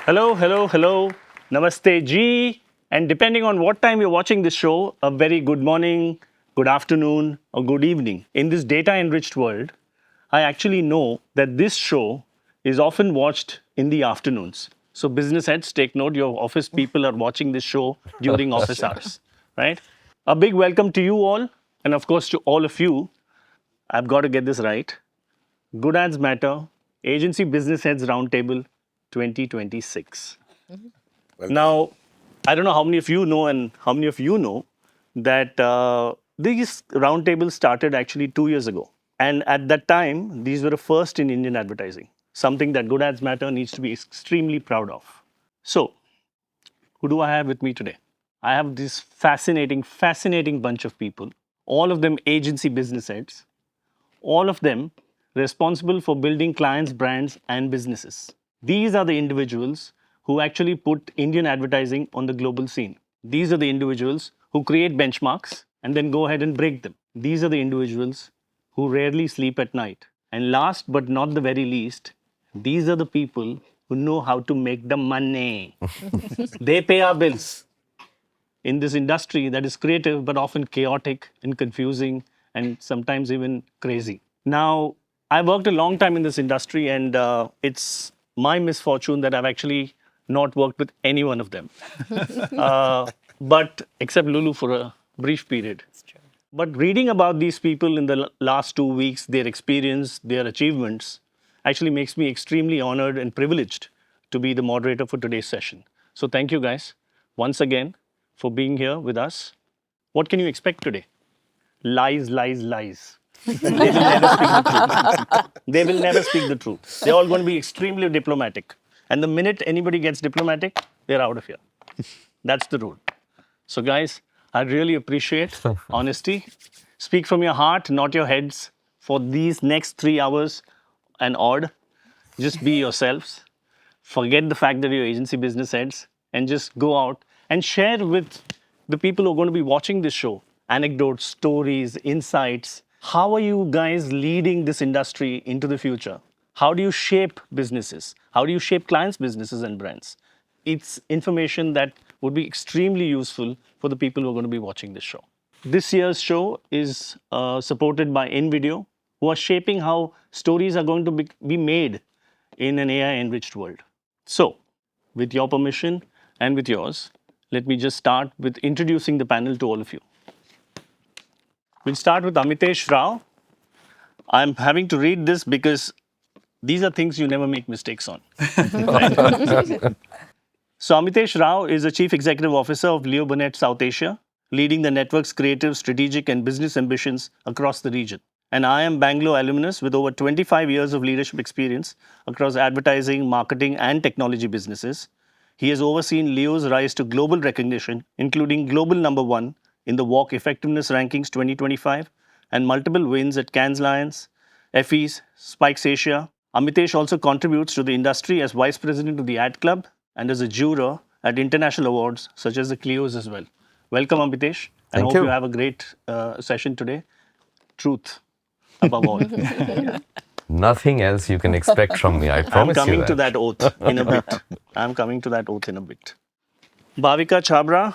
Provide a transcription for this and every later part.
Hello, hello, hello. Namaste Ji. And depending on what time you're watching this show, a very good morning, good afternoon, or good evening. In this data enriched world, I actually know that this show is often watched in the afternoons. So, business heads, take note, your office people are watching this show during office hours, right? A big welcome to you all, and of course to all of you. I've got to get this right. Good Ads Matter, Agency Business Heads Roundtable 2026. Now, I don't know how many of you know and how many of you know that these roundtables started actually 2 years ago. And at that time, these were a first in Indian advertising, something that Good Ads Matter needs to be extremely proud of. So, who do I have with me today? I have this fascinating bunch of people, all of them agency business heads, all of them responsible for building clients' brands and businesses. These are the individuals who actually put Indian advertising on the global scene. These are the individuals who create benchmarks and then go ahead and break them. These are the individuals who rarely sleep at night. And last but not the very least, these are the people who know how to make the money. They pay our bills in this industry that is creative but often chaotic and confusing and sometimes even crazy. Now, I worked a long time in this industry, and it's my misfortune that I've actually not worked with any one of them. But except Lulu for a brief period. But reading about these people in the last 2 weeks, their experience, their achievements, actually makes me extremely honored and privileged to be the moderator for today's session. So thank you guys once again for being here with us. What can you expect today? Lies, lies, lies. They will never speak the truth. They will never speak the truth. They're all going to be extremely diplomatic. And the minute anybody gets diplomatic, they're out of here. That's the rule. So, guys, I really appreciate honesty. Speak from your heart, not your heads, for these next 3 hours and odd. Just be yourselves. Forget the fact that you're agency business heads and just go out and share with the people who are going to be watching this show anecdotes, stories, insights. How are you guys leading this industry into the future? How do you shape businesses? How do you shape clients' businesses and brands? It's information that would be extremely useful for the people who are going to be watching this show. This year's show is supported by Invideo, who are shaping how stories are going to be made in an AI enriched world. So, with your permission and with yours, let me just start with introducing the panel to all of you. We'll start with Amitesh Rao. I'm having to read this because these are things you never make mistakes on. Right? So, Amitesh Rao is the Chief Executive Officer of Leo Burnett South Asia, leading the network's creative, strategic, and business ambitions across the region. And I am Bangalore alumnus with over 25 years of leadership experience across advertising, marketing, and technology businesses. He has overseen Leo's rise to global recognition, including global #1 in the Walk Effectiveness Rankings 2025 and multiple wins at Cannes Lions, Effie's, Spikes Asia. Amitesh also contributes to the industry as Vice President of the Ad Club and as a juror at international awards such as the Clios as well. Welcome, Amitesh. I hope you have a great session today. Truth above all. Nothing else you can expect from me, I promise you that. I'm coming to that oath in a bit. I'm coming to that oath in a bit. Bhavika Chabra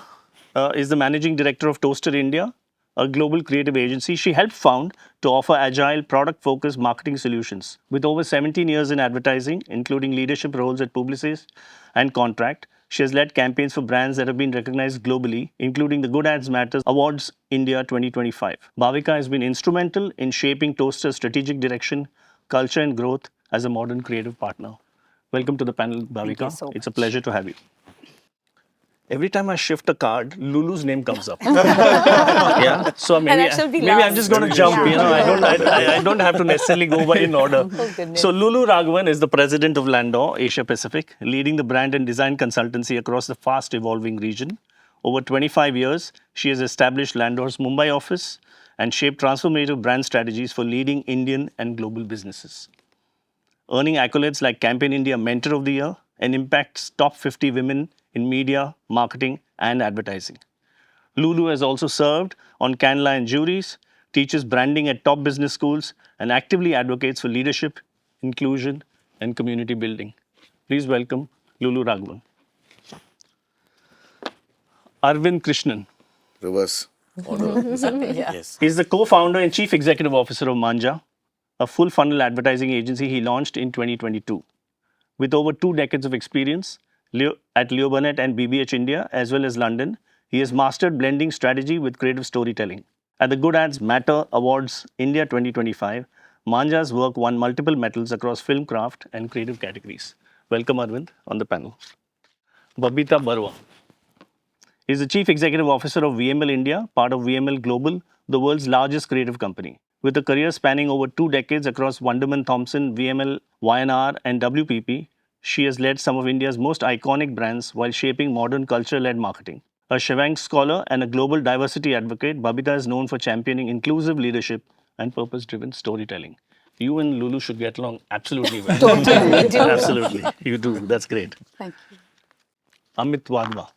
is the Managing Director of Toaster India, a global creative agency she helped found to offer agile, product-focused marketing solutions. With over 17 years in advertising, including leadership roles at Publicis and Contract, she has led campaigns for brands that have been recognized globally, including the Good Ads Matters Awards India 2025. Bhavika has been instrumental in shaping Toaster's strategic direction, culture, and growth as a modern creative partner. Welcome to the panel, Bhavika. Thank you so much. It's a pleasure to have you. Every time I shift a card, Lulu's name comes up. Yeah, so maybe I'm just going to jump. Yeah. You know, I don't have to necessarily go by in order. Oh, goodness. So Lulu Raghavan is the president of Landor Asia Pacific, leading the brand and design consultancy across the fast evolving region. Over 25 years, she has established Landor's Mumbai office and shaped transformative brand strategies for leading Indian and global businesses, earning accolades like Campaign India Mentor of the Year and Impact's Top 50 Women in Media, Marketing, and Advertising. Lulu has also served on Cannes Lions juries, teaches branding at top business schools, and actively advocates for leadership, inclusion, and community building. Please welcome Lulu Raghavan. Arvind Krishnan. Reverse order. Yes. He's the co-founder and chief executive officer of Manja, a full funnel advertising agency he launched in 2022. With over 2 decades of experience at Burnett and BBH India, as well as London, he has mastered blending strategy with creative storytelling. At the Good Ads Matter Awards India 2025, Manja's work won multiple medals across film craft and creative categories. Welcome, Arvind, on the panel. Babita Barwa. He is the Chief Executive Officer of VML India, part of VML Global, the world's largest creative company. With a career spanning over 2 decades across Wunderman Thompson, VML, YNR, and WPP, she has led some of India's most iconic brands while shaping modern culture-led marketing. A Shevang scholar and a global diversity advocate, Babita is known for championing inclusive leadership and purpose-driven storytelling. You and Lulu should get along absolutely well. Totally. Absolutely. You do. That's great. Thank you. Amit Wadhwa.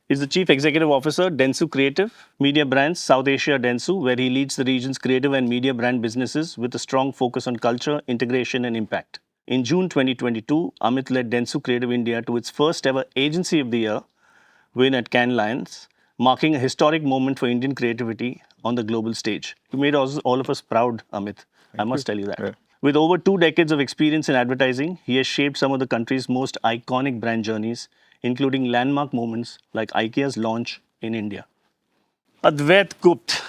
He's the Chief Executive Officer, Dentsu Creative, Media Brands, South Asia Dentsu, where he leads the region's creative and media brand businesses with a strong focus on culture, integration, and impact. In June 2022, Amit led Dentsu Creative India to its first ever Agency of the Year win at Cannes Lions, marking a historic moment for Indian creativity on the global stage. You made all of us proud, Amit. I must tell you that. Yeah. With over 2 decades of experience in advertising, he has shaped some of the country's most iconic brand journeys, including landmark moments like IKEA's launch in India. Advait Gupt.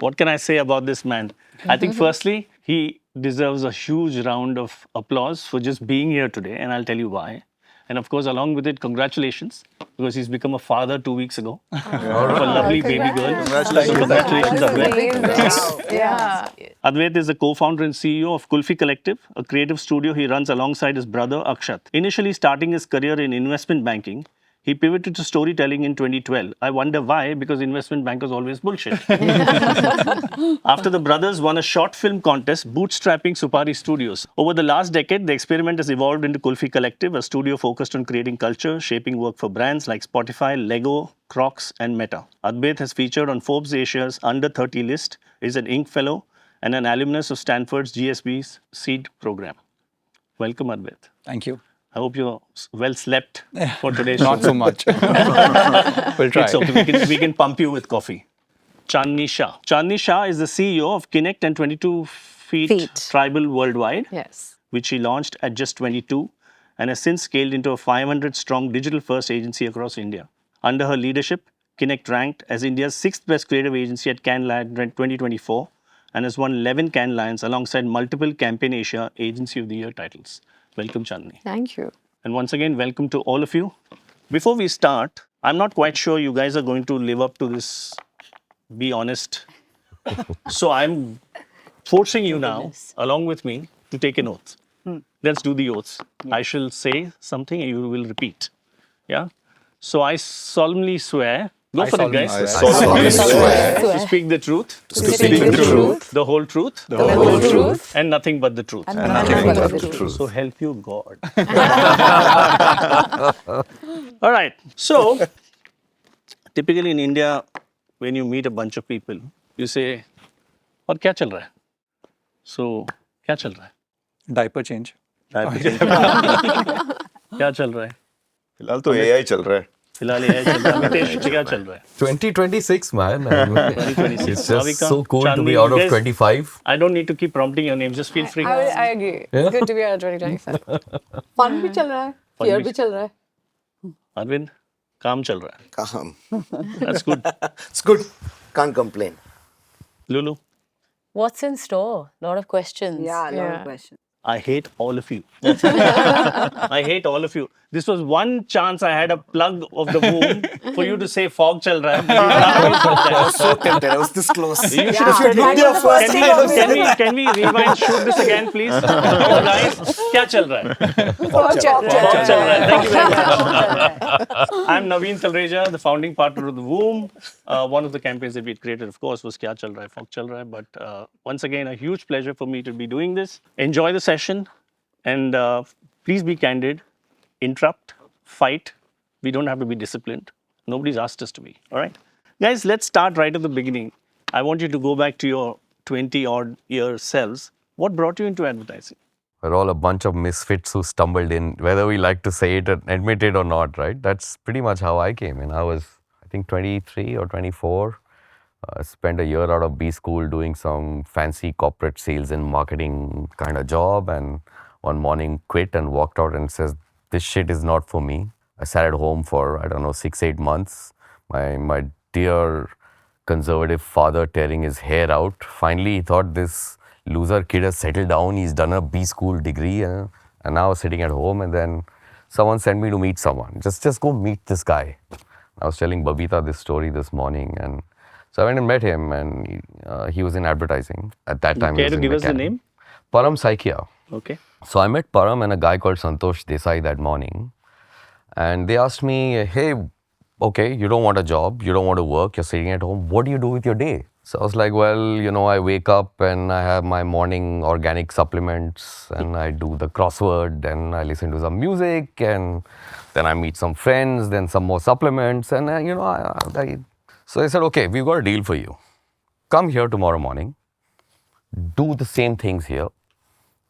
What can I say about this man? I think firstly, he deserves a huge round of applause for just being here today, and I'll tell you why. And of course, along with it, congratulations, because he's become a father 2 weeks ago of a lovely baby girl. Congratulations, Advait. Yeah. Advait is the co-founder and CEO of Kulfi Collective, a creative studio he runs alongside his brother Akshat. Initially starting his career in investment banking, he pivoted to storytelling in 2012. I wonder why, because investment bankers always bullshit. After the brothers won a short film contest bootstrapping Supari Studios. Over the last decade, the experiment has evolved into Kulfi Collective, a studio focused on creating culture, shaping work for brands like Spotify, Lego, Crocs, and Meta. Advait has featured on Forbes Asia's Under 30 list, is an Inc. Fellow, and an alumnus of Stanford's GSB's SEED program. Welcome, Advait. Thank you. I hope you're well slept for today's show. Not so much. We'll try. It's okay. We can pump you with coffee. Chandni Shah. Chandni Shah is the CEO of Kinect and 22 Feet Tribal Worldwide, Yes. which he launched at just 22 and has since scaled into a 500-strong digital-first agency across India. Under her leadership, Kinect ranked as India's 6th best creative agency at Cannes Lions 2024 and has won 11 Cannes Lions alongside multiple Campaign Asia Agency of the Year titles. Welcome, Chandni. Thank you. And once again, welcome to all of you. Before we start, I'm not quite sure you guys are going to live up to this, be honest. So I'm forcing you now, along with me, to take an oath. Let's do the oaths. I shall say something and you will repeat. Yeah? So I solemnly swear. Go for it, guys. I solemnly swear To speak the truth. to speak the truth, The whole truth. the whole truth, And nothing but the truth. and nothing but the truth. So help you God. All right. So typically in India, when you meet a bunch of people, you say, "और क्या चल रहा है?" So क्या चल रहा है? Diaper change. क्या चल रहा है? फिलहाल तो AI चल रहा है. फिलहाल ये चल रहा है. अमितेश, क्या चल रहा है? 2026, man. 2026. It's just Bhavika, so cool to Chandni, be out you of guys- 25. I don't need to keep prompting your names. Just feel free. I agree. It's good to be at 2025. Fun भी चल रहा है. Fear भी चल रहा है. Arvind, काम चल रहा है. Calm. That's good. It's good. Can't complain. Lulu, What's in store? A lot of questions. Yeah, a lot of questions. I hate all of you. I hate all of you. This was one chance I had a plug of the womb for you to say fog chal raha hai. I was so tempted. I was this close. You should have said it. India first. Can we rewind? Shoot this again, please. Oh, guys, क्या चल रहा है? Fog चल रहा Fog है. चल रहा है. Thank you very much. I'm Naveen Talreja, the founding partner of The Womb. One of the campaigns that we created, of course, was Kya Chal Raha Hai, Fog Chal Raha Hai. But once again, a huge pleasure for me to be doing this. Enjoy the session and please be candid. Interrupt, fight. We don't have to be disciplined. Nobody's asked us to be. All right? Guys, let's start right at the beginning. I want you to go back to your 20-odd year selves. What brought you into advertising? We're all a bunch of misfits who stumbled in, whether we like to say it and admit it or not, right? That's pretty much how I came in. I was, I think, 23 or 24. Spent a year out of B school doing some fancy corporate sales and marketing kind of job, and one morning quit and walked out and says, this shit is not for me. I sat at home for, I don't know, 6-8 months. My dear conservative father tearing his hair out. Finally, he thought this loser kid has settled down. He's done a B school degree and now sitting at home. And then someone sent me to meet someone. Just go meet this guy. I was telling Babita this story this morning, and so I went and met him, and he was in advertising at that time. Care to give us the name? Param Saikia. Okay. So I met Param and a guy called Santosh Desai that morning, and they asked me, hey, okay, you don't want a job, you don't want to work, you're sitting at home, what do you do with your day? So I was like, well, you know, I wake up and I have my morning organic supplements and I do the crossword and I listen to some music and then I meet some friends, then some more supplements and, you know, so I said, okay, we've got a deal for you. Come here tomorrow morning, do the same things here.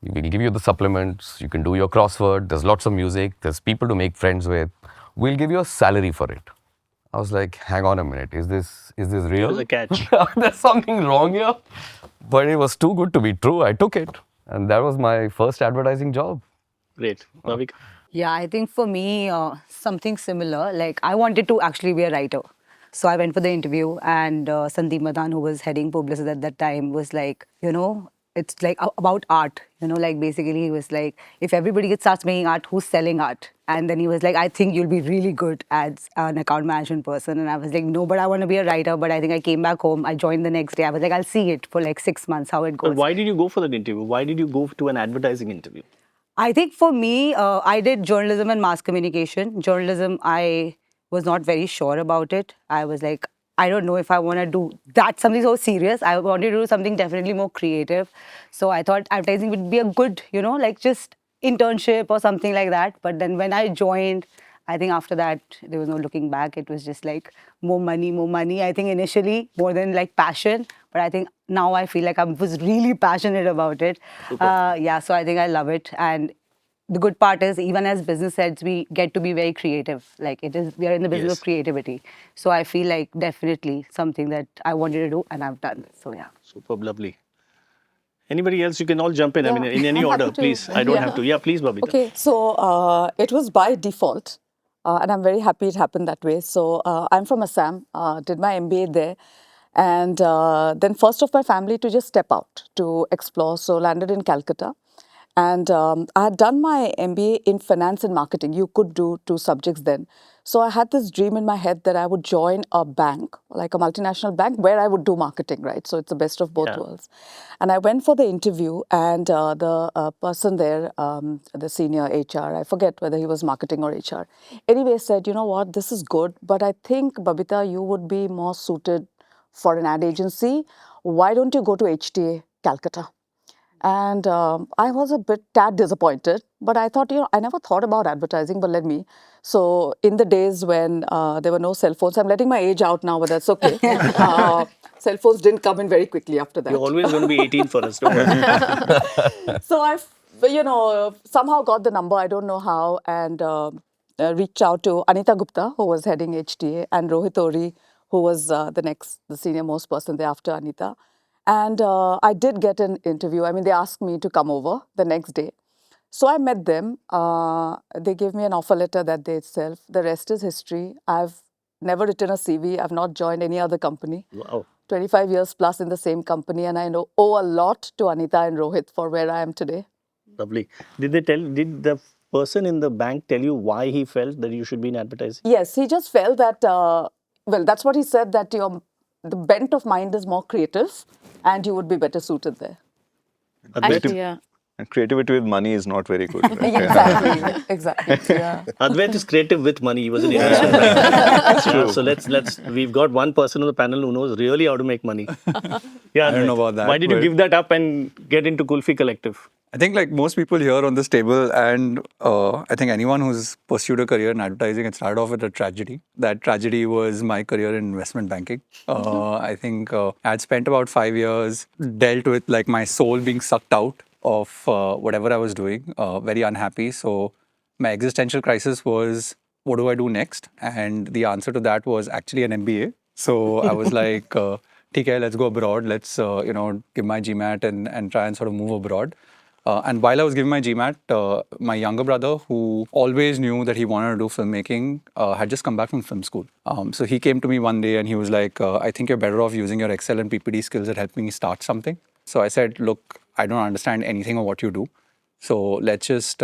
We'll give you the supplements, you can do your crossword, there's lots of music, there's people to make friends with. We'll give you a salary for it. I was like, hang on a minute, is this real? There's a catch. There's something wrong here. But it was too good to be true. I took it. And that was my first advertising job. Great. Bhavika? Yeah, I think for me, something similar. Like, I wanted to actually be a writer. So I went for the interview, and Sandeep Madan, who was heading publicity at that time, was like, you know, it's like about art. You know, like basically he was like, if everybody starts making art, who's selling art? And then he was like, I think you'll be really good as an account management person. And I was like, no, but I want to be a writer. But I think I came back home. I joined the next day. I was like, I'll see it for like 6 months, how it goes. But why did you go for that interview? Why did you go to an advertising interview? I think for me, I did journalism and mass communication. Journalism, I was not very sure about it. I was like, I don't know if I want to do that, something so serious. I wanted to do something definitely more creative. So I thought advertising would be a good, you know, like just internship or something like that. But then when I joined, I think after that, there was no looking back. It was just like more money. I think initially more than like passion. But I think now I feel like I was really passionate about it. Yeah, so I think I love it. And the good part is, even as business heads, we get to be very creative. Like we are in the business of creativity. So I feel like definitely something that I wanted to do and I've done. So yeah. Superb, lovely. Anybody else? You can all jump in. I mean, in any I'm order, happy to- please. I don't yeah. have to. Yeah, please, Babita. Okay, so it was by default, and I'm very happy it happened that way. So I'm from Assam, did my MBA there, and then first of my family to just step out to explore. So landed in Calcutta, and I had done my MBA in finance and marketing. You could do 2 subjects then. So I had this dream in my head that I would join a bank, like a multinational bank, where I would do marketing, right? So it's the best of both worlds. And I went for the interview, and the person there, the senior HR, I forget whether he was marketing or HR, anyway said, you know what, this is good, but I think, Babita, you would be more suited for an ad agency. Why don't you go to HTA, Calcutta? And I was a tad disappointed, but I thought, you know, I never thought about advertising, but let me. So in the days when there were no cell phones, I'm letting my age out now, but that's okay. Cell phones didn't come in very quickly after that. You're always going to be 18 for us, don't worry. So I, you know, somehow got the number, I don't know how, and reached out to Anita Gupta, who was heading HTA, and Rohit Ori, who was the senior most person there after Anita. And I did get an interview. I mean, they asked me to come over the next day. So I met them. They gave me an offer letter that day itself. The rest is history. I've never written a CV. I've not joined any other company. Wow. 25 years plus in the same company. And I owe a lot to Anita and Rohit for where I am today. Lovely. Did the person in the bank tell you why he felt that you should be in advertising? Yes, he just felt that, well, that's what he said, that the bent of mind is more creative and you would be better suited there. And creativity with money is not very good. Right? Exactly. Yeah. Advait is creative with money. He was an investment banker. So we've got one person on the panel who knows really how to make money. Yeah, I don't know about that, Why did you but- give that up and get into Kulfi Collective? I think like most people here on this table, and I think anyone who's pursued a career in advertising, it started off with a tragedy. That tragedy was my career in investment banking. I think I had spent about 5 years, dealt with like my soul being sucked out of whatever I was doing, very unhappy. So my existential crisis was, what do I do next? And the answer to that was actually an MBA. So I was like, okay, let's go abroad. Let's, give my GMAT and try and sort of move abroad. And while I was giving my GMAT, my younger brother, who always knew that he wanted to do filmmaking, had just come back from film school. So he came to me one day and he was like, I think you're better off using your Excel and PPT skills that helped me start something. So I said, look, I don't understand anything of what you do. So let's just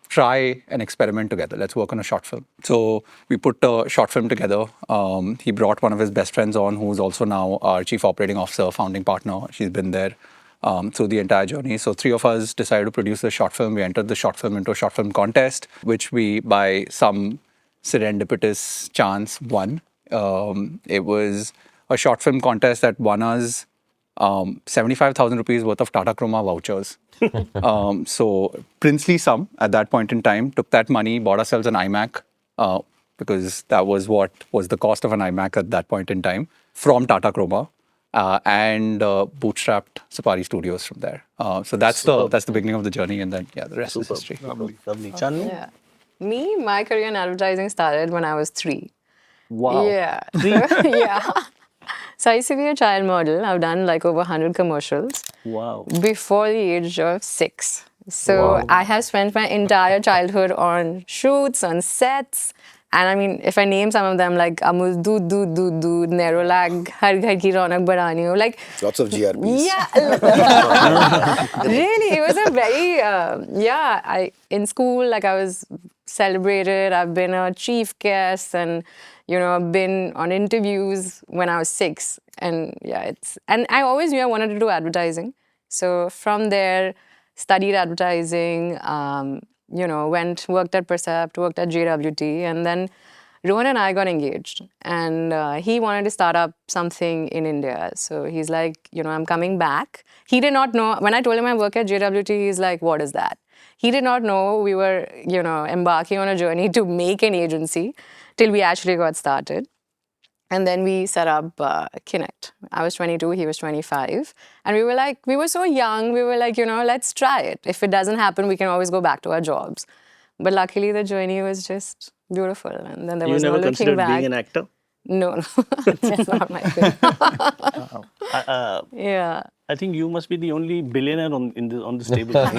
try an experiment together. Let's work on a short film. So we put a short film together. He brought one of his best friends on, who's also now our chief operating officer, founding partner. She's been there through the entire journey. So 3 of us decided to produce the short film. We entered the short film into a short film contest, which we, by some serendipitous chance, won. It was a short film contest that won us 75,000 rupees worth of Tata Chroma vouchers. So princely sum at that point in time, took that money, bought ourselves an iMac, because that was what was the cost of an iMac at that point in time, from Tata Chroma, and bootstrapped Safari Studios from there. So that's the beginning of the journey, and then the rest is history. Lovely. Chandni? Yeah. My career in advertising started when I was 3. Wow. Yeah. Yeah. So I used to be a child model. I've done like over 100 commercials Wow. before the age of 6. So I have spent my entire childhood on shoots, on sets. And I mean, if I name some of them, like Amul Dood Dood Dood Dood, Nerolag, Har Ghar Ki Raunak Badhani Ho, like... Lots of GRPs. Yeah. Really, it was a very, in school, like I was celebrated. I've been a chief guest and, I've been on interviews when I was 6. And and I always knew I wanted to do advertising. So from there, studied advertising, worked at Percept, worked at JWT, and then Rohan and I got engaged. And he wanted to start up something in India. So he's like, I'm coming back. He did not know, when I told him I work at JWT, he's like, what is that? He did not know we were, embarking on a journey to make an agency till we actually got started. And then we set up Connect. I was 22, he was 25. And we were so young, we were like, let's try it. If it doesn't happen, we can always go back to our jobs. But luckily, the journey was just beautiful. And then there was no looking back. You never considered being an actor? No, that's not my thing. Yeah. I think you must be the only billionaire on this table. I'm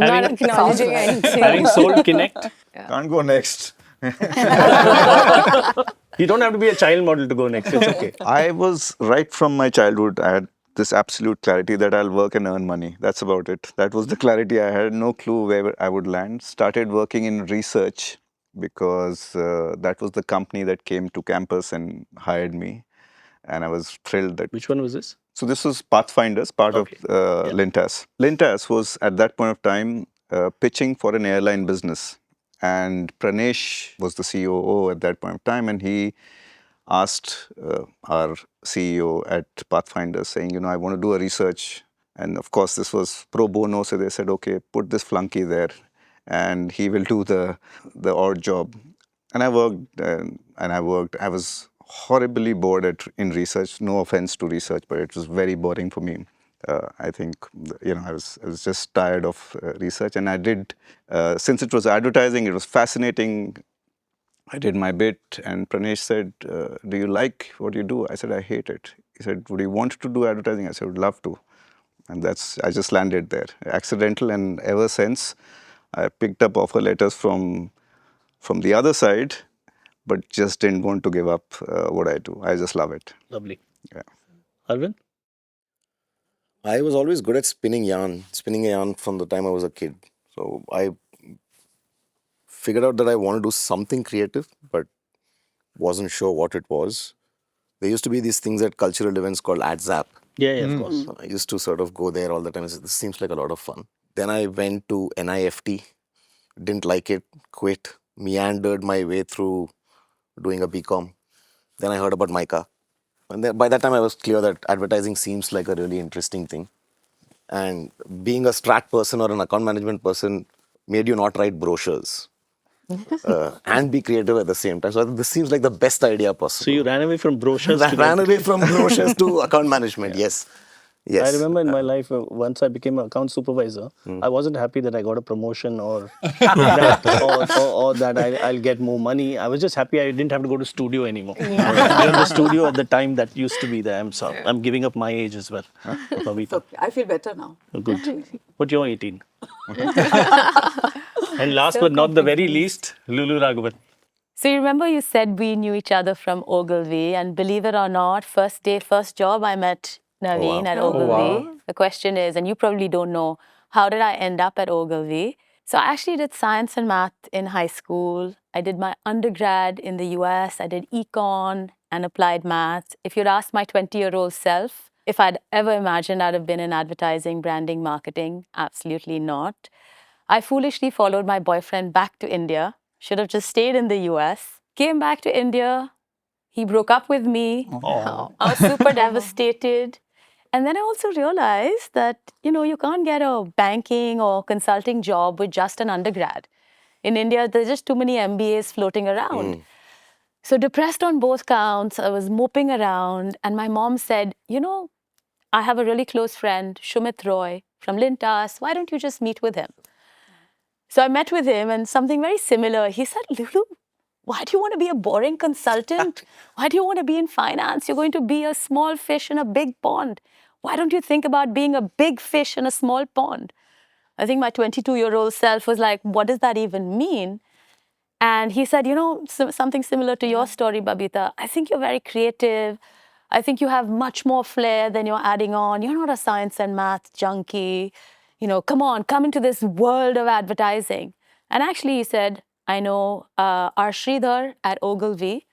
not acknowledging anything. Having sold Connect. Can't go next. You don't have to be a child model to go next. It's okay. I was, right from my childhood, I had this absolute clarity that I'll work and earn money. That's about it. That was the clarity. I had no clue where I would land. Started working in research because that was the company that came to campus and hired me. And I was thrilled that... Which one was this? So this was Pathfinders, part of Lintas. Lintas was, at that point of time, pitching for an airline business. And Pranesh was the COO at that point of time, and he asked our CEO at Pathfinders, saying, I want to do a research. And of course, this was pro bono, so they said, okay, put this flunky there, and he will do the odd job. And I worked, I was horribly bored in research. No offense to research, but it was very boring for me. I think, I was just tired of research, and I did, since it was advertising, it was fascinating. I did my bit, and Pranesh said, do you like what you do? I said, I hate it. He said, would you want to do advertising? I said, I would love to. And I just landed there. Accidental, and ever since, I picked up offer letters from the other side, but just didn't want to give up what I do. I just love it. Lovely. Yeah. Arvind? I was always good at spinning a yarn from the time I was a kid. So I figured out that I want to do something creative, but wasn't sure what it was. There used to be these things at cultural events called AdZap. Yeah, of course. So I used to sort of go there all the time and say, this seems like a lot of fun. Then I went to NIFT, didn't like it, quit, meandered my way through doing a BCom. Then I heard about Mica. And then by that time I was clear that advertising seems like a really interesting thing. And being a strat person or an account management person made you not write brochures and be creative at the same time. So this seems like the best idea possible. So you ran away from brochures? I ran away from brochures to account management, yes. Yes. I remember in my life, once I became an account supervisor, I wasn't happy that I got a promotion or that I'll get more money. I was just happy I didn't have to go to studio anymore. The studio at the time that used to be there. I'm giving up my age as well. Babita. Okay, I feel better now. Good. But you're 18. And last but not the very least, Lulu Raghavan. So you remember you said we knew each other from Ogilvy, and believe it or not, first day, first job, I met Naveen at Ogilvy. The question is, and you probably don't know, how did I end up at Ogilvy? So I actually did science and math in high school. I did my undergrad in the US. I did econ and applied math. If you'd asked my 20-year-old self if I'd ever imagined I'd have been in advertising, branding, marketing, absolutely not. I foolishly followed my boyfriend back to India. Should have just stayed in the US. Came back to India. He broke up with me. I was super devastated. And then I also realized that, you can't get a banking or consulting job with just an undergrad. In India, there's just too many MBAs floating around. So depressed on both counts, I was moping around. And my mom said, I have a really close friend, Shumit Roy from Lintas. Why don't you just meet with him? So I met with him and something very similar. He said, Lulu, why do you want to be a boring consultant? Why do you want to be in finance? You're going to be a small fish in a big pond. Why don't you think about being a big fish in a small pond? I think my 22-year-old self was like, what does that even mean? And he said, something similar to your story, Babita. I think you're very creative. I think you have much more flair than you're adding on. You're not a science and math junkie. Come into this world of advertising. And actually, he said, I know our Sridhar at Ogilvy,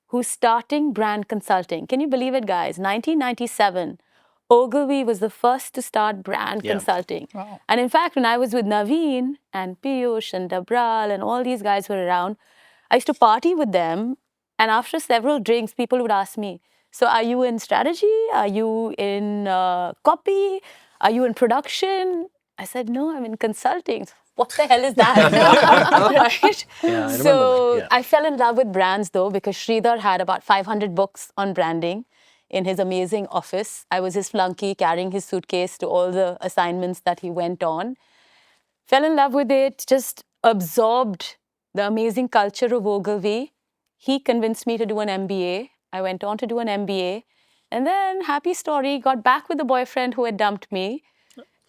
who's starting brand consulting. Can you believe it, guys? 1997, Ogilvy was the first to start brand consulting. Wow. And in fact, when I was with Naveen and Piyush and Dabral and all these guys were around, I used to party with them. And after several drinks, people would ask me, so are you in strategy? Are you in copy? Are you in production? I said, no, I'm in consulting. What the hell is that? Right? Yeah, I remember so that. Yeah. I fell in love with brands though, because Sridhar had about 500 books on branding in his amazing office. I was his flunky carrying his suitcase to all the assignments that he went on. Fell in love with it, just absorbed the amazing culture of Ogilvy. He convinced me to do an MBA. I went on to do an MBA. And then, happy story, got back with the boyfriend who had dumped me.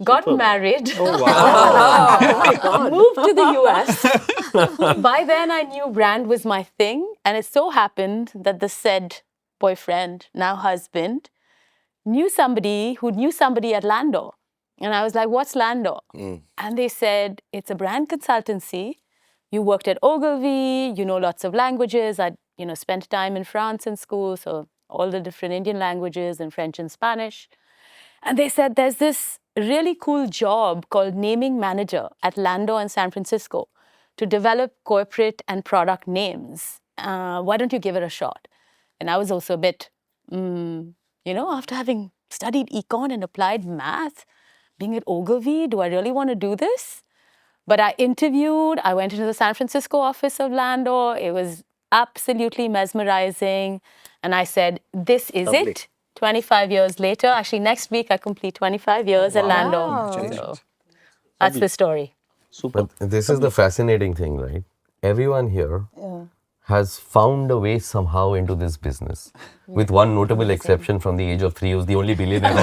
Got married. Oh, wow. Moved to the US. By then, I knew brand was my thing. And it so happened that the said boyfriend, now husband, knew somebody who knew somebody at Landor. And I was like, what's Landor? And they said, it's a brand consultancy. You worked at Ogilvy, you know lots of languages. I'd spent time in France in school, so all the different Indian languages and French and Spanish. And they said, there's this really cool job called naming manager at Landor in San Francisco to develop corporate and product names. Why don't you give it a shot? And I was also a bit, after having studied econ and applied math, being at Ogilvy, do I really want to do this? But I interviewed, I went into the San Francisco office of Landor. It was absolutely mesmerizing. And I said, this is it. 25 years later, actually next week I complete 25 years at Landor. So that's the story. Super. But this is the fascinating thing, right? Everyone here has found a way somehow into this business, with one notable exception from the age of 3, who's the only billionaire on the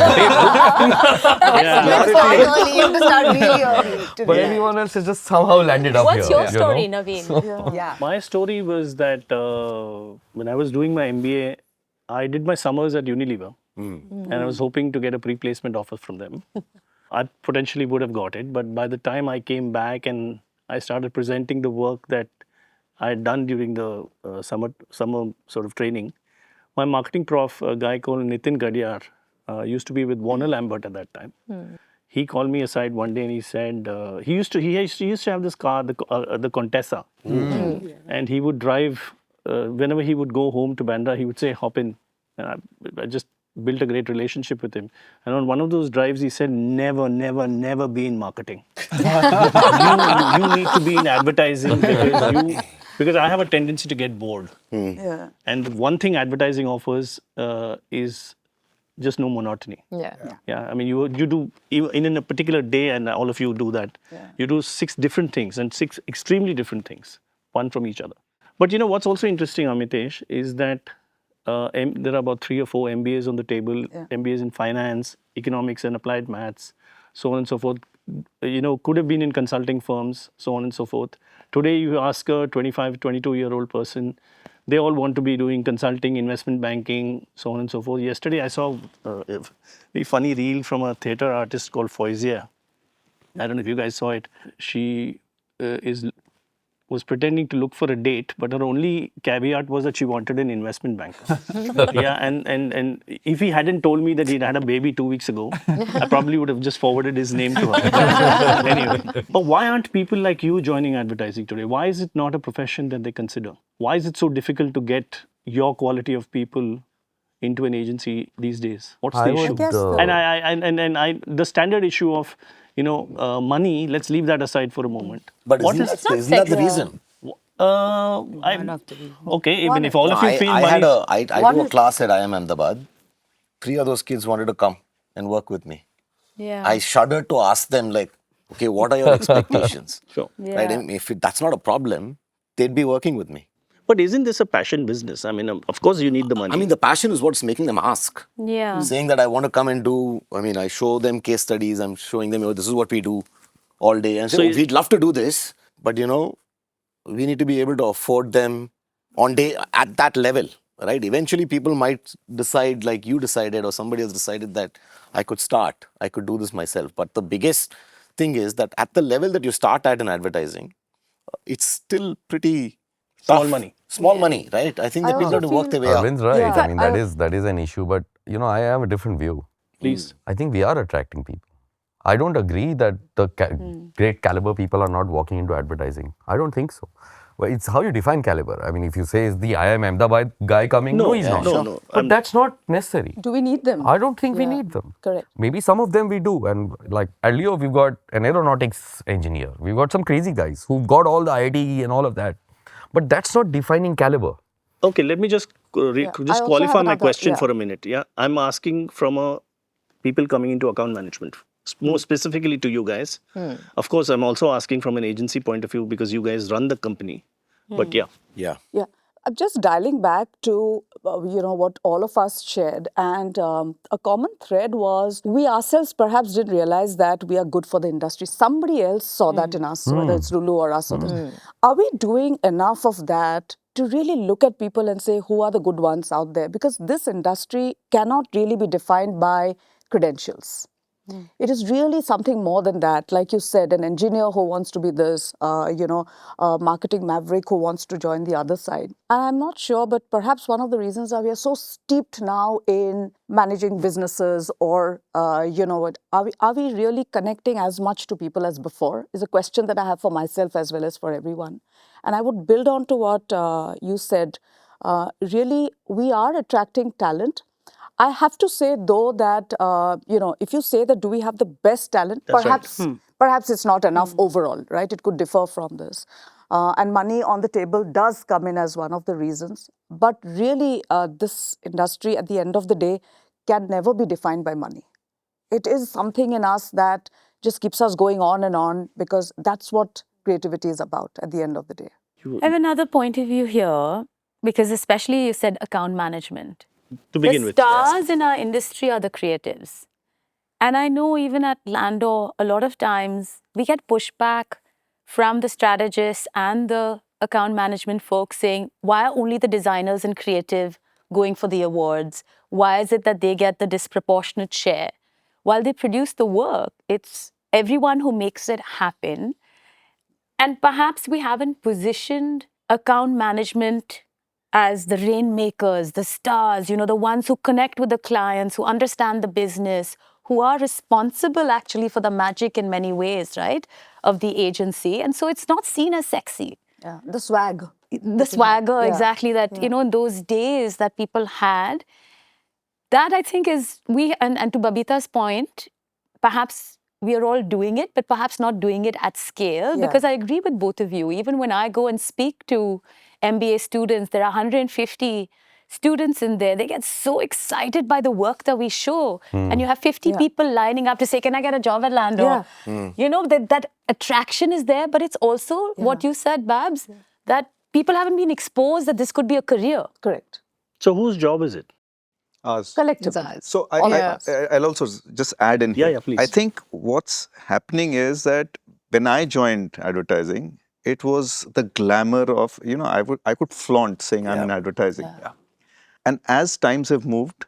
table. But everyone else has just somehow landed up What's here. your story, Naveen? My story was that when I was doing my MBA, I did my summers at Unilever. And I was hoping to get a pre-placement offer from them. I potentially would have got it, but by the time I came back and I started presenting the work that I had done during the summer sort of training, my marketing prof, a guy called Nitin Gadiyar, used to be with Warner Lambert at that time. He called me aside one day and he said, he used to have this car, the Contessa. And he would drive, whenever he would go home to Bandra, he would say, hop in. And I just built a great relationship with him. And on one of those drives, he said, never, never, never be in marketing. you need to be in advertising because I have a tendency to get bored. And one thing advertising offers is just no monotony. Yeah. Yeah, I mean, you do, in a particular day, and all of you do that, you do 6 different things, and 6 extremely different things, one from each other. But you know, what's also interesting, Amitesh, is that there are about 3 or 4 MBAs on the table, MBAs in finance, economics and applied maths, so on and so forth. You know, could have been in consulting firms, so on and so forth. Today, you ask a 25, 22-year-old person, they all want to be doing consulting, investment banking, so on and so forth. Yesterday, I saw a very funny reel from a theater artist called Foizia. I don't know if you guys saw it. She was pretending to look for a date, but her only caveat was that she wanted an investment banker. Yeah, and if he hadn't told me that he'd had a baby 2 weeks ago, I probably would have just forwarded his name to her. Anyway, but why aren't people like you joining advertising today? Why is it not a profession that they consider? Why is it so difficult to get your quality of people into an agency these days? What's the issue? And the standard issue of money, let's leave that aside for a moment. But isn't that the reason? Okay, even if all of you feel I money... do a class at IIM Ahmedabad. 3 of those kids wanted to come and work with me. Yeah. I shuddered to ask them, like, okay, what are your expectations? Sure. Right? And if that's not a problem, they'd be working with me. But isn't this a passion business? I mean, of course you need the money. I mean, the passion is what's making them ask. Yeah. Saying that I want to come and do, I mean, I show them case studies, I'm showing them, this is what we do all day. And so we'd love to do this, but we need to be able to afford them on day at that level, right? Eventually people might decide, like you decided or somebody else decided, that I could do this myself. But the biggest thing is that at the level that you start at in advertising, it's still pretty tough. Small money, right? I think that people have to work their way up. Arvind's right. I mean, that is an issue. But, I have a different view. Please. I think we are attracting people. I don't agree that the great caliber people are not walking into advertising. I don't think so. Well, it's how you define caliber. I mean, if you say, is the IIM Ahmedabad guy coming? No, he's not. No. But that's not necessary. Do we need them? I don't think we need them. Correct. Maybe some of them we do. And like at Leo, we've got an aeronautics engineer. We've got some crazy guys who've got all the IIT and all of that. But that's not defining caliber. Okay, let me just qualify my question for a minute. Yeah, I'm asking from people coming into account management, more specifically to you guys. Of course, I'm also asking from an agency point of view because you guys run the company. But Yeah. I'm just dialing back to, what all of us shared. And a common thread was we ourselves perhaps didn't realize that we are good for the industry. Somebody else saw that in us, whether it's Lulu or us. Are we doing enough of that to really look at people and say, who are the good ones out there? Because this industry cannot really be defined by credentials. It is really something more than that. Like you said, an engineer who wants to be this, a marketing maverick who wants to join the other side. And I'm not sure, but perhaps one of the reasons are we are so steeped now in managing businesses or, are we really connecting as much to people as before? Is a question that I have for myself as well as for everyone. And I would build on to what you said. Really, we are attracting talent. I have to say, though, that, if you say that do we have the best talent, perhaps it's not enough overall, right? It could differ from this. And money on the table does come in as one of the reasons. But really, this industry, at the end of the day, can never be defined by money. It is something in us that just keeps us going on because that's what creativity is about at the end of the day. I have another point of view here, because especially you said account management. To begin with. The stars in our industry are the creatives. And I know even at Landor, a lot of times we get pushback from the strategists and the account management folks saying, why are only the designers and creative going for the awards? Why is it that they get the disproportionate share? While they produce the work, it's everyone who makes it happen. And perhaps we haven't positioned account management as the rainmakers, the stars, the ones who connect with the clients, who understand the business, who are responsible actually for the magic in many ways, right, of the agency. And so it's not seen as sexy. Yeah, the swag. The swagger, exactly, that, in those days that people had. That I think is, and to Babita's point, perhaps we are all doing it, but perhaps not doing it at scale. Because I agree with both of you. Even when I go and speak to MBA students, there are 150 students in there, they get so excited by the work that we show. And you have 50 people lining up to say, can I get a job at Lando? You know, that attraction is there, but it's also what you said, Babs, that people haven't been exposed that this could be a career. Correct. So whose job is it? Ours. Collective. So All of us. I'll also just add in here. Yeah, please. I think what's happening is that when I joined advertising, it was the glamour of, you know, I could flaunt saying I'm in advertising. And as times have moved,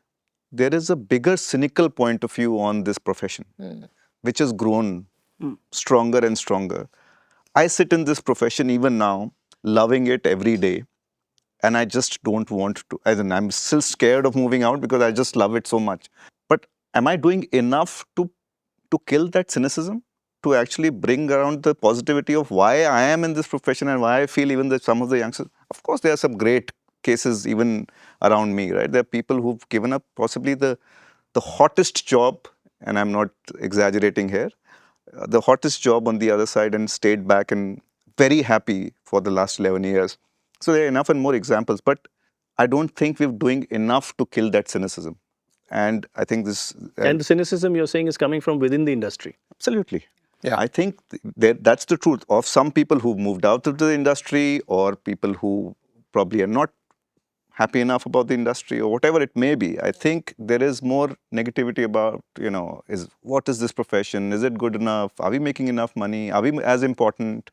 there is a bigger cynical point of view on this profession, which has grown stronger and stronger. I sit in this profession even now, loving it every day. And I just don't want to, as in I'm still scared of moving out because I just love it so much. But am I doing enough to kill that cynicism? To actually bring around the positivity of why I am in this profession and why I feel even that some of the youngsters, of course, there are some great cases even around me, right? There are people who've given up possibly the hottest job, and I'm not exaggerating here, the hottest job on the other side and stayed back and very happy for the last 11 years. So there are enough and more examples, but I don't think we're doing enough to kill that cynicism. And I think this... and the cynicism you're saying is coming from within the industry. Absolutely. Yeah. I think that's the truth of some people who've moved out of the industry or people who probably are not happy enough about the industry or whatever it may be. I think there is more negativity about, you know, what is this profession? Is it good enough? Are we making enough money? Are we as important?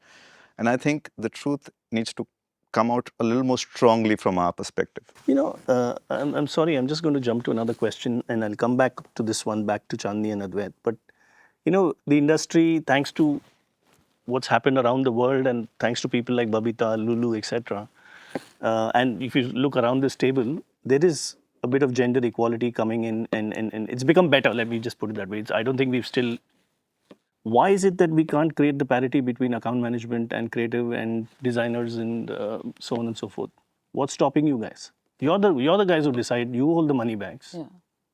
And I think the truth needs to come out a little more strongly from our perspective. You know, I'm sorry, I'm just going to jump to another question and I'll come back to this one, back to Chandni and Advait. But, you know, the industry, thanks to what's happened around the world and thanks to people like Babita, Lulu, etc. And if you look around this table, there is a bit of gender equality coming in and it's become better, let me just put it that way. I don't think we've still... Why is it that we can't create the parity between account management and creative and designers and so on and so forth? What's stopping you guys? You're the guys who decide, you hold the money bags. Yeah.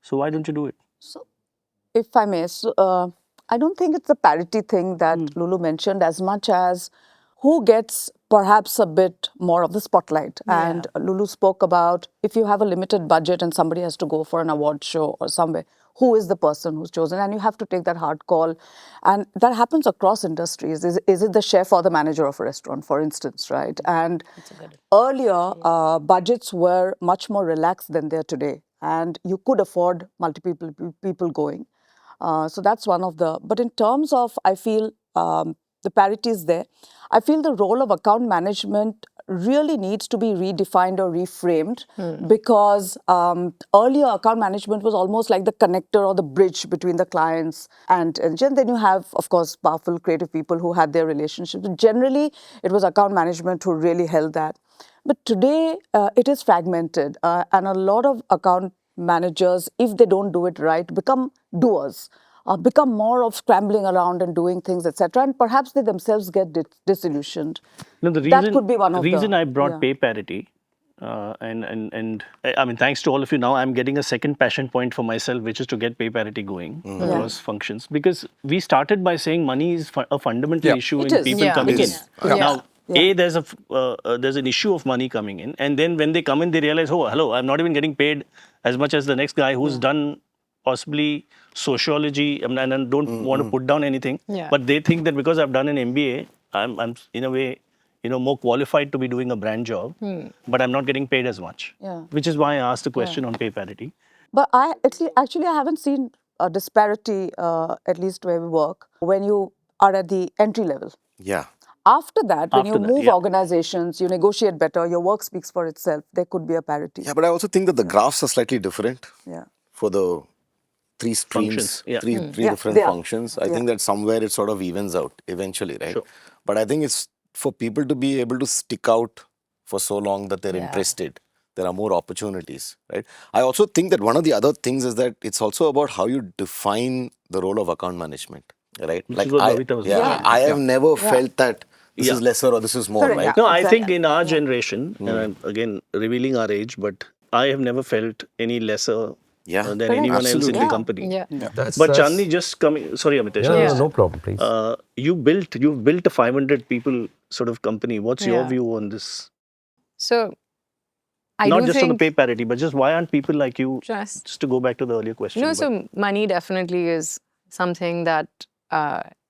So why don't you do it? So, if I may, I don't think it's the parity thing that Lulu mentioned as much as who gets perhaps a bit more of the spotlight. And Lulu spoke about if you have a limited budget and somebody has to go for an award show or somewhere, who is the person who's chosen? And you have to take that hard call. And that happens across industries. Is it the chef or the manager of a restaurant, for instance, right? And earlier, budgets were much more relaxed than they are today. And you could afford multiple people going. So that's one of the... But in terms of, I feel, the parity is there. I feel the role of account management really needs to be redefined or reframed because earlier account management was almost like the connector or the bridge between the clients and then you have, of course, powerful creative people who had their relationships. Generally, it was account management who really held that. But today, it is fragmented and a lot of account managers, if they don't do it right, become doers. Become more of scrambling around and doing things, etc. And perhaps they themselves get disillusioned. No, that could be one of the reason I brought pay parity. And I mean, thanks to all of you, now I'm getting a second passion point for myself, which is to get pay parity going across functions. Because we started by saying money is a fundamental issue in people coming in. Now, there's an issue of money coming in. And then when they come in, they realize, oh, hello, I'm not even getting paid as much as the next guy who's done possibly sociology, and I don't want to put down anything, but they think that because I've done an MBA, I'm in a way, you know, more qualified to be doing a brand job, but I'm not getting paid as much, which is why I asked the question on pay parity. But I haven't seen a disparity, at least where we work, when you are at the entry level. Yeah. After that, when you move organizations, you negotiate better, your work speaks for itself, there could be a parity. Yeah, but I also think that the graphs are slightly different for the three streams, three different functions. I think that somewhere it sort of evens out eventually, right? Sure. But I think it's for people to be able to stick out for so long that they're interested. There are more opportunities, right? I also think that one of the other things is that it's also about how you define the role of account management, right? Which is what Babita was saying. I have never felt that this is lesser or this is more, right? No, I think in our generation, and I'm again revealing our age, but I have never felt any lesser than anyone else in the company. But Chandni, just coming, sorry Amitesh. No problem, please. You've built a 500 people sort of company. What's your view on this? So Not do just on the think pay parity, but just why aren't people like you, just to go back to the earlier question. no. but So money definitely is something that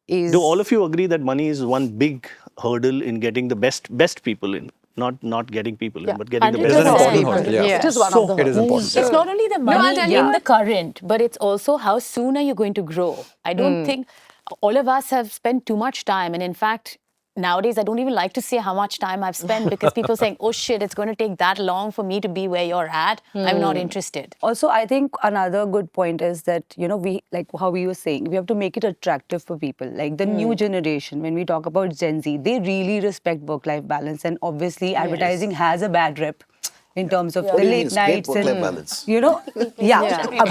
is. do all of you agree that money is one big hurdle in getting the best people in? Not getting people in, but getting the It is best an 100%. important hurdle. Yeah. It is one of the It is important. It's not only the I'll money tell in you. the current, but it's also how soon are you going to grow. I don't think all of us have spent too much time. And in fact, nowadays, I don't even like to say how much time I've spent because people are saying, oh shit, it's going to take that long for me to be where you're at. I'm not interested. Also, I think another good point is that, we, like how we were saying, we have to make it attractive for people. Like the new generation, when we talk about Gen Z, they really respect work-life balance. And obviously, advertising has a bad rep in terms of the late nights. Work-life balance. We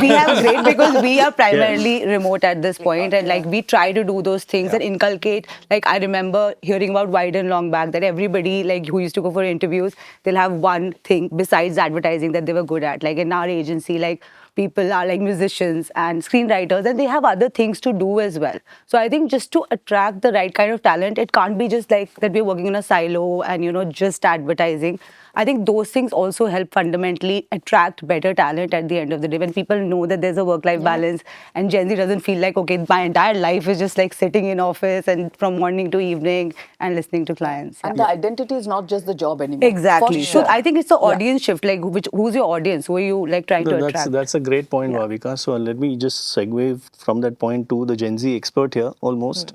have great because we are primarily remote at this point, and like we try to do those things and inculcate. Like I remember hearing about Wide and Long back that everybody like who used to go for interviews, they'll have one thing besides advertising that they were good at. Like in our agency, like people are like musicians and screenwriters, and they have other things to do as well. So I think just to attract the right kind of talent, it can't be just like that we're working in a silo and just advertising. I think those things also help fundamentally attract better talent at the end of the day. When people know that there's a work-life balance and Gen Z doesn't feel like, okay, my entire life is just like sitting in office and from morning to evening and listening to clients. And the identity is not just the job anymore. Exactly. For sure. So I think it's the audience shift. Like, who's your audience? Who are you like trying to attract? That's a great point, Bhavika. So let me just segue from that point to the Gen Z expert here, almost.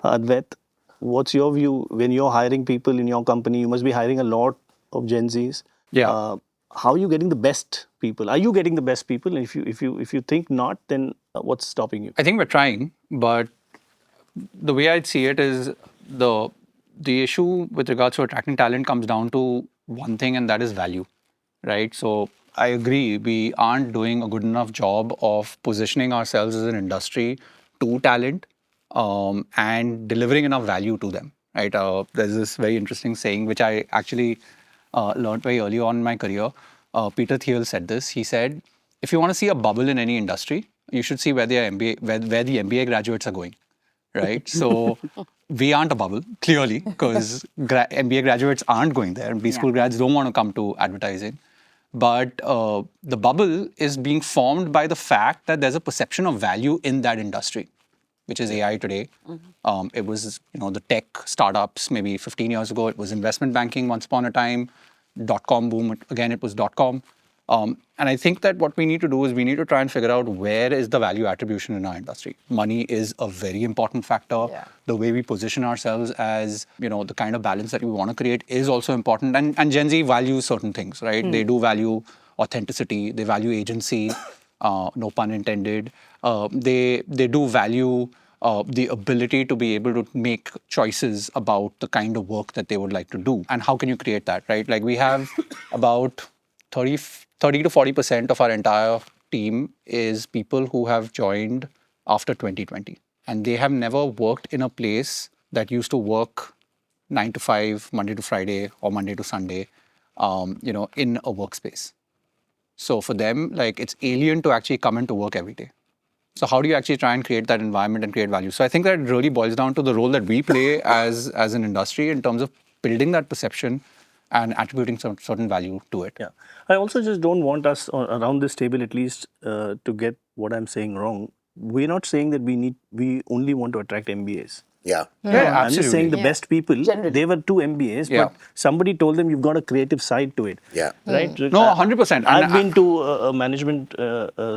Advait, what's your view when you're hiring people in your company? You must be hiring a lot of Gen Zs. Yeah. How are you getting the best people? Are you getting the best people? And if you think not, then what's stopping you? I think we're trying, but the way I'd see it is the issue with regards to attracting talent comes down to one thing, and that is value, right? So I agree, we aren't doing a good enough job of positioning ourselves as an industry to talent and delivering enough value to them, right? There's this very interesting saying which I actually learned very early on in my career. Peter Thiel said this. He said, if you want to see a bubble in any industry, you should see where the MBA graduates are going, right? So we aren't a bubble, clearly, because MBA graduates aren't going there. B school grads don't want to come to advertising. But the bubble is being formed by the fact that there's a perception of value in that industry, which is AI today. It was, the tech startups maybe 15 years ago. It was investment banking once upon a time. .com boom, again, it was .com. And I think that what we need to do is we need to try and figure out where is the value attribution in our industry. Money is a very important factor. The way we position ourselves as, the kind of balance that we want to create is also important. And Gen Z values certain things, right? They do value authenticity. They value agency, no pun intended. They do value the ability to be able to make choices about the kind of work that they would like to do. And how can you create that, right? Like we have about 30 to 40% of our entire team is people who have joined after 2020. And they have never worked in a place that used to work 9 to 5, Monday to Friday or Monday to Sunday, in a workspace. So for them, like it's alien to actually come into work every day. So how do you actually try and create that environment and create value? So I think that it really boils down to the role that we play as an industry in terms of building that perception and attributing some certain value to it. Yeah. I also just don't want us around this table at least to get what I'm saying wrong. We're not saying that we only want to attract MBAs. Yeah. Yeah, I'm just saying the best people, they were 2 MBAs, but somebody told them you've got a creative side to it. Yeah. Right? No, 100%. I've been to a management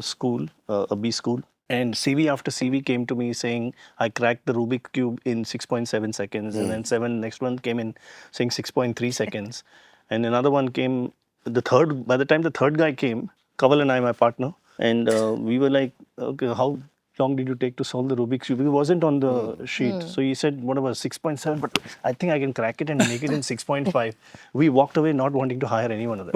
school, a B school, and CV after CV came to me saying, I cracked the Rubik Cube in 6.7 seconds. And then next one came in saying 6.3 seconds. And another one came, by the time the third guy came, Kaval and I, my partner, and we were like, okay, how long did you take to solve the Rubik's Cube? It wasn't on the sheet. So he said, whatever, 6.7, but I think I can crack it and make it in 6.5. We walked away not wanting to hire anyone of them.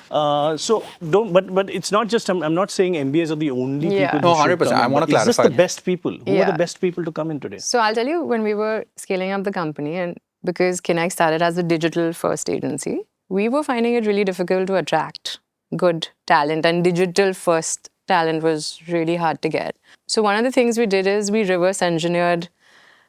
But it's not just, I'm not saying MBAs are the only people No, who should 100%. come in, I want to but it's just clarify. the best people. Who are the best people to come in today? So I'll tell you, when we were scaling up the company, and because Kinex started as a digital first agency, we were finding it really difficult to attract good talent, and digital first talent was really hard to get. So one of the things we did is we reverse engineered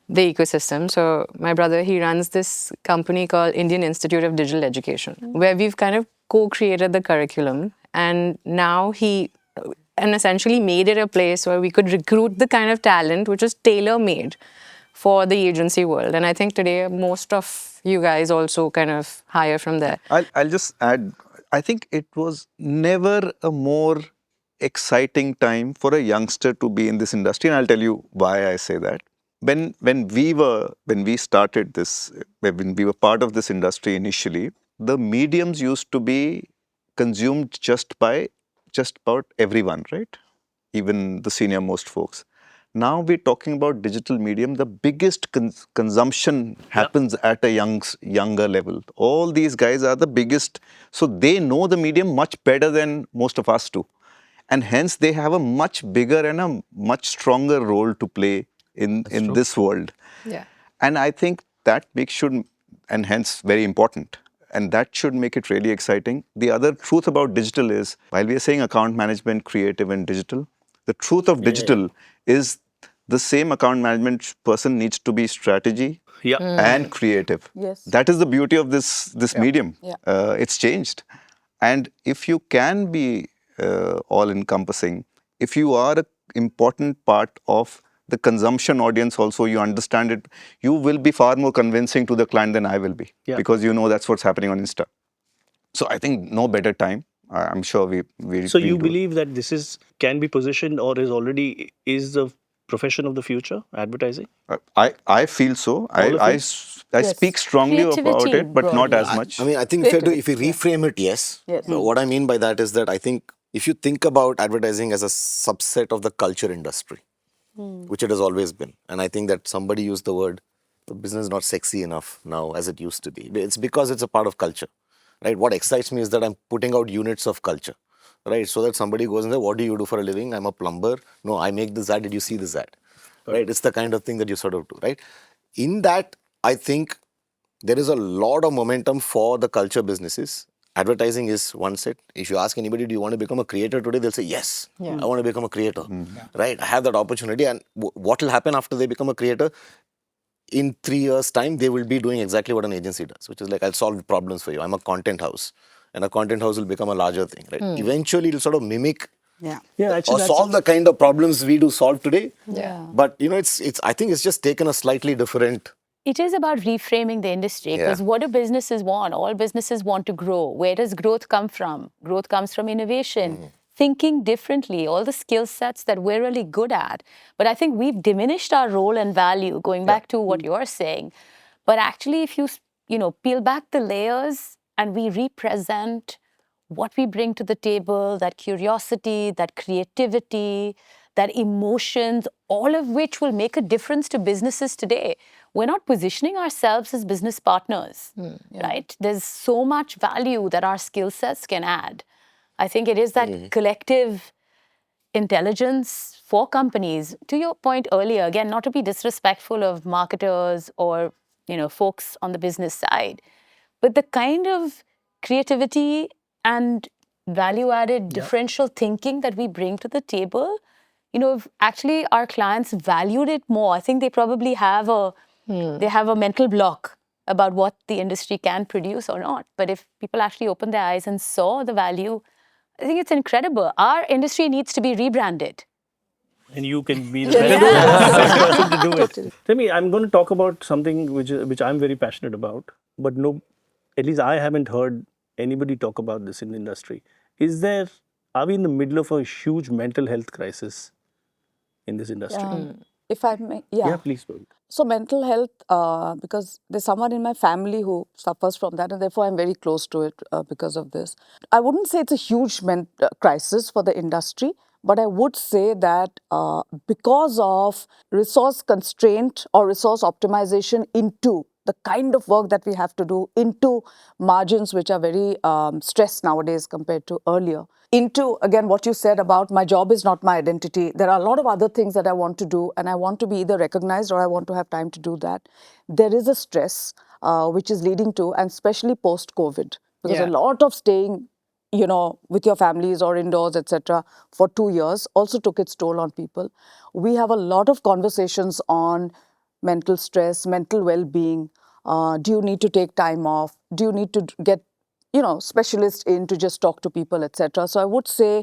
the ecosystem. So my brother, he runs this company called Indian Institute of Digital Education, where we've kind of co-created the curriculum. And now and essentially made it a place where we could recruit the kind of talent which is tailor-made for the agency world. And I think today most of you guys also kind of hire from there. I'll just add, I think it was never a more exciting time for a youngster to be in this industry, and I'll tell you why I say that. When we started this, when we were part of this industry initially, the mediums used to be consumed just about everyone, right? Even the senior most folks. Now we're talking about digital medium. The biggest consumption happens at a younger level. All these guys are the biggest, so they know the medium much better than most of us do, and hence they have a much bigger and a much stronger role to play in this world. Yeah. And I think that and hence very important. And that should make it really exciting. The other truth about digital is, while we are saying account management, creative and digital, the truth of digital is the same account management person needs to be strategy and creative. Yes. That is the beauty of this medium. Yeah. It's changed. And if you can be all-encompassing, if you are an important part of the consumption audience also, you understand it, you will be far more convincing to the client than I will be, because you know that's what's happening on Insta. So I think no better time. I'm sure we So you believe that this can be positioned or is the profession of the future, advertising? I feel so. I speak strongly about it, but not as much. I mean, I think if you reframe it, yes. What I mean by that is that I think if you think about advertising as a subset of the culture industry, which it has always been, and I think that somebody used the word, the business is not sexy enough now as it used to be. It's because it's a part of culture, right? What excites me is that I'm putting out units of culture, right? So that somebody goes and says, what do you do for a living? I'm a plumber. No, I make this ad. Did you see this ad? Right? It's the kind of thing that you sort of do, right? In that, I think there is a lot of momentum for the culture businesses. Advertising is one set. If you ask anybody, do you want to become a creator today? They'll say, yes, I want to become a creator, right? I have that opportunity. And what will happen after they become a creator? In 3 years' time, they will be doing exactly what an agency does, which is like, I'll solve problems for you. I'm a content house. And a content house will become a larger thing, right? Eventually, it'll sort of mimic or solve the kind of problems we do solve today. But, you know, I think it's just taken a slightly different... It is about reframing the industry, because what do businesses want? All businesses want to grow. Where does growth come from? Growth comes from innovation, thinking differently, all the skill sets that we're really good at. But I think we've diminished our role and value, going back to what you're saying. But actually, if you peel back the layers and we represent what we bring to the table, that curiosity, that creativity, that emotions, all of which will make a difference to businesses today. We're not positioning ourselves as business partners, right? There's so much value that our skill sets can add. I think it is that collective intelligence for companies. To your point earlier, again, not to be disrespectful of marketers or folks on the business side, but the kind of creativity and value-added differential thinking that we bring to the table, if actually our clients valued it more, I think they probably have a mental block about what the industry can produce or not. But if people actually opened their eyes and saw the value, I think it's incredible. Our industry needs to be rebranded. And you can be the best person to do it. Tell me, I'm going to talk about something which I'm very passionate about, but at least I haven't heard anybody talk about this in the industry. Are we in the middle of a huge mental health crisis in this industry? If I may, Yeah, please. So mental health, because there's someone in my family who suffers from that, and therefore I'm very close to it because of this. I wouldn't say it's a huge crisis for the industry, but I would say that because of resource constraint or resource optimization into the kind of work that we have to do, into margins which are very stressed nowadays compared to earlier, into, again, what you said about my job is not my identity. There are a lot of other things that I want to do, and I want to be either recognized or I want to have time to do that. There is a stress which is leading to, and especially post-COVID, because a lot of staying, with your families or indoors, etc., for 2 years also took its toll on people. We have a lot of conversations on mental stress, mental well-being? Do you need to take time off? Do you need to get, specialists in to just talk to people, etc.? So I would say,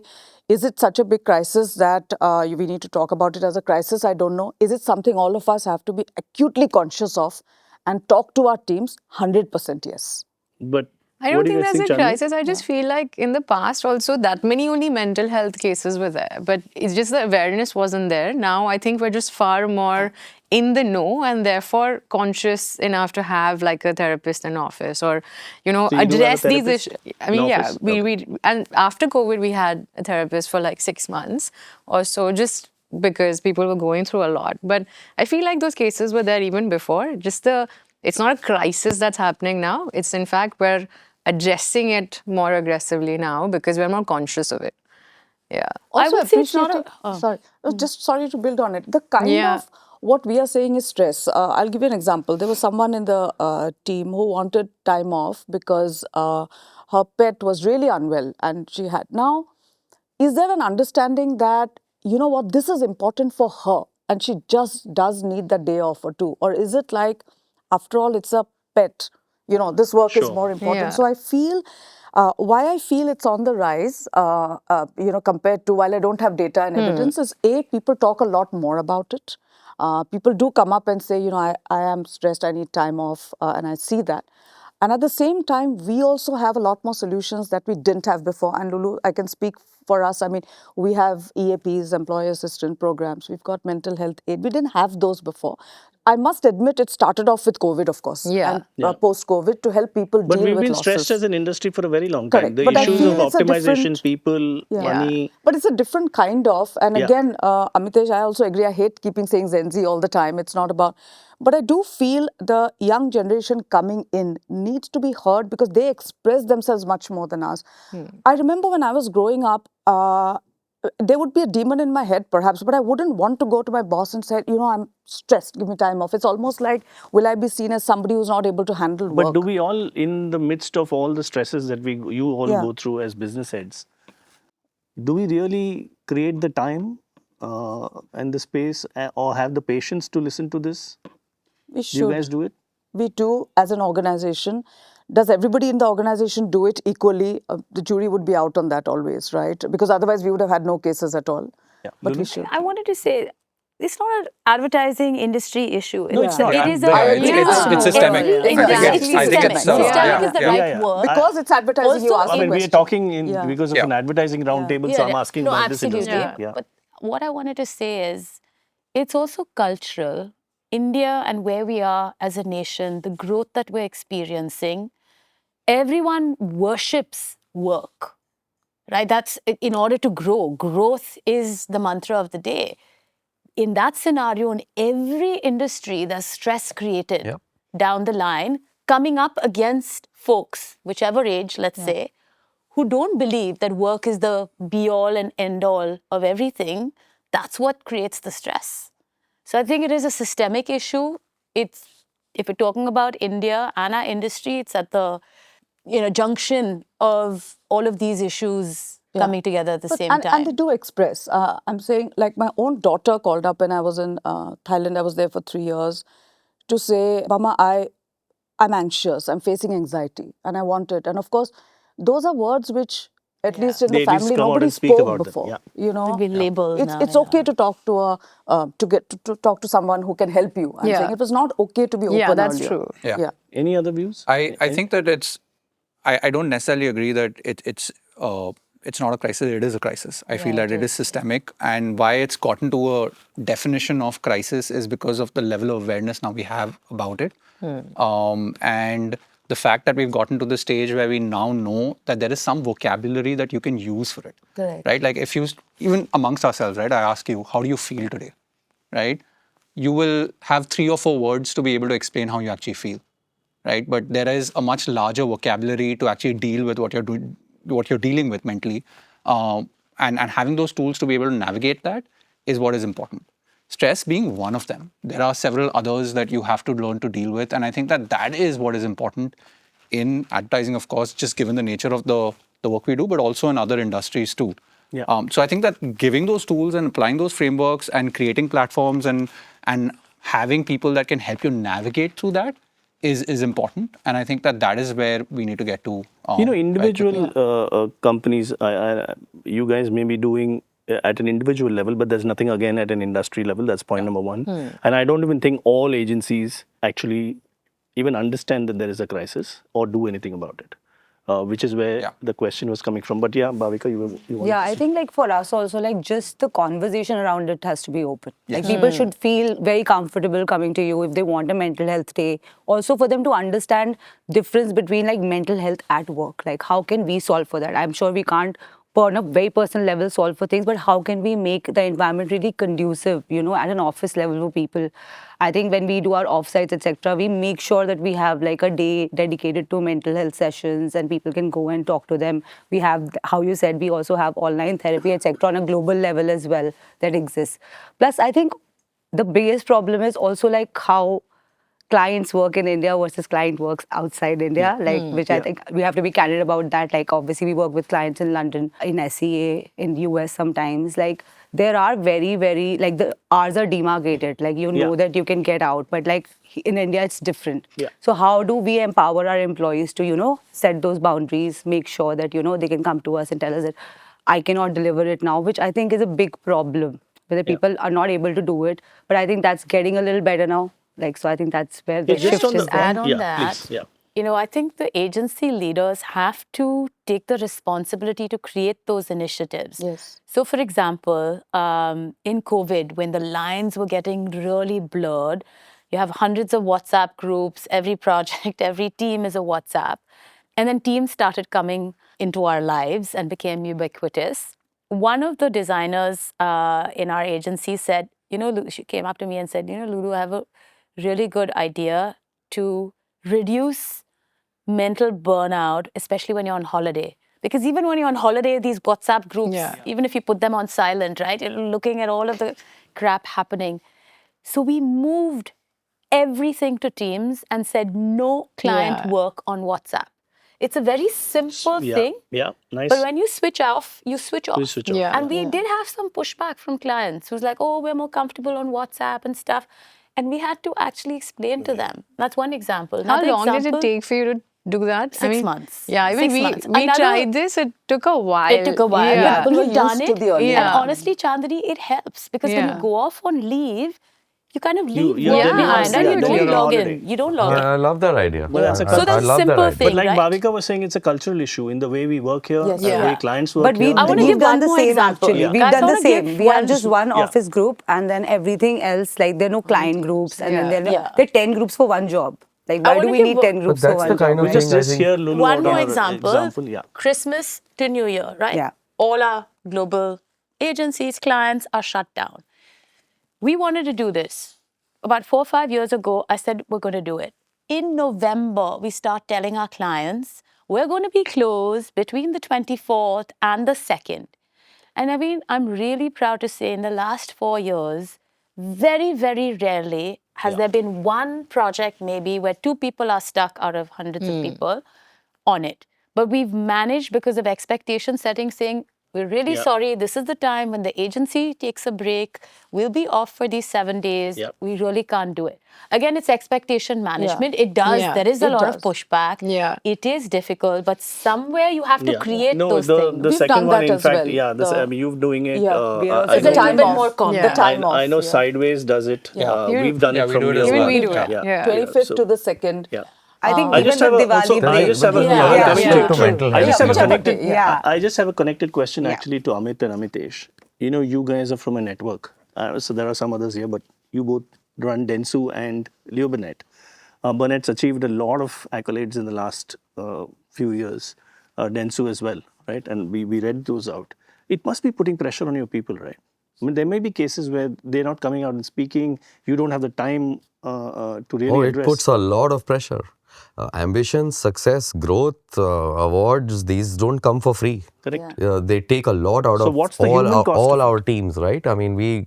is it such a big crisis that we need to talk about it as a crisis? I don't know. Is it something all of us have to be acutely conscious of and talk to our teams? 100% yes. But I what don't do you think guys there's a Chandni? crisis. I just feel like in the past also that many only mental health cases were there. But it's just the awareness wasn't there. Now I think we're just far more in the know and therefore conscious enough to have like a therapist in office or, So you do have a address these therapist issues. I in mean, yeah, office? we and after COVID we had a therapist for like 6 months or so just because people were going through a lot. But I feel like those cases were there even before. It's not a crisis that's happening now. It's in fact we're addressing it more aggressively now because we're more conscious of it. Yeah. Also, I would say it's not appreciating, sorry, just sorry to build on it. The kind of what we are saying is stress. I'll give you an example. There was someone in the team who wanted time off because her pet was really unwell and she had. Now, is there an understanding that, this is important for her and she just does need that day off or two? Or is it like, after all, it's a pet, this work is more important. Yeah. So I feel, why I feel it's on the rise, compared to, while I don't have data and evidence, is people talk a lot more about it. People do come up and say, I am stressed, I need time off, and I see that. And at the same time, we also have a lot more solutions that we didn't have before. And Lulu, I can speak for us. I mean, we have EAPs, employee assistance programs. We've got mental health aid. We didn't have those before. I must admit, it started off with COVID, of course, and post-COVID to help people But deal we've with been losses. stressed as an industry for a very long time. Correct. The But I issues feel of it's a optimization, different- people, money. But it's a different kind of, and again, Amitesh, I also agree, I hate keeping saying Gen Z all the time. It's not about, but I do feel the young generation coming in needs to be heard because they express themselves much more than us. I remember when I was growing up, there would be a demon in my head perhaps, but I wouldn't want to go to my boss and say, I'm stressed, give me time off. It's almost like, will I be seen as somebody who's not able to handle work? But do we all, in the midst of all the stresses that you all go through as business heads, do we really create the time and the space or have the patience to listen to this? We should. Do you guys do it? We do as an organization. Does everybody in the organization do it equally? The jury would be out on that always, right? Because otherwise we would have had no cases at all. Yeah. But we should. I wanted to say, it's not an advertising industry issue. No, it's not. It is It's systemic. Exactly. I think it's systemic is the right word. Because it's advertising, you Also, ask I mean, we are questions. talking because of an advertising roundtable, so I'm asking about this absolutely. industry. But what I wanted to say is, it's also cultural. India and where we are as a nation, the growth that we're experiencing, everyone worships work, right? That's in order to grow. Growth is the mantra of the day. In that scenario, in every industry, there's stress created down the line, coming up against folks, whichever age, let's say, who don't believe that work is the be-all and end-all of everything. That's what creates the stress. So I think it is a systemic issue. If we're talking about India and our industry, it's at the junction of all of these issues coming together at the same time. And they do express. I'm saying, like, my own daughter called up when I was in Thailand. I was there for 3 years to say, Mama, I'm anxious. I'm facing anxiety and I want it. And of course, those are words which, at least in the family, nobody spoke before. Be labeled now, it's okay to talk to to talk to someone who can help you. I'm saying it was not okay to be open Yeah, that's earlier. true. Yeah. Any other views? I think that I don't necessarily agree that it's not a crisis, it is a crisis. I feel that it is systemic, and why it's gotten to a definition of crisis is because of the level of awareness now we have about it. And the fact that we've gotten to the stage where we now know that there is some vocabulary that you can use for it. Correct. Right? Like if you, even amongst ourselves, right, I ask you, how do you feel today? Right? You will have 3 or 4 words to be able to explain how you actually feel. Right? But there is a much larger vocabulary to actually deal with what you're doing, what you're dealing with mentally. And having those tools to be able to navigate that is what is important. Stress being one of them. There are several others that you have to learn to deal with. And I think that is what is important in advertising, of course, just given the nature of the work we do, but also in other industries too. So I think that giving those tools and applying those frameworks and creating platforms and having people that can help you navigate through that is important. And I think that is where we need to get to. Individual companies, you guys may be doing at an individual level, but there's nothing again at an industry level. That's point number one. And I don't even think all agencies actually even understand that there is a crisis or do anything about it. Which is where the question was coming from. But yeah, Bhavika, you want Yeah, to I think like for us also, like just the conversation around it has to be open. Like people should feel very comfortable coming to you if they want a mental health day. Also for them to understand difference between like mental health at work. Like how can we solve for that? I'm sure we can't on a very personal level solve for things, but how can we make the environment really conducive, at an office level for people? I think when we do our offsites, etc., we make sure that we have like a day dedicated to mental health sessions and people can go and talk to them. We have, how you said, we also have online therapy, etc., on a global level as well that exists. Plus, I think the biggest problem is also like how clients work in India versus client works outside India, which I think we have to be candid about that. Like obviously we work with clients in London, in SEA, in US sometimes. Like there are very, very, like the hours are demarcated. Like know that you can get out, but like in India it's different. So how do we empower our employees to, set those boundaries, make sure that, they can come to us and tell us that I cannot deliver it now, which I think is a big problem, whether people are not able to do it. But I think that's getting a little better now. So I think that's where the shift is. Add on that. Please, I think the agency leaders have to take the responsibility to create those initiatives. Yes. So for example, in COVID, when the lines were getting really blurred, you have hundreds of WhatsApp groups, every project, every team is a WhatsApp. And then teams started coming into our lives and became ubiquitous. One of the designers in our agency said, she came up to me and said, Lulu, I have a really good idea to reduce mental burnout, especially when you're on holiday. Because even when you're on holiday, these WhatsApp groups, even if you put them on silent, right, you're looking at all of the crap happening. So we moved everything to Teams and said no client work on WhatsApp. It's a very simple thing. Yeah, nice. But when you switch off, you switch off. You switch off. And we did have some pushback from clients who's like, oh, we're more comfortable on WhatsApp and stuff. And we had to actually explain to them. That's one example. How Another long example, did it take for you to do that? 6 months. Yeah, even 6 months. we Another- tried this. It took a while. It took a while. Yeah. People were We've done used to it. the online. And honestly, Chandani, it helps. Because when you go off on leave, you kind of leave then work you're on- behind. yeah, And then you you're don't on log holiday. in. You don't log in. I love that idea. Well, that's a So I that's love simple that idea. thing. But like right? Bhavika was saying, it's a cultural issue in the way we work here, Yes. the way clients work But here. I wanna we've give done one the more same example. actually. Yeah. We've Guys, done I the wanna same. give We have one- just one Yeah. office group and then everything else, like there are no client groups and then there are 10 groups for one job. Like I why wanna do we give need one- 10 groups But for that's one the kind job? of right? thing I Just think. hear Lulu One out more on an example. Yeah. Christmas to New Year, right? Yeah. All our global agencies, clients are shut down. We wanted to do this. About 4 or 5 years ago, I said, we're going to do it. In November, we start telling our clients, we're going to be closed between the 24th and the 2nd. And I mean, I'm really proud to say in the last 4 years, very, very rarely has there been one project maybe where 2 people are stuck out of hundreds of people on it. But we've managed because of expectation setting, saying, we're really sorry, this is the time when the agency takes a break. We'll be off for these 7 days. We really can't do it. Again, it's expectation management. It does, there is a lot of pushback. Yeah. It is difficult, but somewhere you have to create No, those the things. We've second done one, that in as fact, well. you're doing it. Yeah, we I also know- It's a time bit off. more calm. Yeah. The time off. I know Sideways does it. We've done Yeah, it we from do it year as one. well. Even we do it. Yeah. 25th to the 2nd. Yeah. I think I even just have with a, also, Diwali I break. just have a, Yeah. That's Yeah. to mental I just have a health. connected, Yeah. I just have a connected question actually to Amit and Amitesh. You guys are from a network. So there are some others here, but you both run Dentsu and Burnett. Burnett's achieved a lot of accolades in the last few years. Dentsu as well, right? And we read those out. It must be putting pressure on your people, right? I mean, there may be cases where they're not coming out and speaking. You don't have the time to really It address. puts a lot of pressure. Ambition, success, growth, awards, these don't come for free. Correct. They take a lot out So of what's the human cost all of it? our teams, right? I mean, we,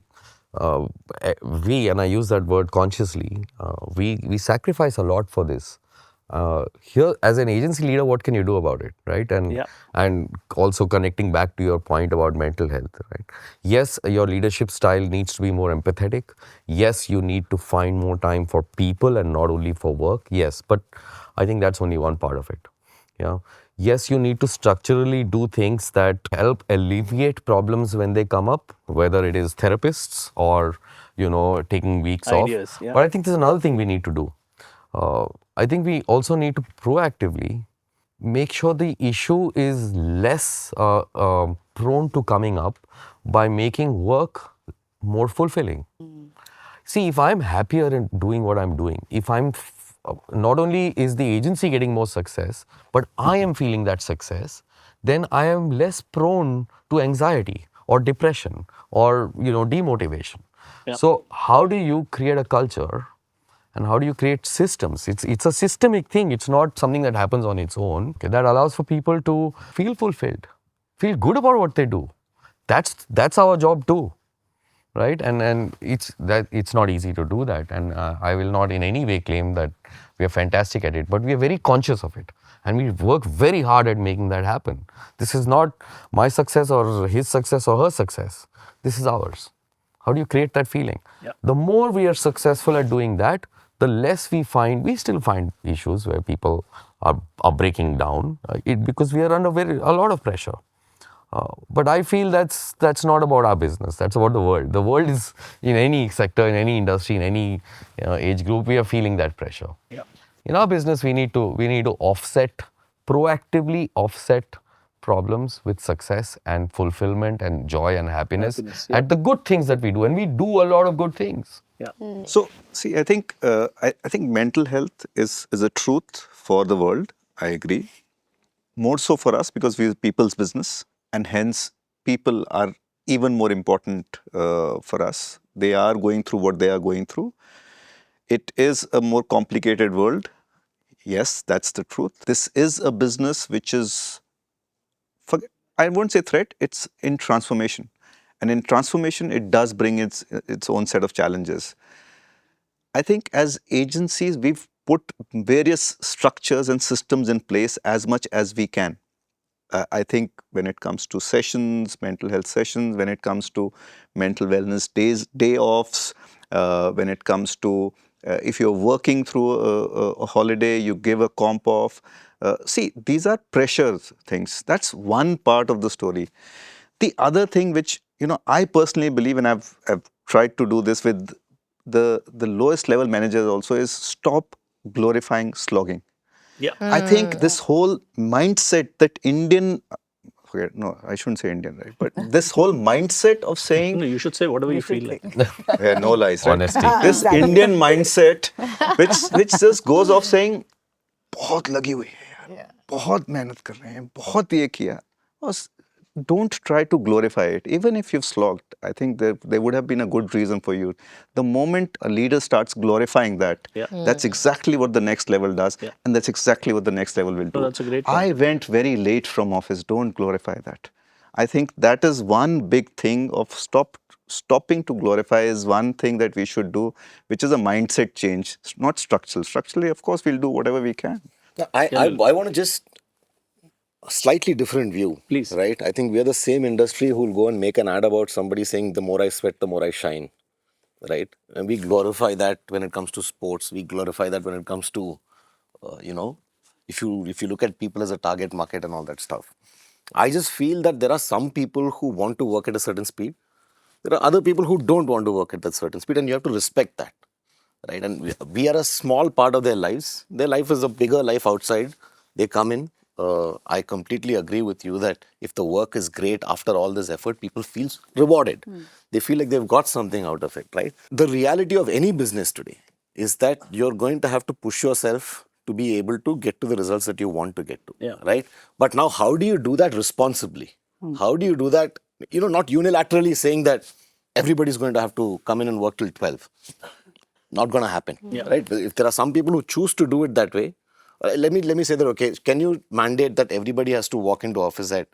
and I use that word consciously, we sacrifice a lot for this. Here, as an agency leader, what can you do about it, right? And also connecting back to your point about mental health, right? Yes, your leadership style needs to be more empathetic. Yes, you need to find more time for people and not only for work. Yes, but I think that's only one part of it. Yeah. Yes, you need to structurally do things that help alleviate problems when they come up, whether it is therapists or, taking weeks Ideas, off. yeah. But I think there's another thing we need to do. I think we also need to proactively make sure the issue is less prone to coming up by making work more fulfilling. See, if I'm happier in doing what I'm doing, if not only is the agency getting more success, but I am feeling that success, then I am less prone to anxiety or depression or, demotivation. Yeah. So how do you create a culture and how do you create systems? It's a systemic thing. It's not something that happens on its own. Okay, that allows for people to feel fulfilled, feel good about what they do. That's our job too. Right, and it's not easy to do that, and I will not in any way claim that we are fantastic at it, but we are very conscious of it, and we work very hard at making that happen. This is not my success or his success or her success. This is ours. How do you create that feeling? Yeah. The more we are successful at doing that, the less we still find issues where people are breaking down, because we are under a lot of pressure. But I feel that's not about our business. That's about the world. The world is, in any sector, in any industry, in any age group, we are feeling that pressure. Yeah. In our business, we need to proactively offset problems with success and fulfillment and joy and happiness, yeah. at the good things that we do, and we do a lot of good things. Yeah. So, see, I think mental health is a truth for the world. I agree. More so for us because we are people's business, and hence people are even more important for us. They are going through what they are going through. It is a more complicated world. Yes, that's the truth. This is a business which is, I won't say threat, it's in transformation. And in transformation, it does bring its own set of challenges. I think as agencies, we've put various structures and systems in place as much as we can. I think when it comes to sessions, mental health sessions, when it comes to mental wellness days, day offs, when it comes to if you're working through a holiday, you give a comp off. See, these are pressure things. That's one part of the story. The other thing which, I personally believe, and I've tried to do this with the lowest level managers also, is stop glorifying slogging. Yeah. I think this whole mindset that I shouldn't say Indian, right? But this whole mindset of saying... No, you should say whatever you feel like. Yeah, no lies, right? Honesty. This Indian mindset, which just goes off saying, बहुत लगी हुई है यार, बहुत मेहनत कर रहे हैं, बहुत ये किया. Don't try to glorify it. Even if you've slogged, I think there would have been a good reason for you. The moment a leader starts glorifying that, that's exactly what the next level does, and that's exactly what the next level will do. Oh, that's a great point. I went very late from office. Don't glorify that. I think that is one big thing of stopping to glorify is one thing that we should do, which is a mindset change, not structural. Structurally, of course, we'll do whatever we can. I want to just a slightly different view. Please. Right? I think we are the same industry who will go and make an ad about somebody saying, the more I sweat, the more I shine. Right? And we glorify that when it comes to sports. We glorify that when it comes to, if you look at people as a target market and all that stuff. I just feel that there are some people who want to work at a certain speed. There are other people who don't want to work at that certain speed, and you have to respect that. Right? And we are a small part of their lives. Their life is a bigger life outside. They come in. I completely agree with you that if the work is great after all this effort, people feel rewarded. They feel like they've got something out of it, right? The reality of any business today is that you're going to have to push yourself to be able to get to the results that you want to get to, right? But now, how do you do that responsibly? How do you do that, not unilaterally saying that everybody's going to have to come in and work till 12? Not going to happen, right? If there are some people who choose to do it that way, let me say that, okay, can you mandate that everybody has to walk into office at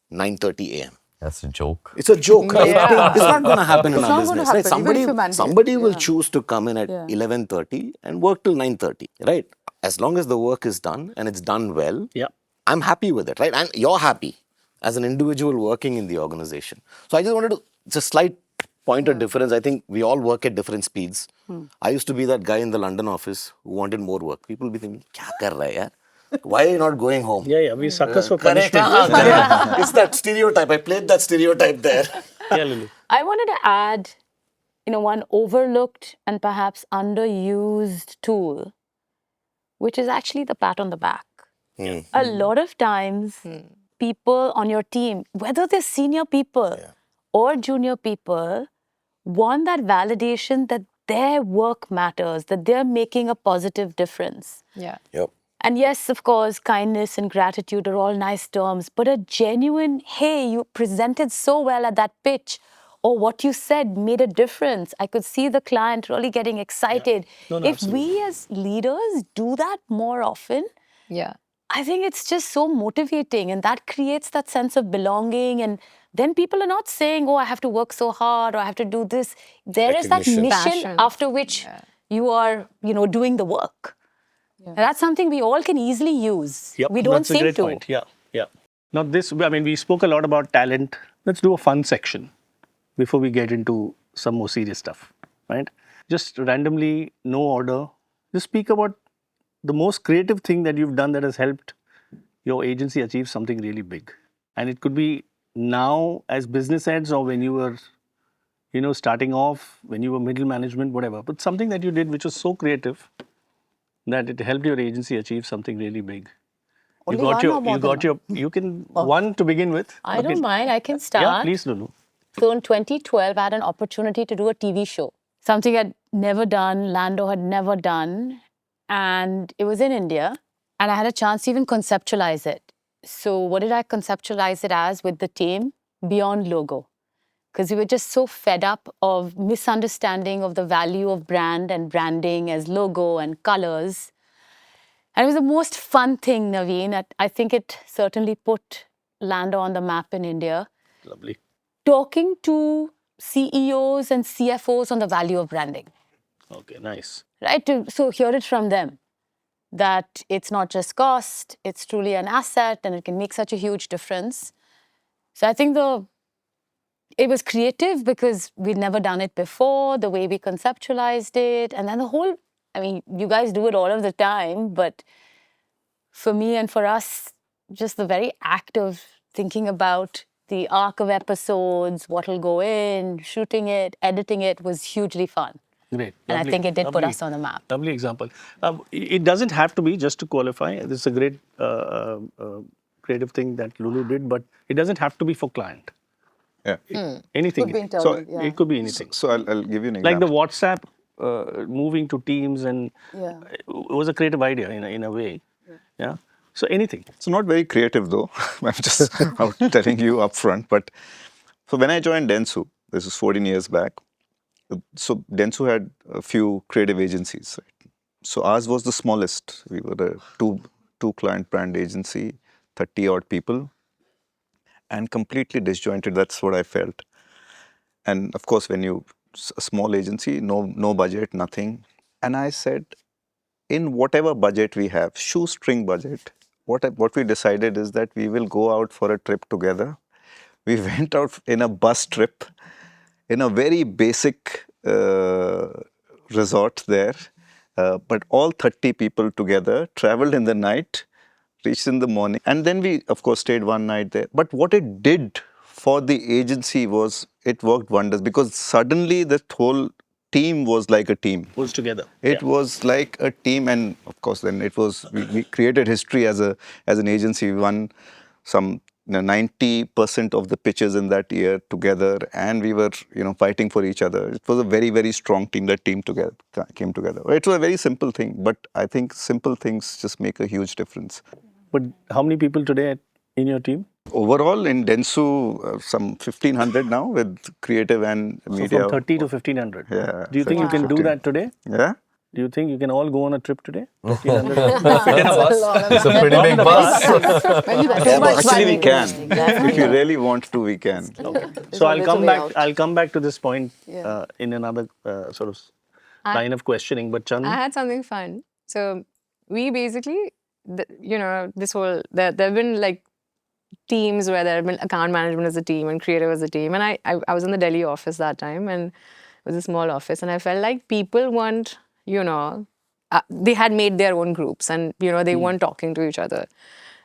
9:30 a.m.? That's a joke. It's a joke, right? It's not going to happen in our business, right? Somebody will choose to come in at 11:30 and work till 9:30, right? as long as the work is done and it's done well, Yeah. I'm happy with it, right? And you're happy as an individual working in the organization. So I just wanted to, just slight point of difference. I think we all work at different speeds. I used to be that guy in the London office who wanted more work. People be thinking, kya kar raha hai, yaar? Why are you not going home? Yeah, we suckers for Correct. punishment. Correct. It's that stereotype. I played that stereotype there. Yeah, Lulu. I wanted to add, one overlooked and perhaps underused tool, which is actually the pat on the back. A lot of times, people on your team, whether they're senior people or junior people, want that validation that their work matters, that they're making a positive difference. Yeah. Yep. And yes, of course, kindness and gratitude are all nice terms, but a genuine, hey, you presented so well at that pitch, or what you said made a difference. I could see the client really getting excited. No, If absolutely. we as leaders do that more often, Yeah. I think it's just so motivating, and that creates that sense of belonging. And then people are not saying, oh, I have to work so hard or I have to do this. There is that Recognition. mission Passion. after which you are, doing the work. And that's something we all can easily use. Yep, We don't that's seem a great to. point. Yeah. Now we spoke a lot about talent. Let's do a fun section before we get into some more serious stuff, right? Just randomly, no order. Just speak about the most creative thing that you've done that has helped your agency achieve something really big. And it could be now as business heads or when you were, starting off, when you were middle management, whatever. But something that you did which was so creative that it helped your agency achieve something really big. Only one or more than one? You can, one to begin with. I don't mind. I can start. Yeah, please, Lulu. So in 2012, I had an opportunity to do a TV show. Something I'd never done, Lando had never done. And it was in India. And I had a chance to even conceptualize it. So what did I conceptualize it as with the team? Beyond logo. Because we were just so fed up of misunderstanding of the value of brand and branding as logo and colors. And it was the most fun thing, Naveen. I think it certainly put Lando on the map in India. Lovely. Talking to CEOs and CFOs on the value of branding. Okay, nice. Right? So hear it from them that it's not just cost, it's truly an asset and it can make such a huge difference. So I think it was creative because we'd never done it before, the way we conceptualized it. And then you guys do it all of the time, but for me and for us, just the very act of thinking about the arc of episodes, what'll go in, shooting it, editing it was hugely fun. Great. And Lovely, I think it did put lovely, us on the map. Lovely example. It doesn't have to be, just to qualify, this is a great creative thing that Lulu did, but it doesn't have to be for client. Yeah. Anything. Could be internal, yeah. It could be anything. So I'll give you an Like the example. WhatsApp moving to Teams, and Yeah. it was a creative idea in a way. Yeah. So anything. It's not very creative though. I'm just telling you up front. But so when I joined Dentsu, this is 14 years back. So Dentsu had a few creative agencies. Right? So ours was the smallest. We were a two client brand agency, 30 odd people, and completely disjointed. That's what I felt. And of course, when a small agency, no budget, nothing. And I said, in whatever budget we have, shoestring budget, what we decided is that we will go out for a trip together. We went out in a bus trip in a very basic resort there, but all 30 people together traveled in the night, reached in the morning, and then we of course stayed one night there. But what it did for the agency was it worked wonders, because suddenly the whole team was like a team. Was together. It was like a team, and of course then it was, we created history as an agency. We won some 90% of the pitches in that year together, and we were fighting for each other. It was a very, very strong team that came together. It was a very simple thing, but I think simple things just make a huge difference. But how many people today in your team? Overall in Dentsu, some 1,500 now with creative and media. So from 30 to 1,500. Yeah. Do you think you can do 15. that today? Yeah. Do you think you can all go on a trip today? 1,500. It's a pretty big bus. Actually, we can. If you really want to, we can. So I'll always come a way back. out. I'll come back to this point Yeah. in another sort of line of questioning. But Chandni, I had something fun. So we basically, this whole, there have been like teams where there have been account management as a team and creative as a team. And I was in the Delhi office that time, and it was a small office, and I felt like people weren't, they had made their own groups, and they weren't talking to each other.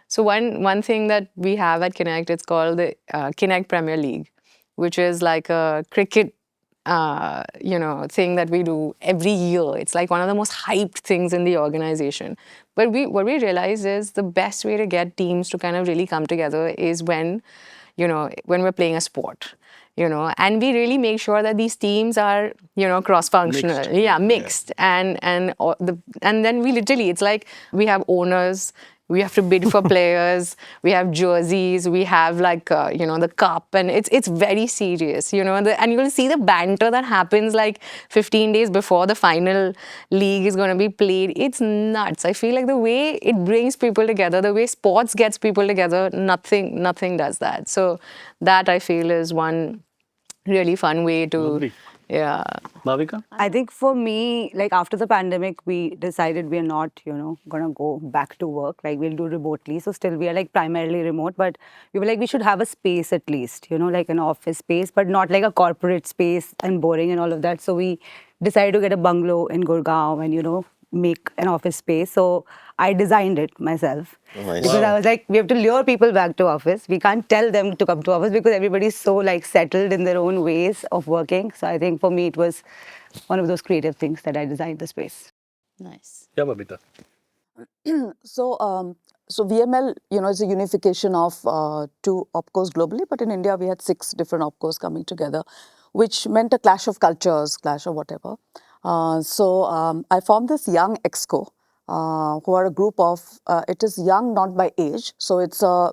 So one thing that we have at Connect, it's called the Connect Premier League, which is like a cricket thing that we do every year. It's like one of the most hyped things in the organization. But what we realized is the best way to get teams to kind of really come together is when we're playing a sport. And we really make sure that these teams are, cross-functional. Mixed. Yeah, mixed. And then we literally, it's like we have owners, we have to bid for players, we have jerseys, we have like, the cup, and it's very serious, and you'll see the banter that happens like 15 days before the final league is going to be played. It's nuts. I feel like the way it brings people together, the way sports gets people together, nothing does that. So that I feel is one really fun way to, Lovely. yeah. Bhavika? I think for me, like after the pandemic, we decided we're not, gonna go back to work. Like we'll do remotely. So still we are like primarily remote, but we were like, we should have a space at least, like an office space, but not like a corporate space and boring and all of that. So we decided to get a bungalow in Gurgaon and, make an office space. So I designed it myself. Nice. Because I was like, we have to lure people back to office. We can't tell them to come to office because everybody's so like settled in their own ways of working. So I think for me, it was one of those creative things that I designed the space. Nice. Yeah, Babita. So VML, is a unification of 2 opcos globally, but in India we had 6 different opcos coming together, which meant a clash of cultures, clash of whatever. So I formed this young exco, who are a group of, it is young not by age, so it's a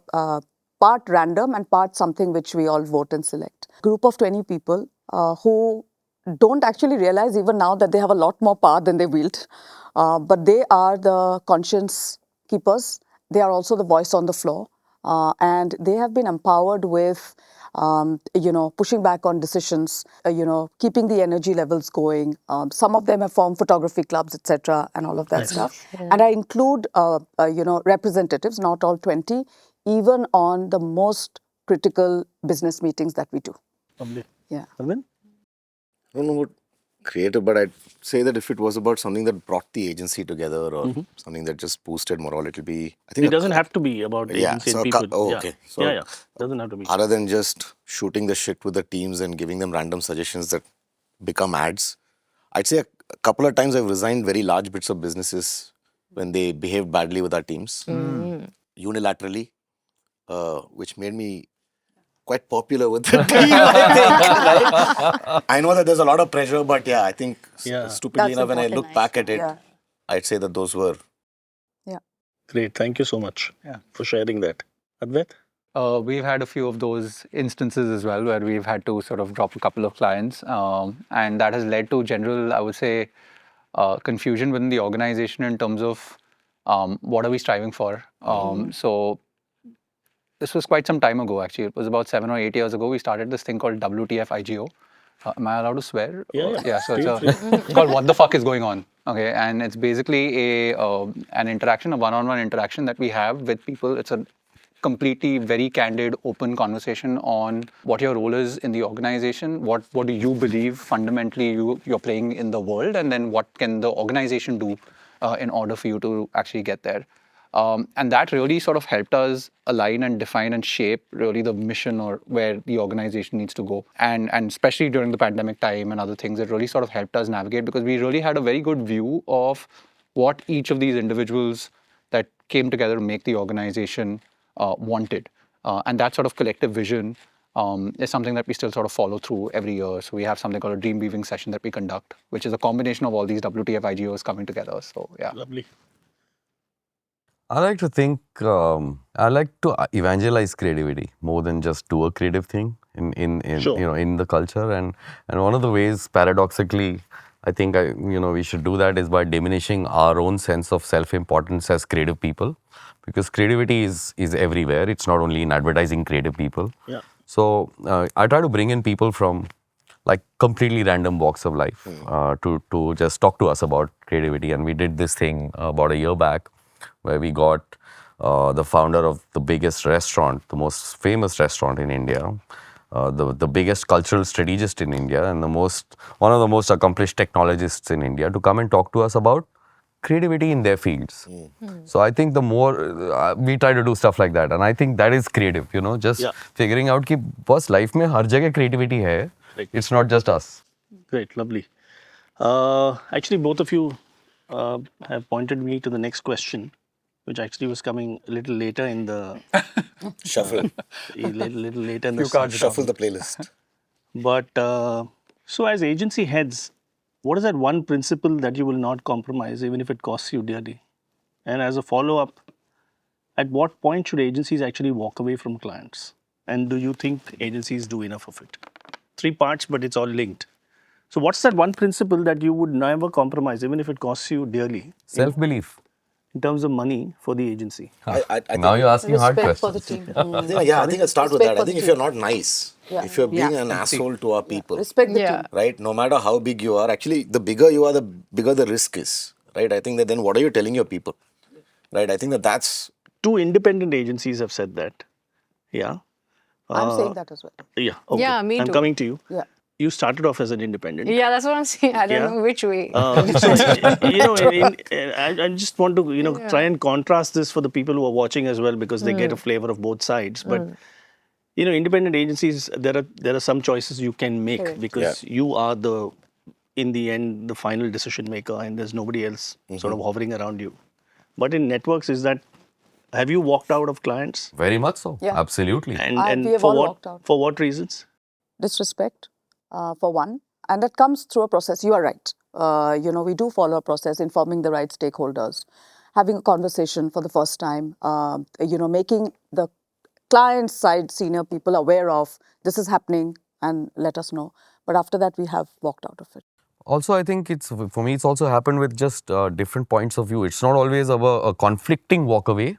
part random and part something which we all vote and select. Group of 20 people who don't actually realize even now that they have a lot more power than they wield, but they are the conscience keepers. They are also the voice on the floor, and they have been empowered with pushing back on decisions, keeping the energy levels going. Some of them have formed photography clubs, etc., and all of that stuff. Yeah. And I include, representatives, not all 20, even on the most critical business meetings that we do. Lovely. Yeah. Arvind? I don't know what creative, but I'd say that if it was about something that brought the agency together or something that just boosted morale, it'll be, I think... It doesn't have to be about agency and people. Okay. So yeah. Doesn't have to be. Other than just shooting the shit with the teams and giving them random suggestions that become ads, I'd say a couple of times I've resigned very large bits of businesses when they behaved badly with our teams, unilaterally, which made me quite popular with the team, I think. Right? I know that there's a lot of pressure, but yeah, I think stupidly enough, when I look back at it, I'd say that those were... Yeah. Great. Thank you so much for sharing that. Advait? We've had a few of those instances as well where we've had to sort of drop a couple of clients, and that has led to general, I would say, confusion within the organization in terms of what are we striving for. So this was quite some time ago, actually. It was about 7 or 8 years ago. We started this thing called WTF IGO. Am I allowed to swear? Yeah. So it's called What the Fuck is Going On? Okay, and it's basically an interaction, a one-on-one interaction that we have with people. It's a completely very candid, open conversation on what your role is in the organization, what do you believe fundamentally you're playing in the world, and then what can the organization do in order for you to actually get there. And that really sort of helped us align and define and shape really the mission or where the organization needs to go. And especially during the pandemic time and other things, it really sort of helped us navigate because we really had a very good view of what each of these individuals that came together to make the organization wanted. And that sort of collective vision is something that we still sort of follow through every year. So we have something called a dream weaving session that we conduct, which is a combination of all these WTF IGOs coming together. So yeah. Lovely. I like to think, I like to evangelize creativity more than just do a creative thing in the culture. And one of the ways, paradoxically, I think we should do that is by diminishing our own sense of self-importance as creative people, because creativity is everywhere. It's not only in advertising creative people. Yeah. So I try to bring in people from like completely random walks of life to just talk to us about creativity. And we did this thing about a year back where we got the founder of the biggest restaurant, the most famous restaurant in India, the biggest cultural strategist in India, and one of the most accomplished technologists in India to come and talk to us about creativity in their fields. So I think the more we try to do stuff like that, and I think that is creative, just figuring out कि बस life में हर जगह creativity है. It's not just us. Great, lovely. Actually, both of you have pointed me to the next question, which actually was coming a little later in the Shuffle. little later in the Shuffle the playlist. But so as agency heads, what is that one principle that you will not compromise, even if it costs you dearly? And as a follow-up, at what point should agencies actually walk away from clients? And do you think agencies do enough of it? 3 parts, but it's all linked. So what's that one principle that you would never compromise, even if it costs you dearly? Self-belief. In terms of money for the agency. I Now you're asking hard Respect for questions. the team. I think I'll start with Respect that. I for think the if you're team. not nice, Yeah. if you're being an asshole to our people, Respect the Yeah. team. right? No matter how big you are, actually, the bigger you are, the bigger the risk is, right? I think that then what are you telling your people, right? I think that's 2 independent agencies have said that. Yeah. I'm saying that as well. Yeah. Okay. Yeah, me I'm too. coming to you. Yeah. You started off as an independent. Yeah, that's what I'm saying. I don't Yeah. know which way. So, I just want to, try and contrast this for the people who are watching as well, because they get a flavor of both sides. But, independent agencies, there are some choices you can make Correct. because you are in the end, the final decision maker, and there's nobody else sort of hovering around you. But in networks, have you walked out of clients? Very much so. Yeah. Absolutely. And we have for all what? walked out. For what reasons? Disrespect, for one. And that comes through a process. You are right. We do follow a process, informing the right stakeholders, having a conversation for the first time, making the client side senior people aware of this is happening and let us know. But after that, we have walked out of it. Also, I think for me, it's also happened with just different points of view. It's not always about a conflicting walk away.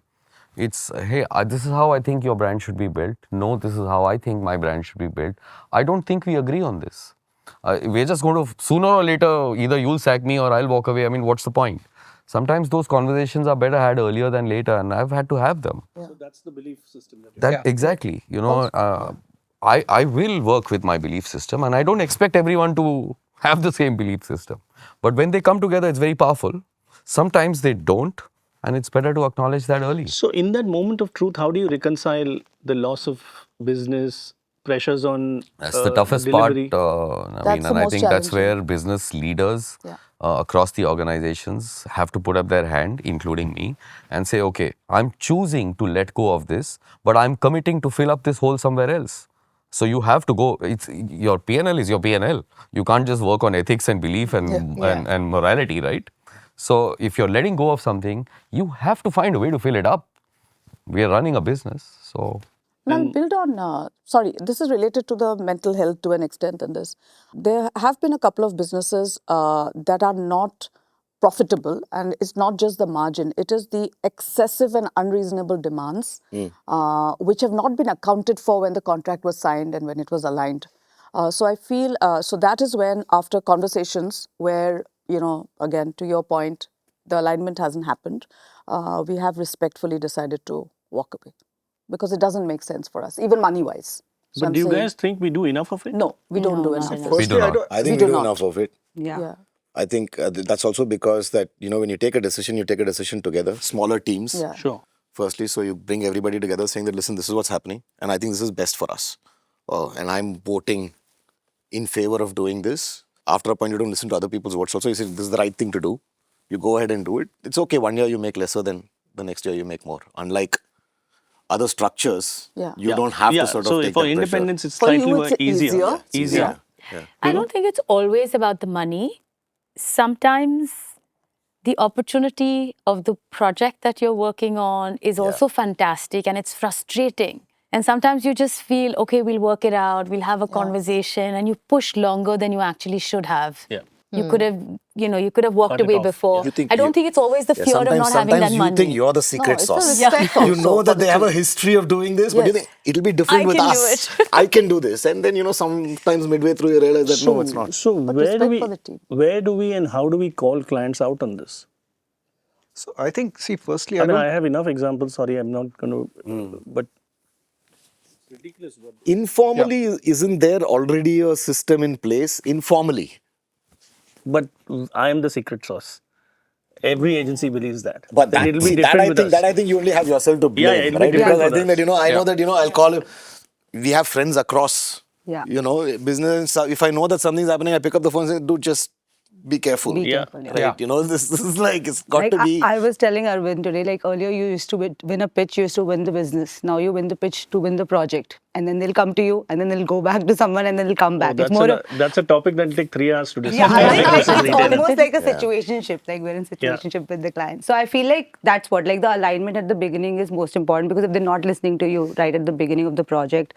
It's, hey, this is how I think your brand should be built. No, this is how I think my brand should be built. I don't think we agree on this. We're just going to, sooner or later, either you'll sack me or I'll walk away. I mean, what's the point? Sometimes those conversations are better had earlier than later, and I've had to have them. So that's the belief system. Exactly. I will work with my belief system, and I don't expect everyone to have the same belief system. But when they come together, it's very powerful. Sometimes they don't, and it's better to acknowledge that early. So in that moment of truth, how do you reconcile the loss of business, pressures on That's the toughest delivery? part. That's the And I most think that's challenging. where business leaders Yeah. across the organizations have to put up their hand, including me, and say, okay, I'm choosing to let go of this, but I'm committing to fill up this hole somewhere else. So you have to go. Your P&L is your P&L. You can't just work on ethics and belief and morality, right? So if you're letting go of something, you have to find a way to fill it up. We are running a business, so. And I'll build on, this is related to the mental health to an extent in this. There have been a couple of businesses that are not profitable, and it's not just the margin, it is the excessive and unreasonable demands which have not been accounted for when the contract was signed and when it was aligned. So I feel, so that is when after conversations where, again, to your point, the alignment hasn't happened, we have respectfully decided to walk away. Because it doesn't make sense for us, even money-wise. So But I'm do you saying, guys think we do enough of it? No, we don't do not enough. enough. We do not. I think We we do do not. enough of it. Yeah. I think that's also because that, when you take a decision, you take a decision together, smaller teams. Yeah. Sure. Firstly, so you bring everybody together saying that, listen, this is what's happening, and I think this is best for us. And I'm voting in favor of doing this. After a point, you don't listen to other people's votes also. You say, this is the right thing to do. You go ahead and do it. It's okay. One year you make lesser, then the next year you make more. Unlike other structures, Yeah. you don't have to sort of so take for that pressure. independence, it's For you, slightly it's easier. Easier. Yeah. I don't think it's always about the money. Sometimes the opportunity of the project that you're working on is also fantastic, and it's frustrating. And sometimes you just feel, okay, we'll work it out, we'll have a conversation, and you push longer than you actually should have. Yeah. You could have, you could have walked Cut it away off. before. You think I don't you- think it's always the fear of not having sometimes that you money. think you're the secret it's a sauce. respect You also know for that the they have a team. history of doing this, but you Yes. think it'll be different I with can do us. it. I can do this. And then, sometimes midway through you realize that no, it's not. So respect for the team. where do we and how do we call clients out on this? So I think, see, firstly, I mean, don't. I have enough examples. Sorry, I'm not going to. But Informally, isn't there already a system in place? Informally. but I am the secret sauce. Every agency believes that. But Then that, it'll be see, different with us. I think you only have yourself to blame, Yeah, it'll be right? different Because I with think us. that, I know that, I'll call him. We have friends across, Yeah. business. If I know that something's happening, I pick up the phone and say, dude, just be careful. Be Yeah. careful. Right? This is like, it's got Like to be. I was telling Arvind today, like earlier you used to win a pitch, you used to win the business. Now you win the pitch to win the project. And then they'll come to you and then they'll go back to someone and then they'll come back. It's more That's a topic that will take 3 hours to discuss. yeah, I think like, As a it's retailer. almost like a situationship. Like we're in situationship with the client. So I feel like that's what, like the alignment at the beginning is most important, because if they're not listening to you right at the beginning of the project,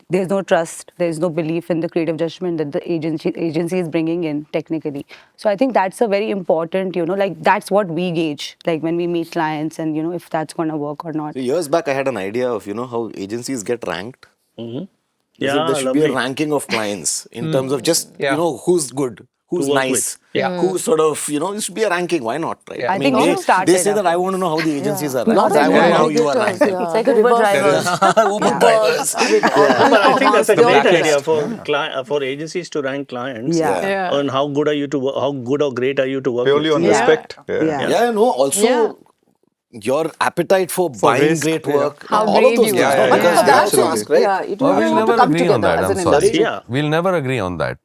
there's no trust, there's no belief in the creative judgment that the agency is bringing in technically. So I think that's a very important, like that's what we gauge, like when we meet clients and, if that's going to work or not. So years back, I had an idea of, how agencies get ranked. Yeah, There should be a lovely. ranking of clients in terms of just, who's good, who's To work nice, with. Yeah. who's sort of, it should be a ranking. Why not, right? I think you started they say that up. I want to know how the agencies are Lot ranked. of I want to know how you are navigators, ranked. yeah. It's like a Uber driver. Uber drivers. But I think that's a great Blacklist. idea for agencies to rank clients. Yeah. Yeah. On how good are you to how good or great are you to work Purely with. on Yeah. respect. Yeah. Yeah, no, also Yeah. your appetite for buying risk, great work, How all of brave those you things. are. no, Yeah, because yeah, they yeah. also ask, right? Yeah, you Well, have we'll to never come agree together on that. as I'm an sorry. industry. Yeah. We'll never agree on that.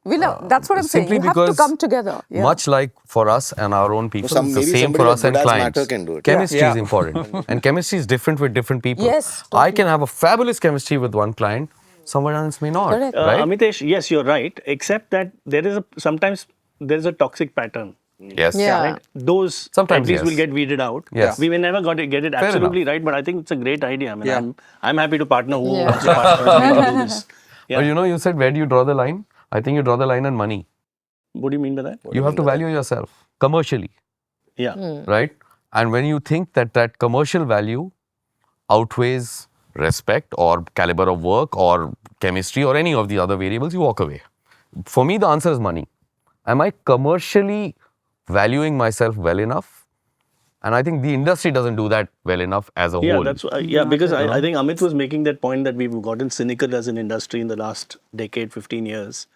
That's what I'm saying. Simply You have to because come together. Yeah. Much like for us and our own people, it's the maybe same somebody for like us and good as clients. matter can do it. Chemistry Yeah. is important. And chemistry is different with different people. Yes, I can have a fabulous chemistry with one client, someone else may not. Correct. Right? Amitesh, yes, you're right. Except that sometimes there is a toxic pattern. Yes. Yeah. Right? Those Sometimes, at least yes. will get weeded out. Yes. We may never get it absolutely enough. right, but I think it's a great idea. I mean, Yeah. I'm happy to partner who Yeah. wants to partner with me to do this. Yeah. But you said, where do you draw the line? I think you draw the line on money. What do you mean by that? You have to value yourself commercially, Yeah. right? And when you think that commercial value outweighs respect or caliber of work or chemistry or any of the other variables, you walk away. For me, the answer is money. Am I commercially valuing myself well enough? And I think the industry doesn't do that well enough as a Yeah, whole. that's because I think Amit was making that point that we've gotten cynical as an industry in the last decade, 15 years.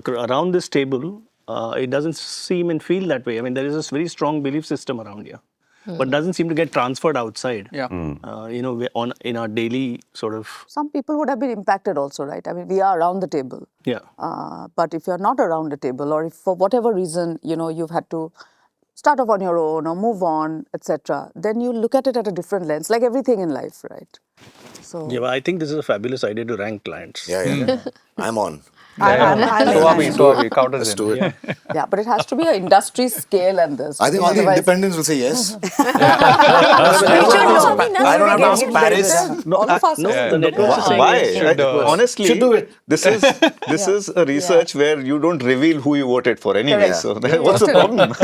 Around this table, it doesn't seem and feel that way. I mean, there is a very strong belief system around here, but doesn't seem to get transferred outside. Yeah. In our daily sort of Some people would have been impacted also, right? I mean, we are around the table. yeah. But if you're not around the table, or if for whatever reason, you've had to start off on your own or move on, etc., then you look at it at a different lens, like everything in life, right? So Yeah, well, I think this is a fabulous idea to rank clients. Yeah. I'm on. So are we. Counters Let's in. do it. yeah, but it has to be an industry scale and this. I think all the Otherwise- independents will say yes. I don't have to ask Paris. All of us. No, are- the network is saying Why? yes. Honestly, Should do it. This is a research where you don't reveal who you voted for anyway. Correct. So what's the problem? We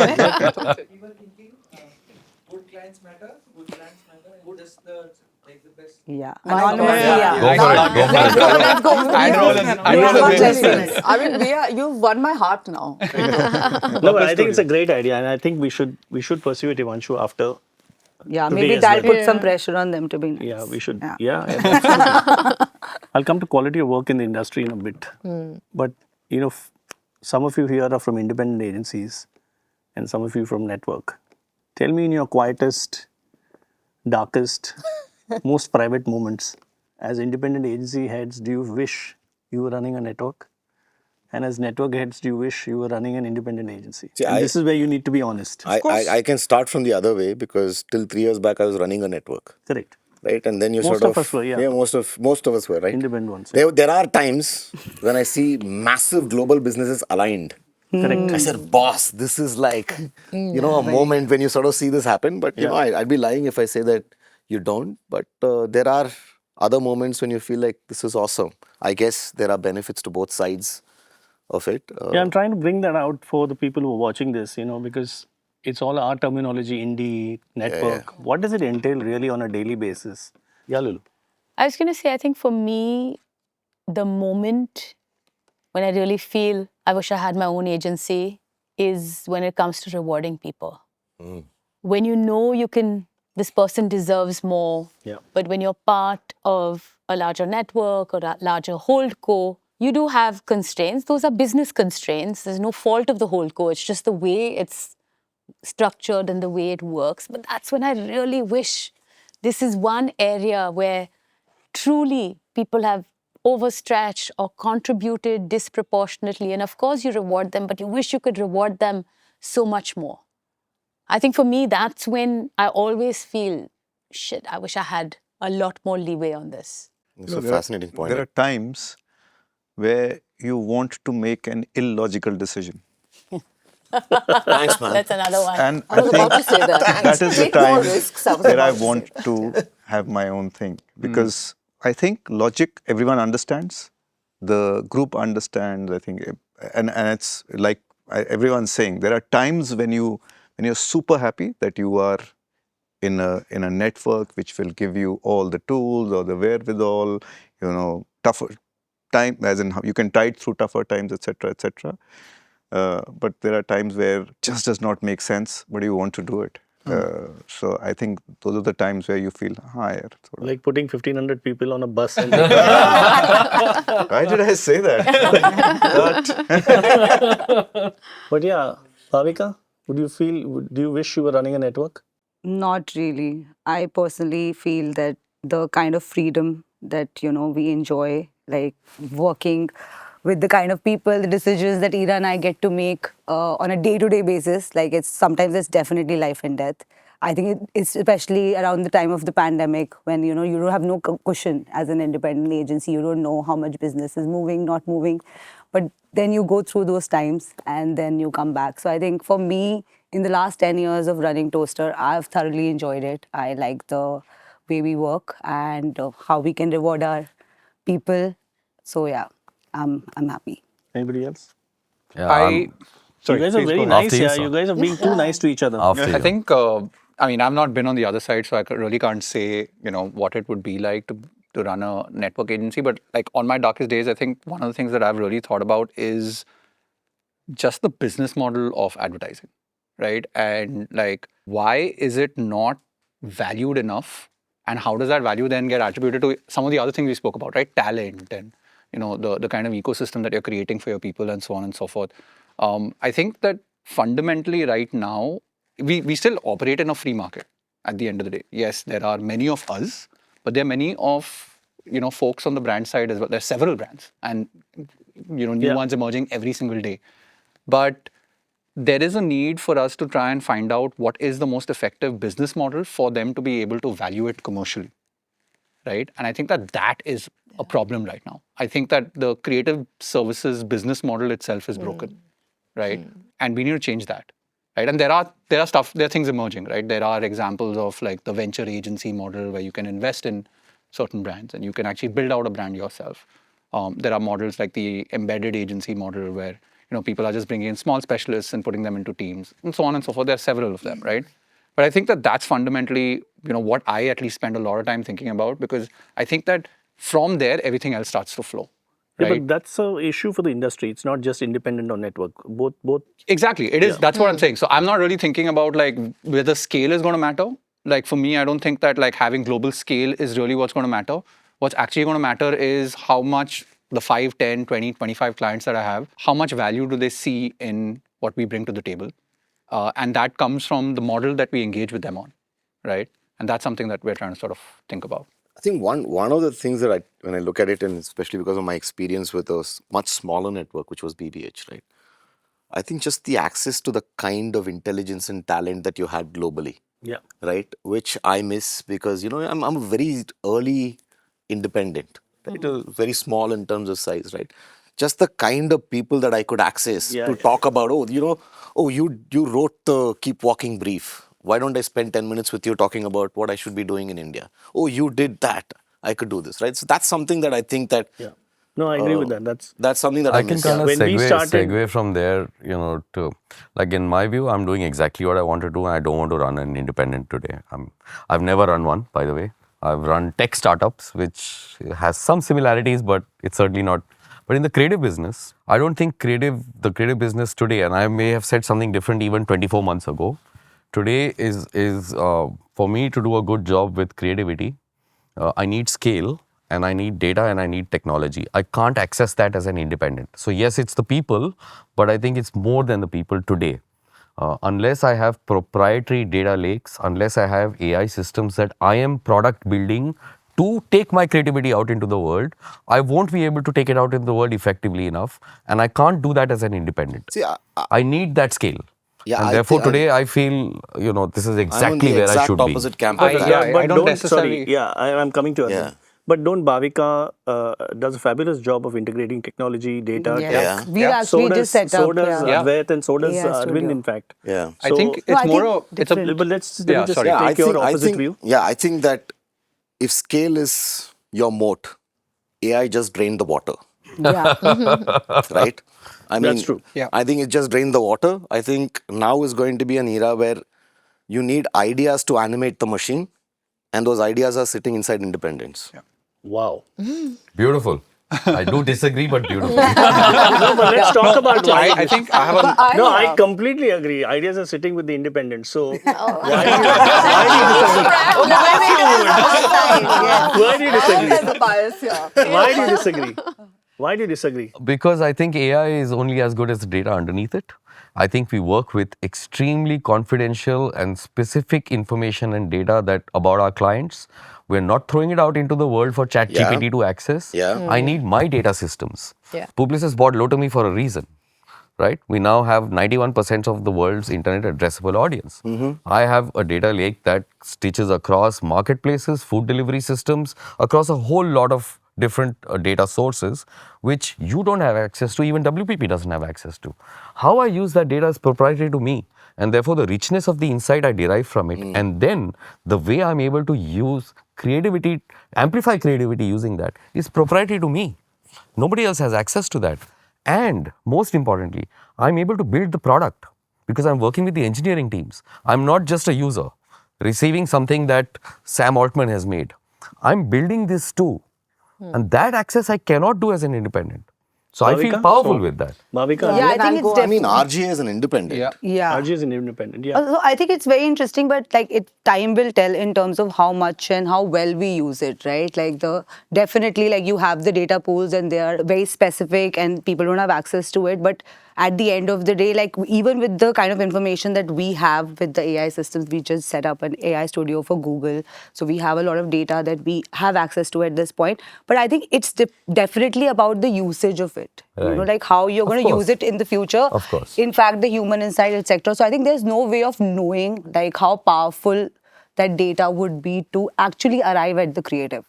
were thinking good clients matter, good brands matter, and just the best. Yeah. Anonymous, Yeah. Go for it. Go for it. Let's go. I'd roll the I mean, you've won my heart now. No, but I think it's a great idea, and I think we should pursue it, Ivanshu, after. Yeah, Today maybe as that'll well. put some pressure on them to be nice. Yeah, we should. Yeah. Yeah, absolutely. I'll come to quality of work in the industry in a bit. But, some of you here are from independent agencies and some of you from network. Tell me in your quietest, darkest, most private moments, as independent agency heads, do you wish you were running a network? And as network heads, do you wish you were running an independent agency? See, and this is where you need to be honest. I can start from the other way because till 3 years back I was running a network, Correct. right? And then you Most sort of us were, yeah. most of us were, right? Independent ones. There are times when I see massive global businesses aligned. Correct. I said, boss, this is like, a moment when you sort of see this happen. But, I'd be lying if I say that you don't. But there are other moments when you feel like this is awesome. I guess there are benefits to both sides. of it. Yeah, I'm trying to bring that out for the people who are watching this, because it's all our terminology, indie, network. What does it entail really on a daily basis? Yeah, Lulu. I was going to say, I think for me, the moment when I really feel I wish I had my own agency is when it comes to rewarding people. When you know this person deserves more, but when you're part of a larger network or a larger holdco, you do have constraints. Those are business constraints. There's no fault of the holdco. It's just the way it's structured and the way it works. But that's when I really wish this is one area where truly people have overstretched or contributed disproportionately. And of course you reward them, but you wish you could reward them so much more. I think for me, that's when I always feel, shit, I wish I had a lot more leeway on this. It's a fascinating point. There are times where you want to make an illogical decision. Thanks, man. That's another one. And I was about to say that. that is the Take more time risks, I was where about I to say want to have my own thing. Because I think logic, everyone understands. The group understands, I think. And it's like everyone's saying, there are times when you're super happy that you are in a network which will give you all the tools or the wherewithal, tougher time, as in how you can tide through tougher times, etc., etc. But there are times where it just does not make sense, but you want to do it. So I think those are the times where you feel higher. Like putting 1,500 people on a bus. And Why did I say that? But yeah, Bhavika, do you wish you were running a network? Not really. I personally feel that the kind of freedom that, we enjoy, like working with the kind of people, the decisions that Ira and I get to make on a day-to-day basis, like sometimes it's definitely life and death. I think it's especially around the time of the pandemic when, you don't have no cushion as an independent agency. You don't know how much business is moving, not moving. But then you go through those times and then you come back. So I think for me, in the last 10 years of running Toaster, I've thoroughly enjoyed it. I like the way we work and how we can reward our people. So yeah, I'm happy. Anybody else? Yeah, You guys are very nice. After you, Yeah, sir. you guys are being too nice to each other. After I you. think, I've not been on the other side, so I really can't say, what it would be like to run a network agency. But like on my darkest days, I think one of the things that I've really thought about is just the business model of advertising, right? And like, why is it not valued enough? And how does that value then get attributed to some of the other things we spoke about, right? Talent and, the kind of ecosystem that you're creating for your people and so on and so forth. I think that fundamentally right now, we still operate in a free market at the end of the day. Yes, there are many of us, but there are many of, folks on the brand side as well. There's several brands and, new ones emerging every single day. But there is a need for us to try and find out what is the most effective business model for them to be able to value it commercially, right? And I think that is a problem right now. I think that the creative services business model itself is broken, right? And we need to change that, right? And there are things emerging, right? There are examples of like the venture agency model where you can invest in certain brands and you can actually build out a brand yourself. There are models like the embedded agency model where people are just bringing in small specialists and putting them into teams and so on and so forth. There are several of them, right? But I think that that's fundamentally, what I at least spend a lot of time thinking about, because I think that from there, everything else starts to flow. Yeah, right? but that's an issue for the industry. It's not just independent or network. Both. Exactly. It is. That's what I'm saying. So I'm not really thinking about like whether scale is going to matter. Like for me, I don't think that like having global scale is really what's going to matter. What's actually going to matter is how much the 5, 10, 20, 25 clients that I have, how much value do they see in what we bring to the table? And that comes from the model that we engage with them on, right? And that's something that we're trying to sort of think about. I think one of the things that when I look at it, and especially because of my experience with a much smaller network, which was BBH, right? I think just the access to the kind of intelligence and talent that you had globally, right? Which I miss because, I'm a very early independent, right? Very small in terms of size, right? Just the kind of people that I could access to talk about, you wrote the Keep Walking brief. Why don't I spend 10 minutes with you talking about what I should be doing in India? Oh, you did that. I could do this, right? So that's something that I think that No, I agree with that. That's something that I I can miss. kind of When we started- segue from there, to like in my view, I'm doing exactly what I want to do, and I don't want to run an independent today. I've never run one, by the way. I've run tech startups, which has some similarities, but it's certainly not. But in the creative business, I don't think the creative business today, and I may have said something different even 24 months ago. Today is for me to do a good job with creativity. I need scale, and I need data, and I need technology. I can't access that as an independent. So yes, it's the people, but I think it's more than the people today. Unless I have proprietary data lakes, unless I have AI systems that I am product building to take my creativity out into the world, I won't be able to take it out into the world effectively enough. And I can't do that as an independent. See, I need that scale. Yeah, and I therefore think today I feel, this is I'm on exactly the where I exact should be. opposite camp But, of that. yeah, but I don't don't, necessarily- sorry, I'm coming to Arvind. Yeah. But don't Bhavika does a fabulous job of integrating technology, data, Yes. tech. We Yeah. actually just set so up. does Yeah. Advait and so does AI Arvind, studio. in fact. Yeah. I So- think No, it's I more think of, it's a, different. But let's Yeah, just sorry. take your opposite view. Yeah, I think that if scale is your moat, AI just drained the water, Yeah. right? I mean, That's true. Yeah. I think it just drained the water. I think now is going to be an era where you need ideas to animate the machine, and those ideas are sitting inside independents. Wow. Beautiful. I do disagree, but beautiful. No, but let's talk about why. I think I have a, I completely agree. Ideas are sitting with the independents. So why do you disagree? There's a bias here. Why do you disagree? Why do you disagree? Because I think AI is only as good as the data underneath it. I think we work with extremely confidential and specific information and data that about our clients. We're not throwing it out into the world for ChatGPT to access. Yeah. I need my data systems. Yeah. Publicis bought Lotomy for a reason, right? We now have 91% of the world's internet addressable audience. I have a data lake that stitches across marketplaces, food delivery systems, across a whole lot of different data sources, which you don't have access to, even WPP doesn't have access to. How I use that data is proprietary to me, and therefore the richness of the insight I derive from it, and then the way I'm able to use creativity, amplify creativity using that is proprietary to me. Nobody else has access to that. And most importantly, I'm able to build the product because I'm working with the engineering teams. I'm not just a user receiving something that Sam Altman has made. I'm building this too. And that access I cannot do as an independent. So I feel Bhavika? powerful with that. Bhavika? Yeah, I think it's I mean, definitely. RGA is an independent. yeah. Yeah. RG is an independent. Yeah. So I think it's very interesting, but time will tell in terms of how much and how well we use it, right? Definitely you have the data pools and they are very specific and people don't have access to it. But at the end of the day, even with the kind of information that we have with the AI systems, we just set up an AI studio for Google. So we have a lot of data that we have access to at this point. But I think it's definitely about the usage of it. Right. How you're going to course. use it in the future. Of course. In fact, the human insight, etc. So I think there's no way of knowing how powerful that data would be to actually arrive at the creative.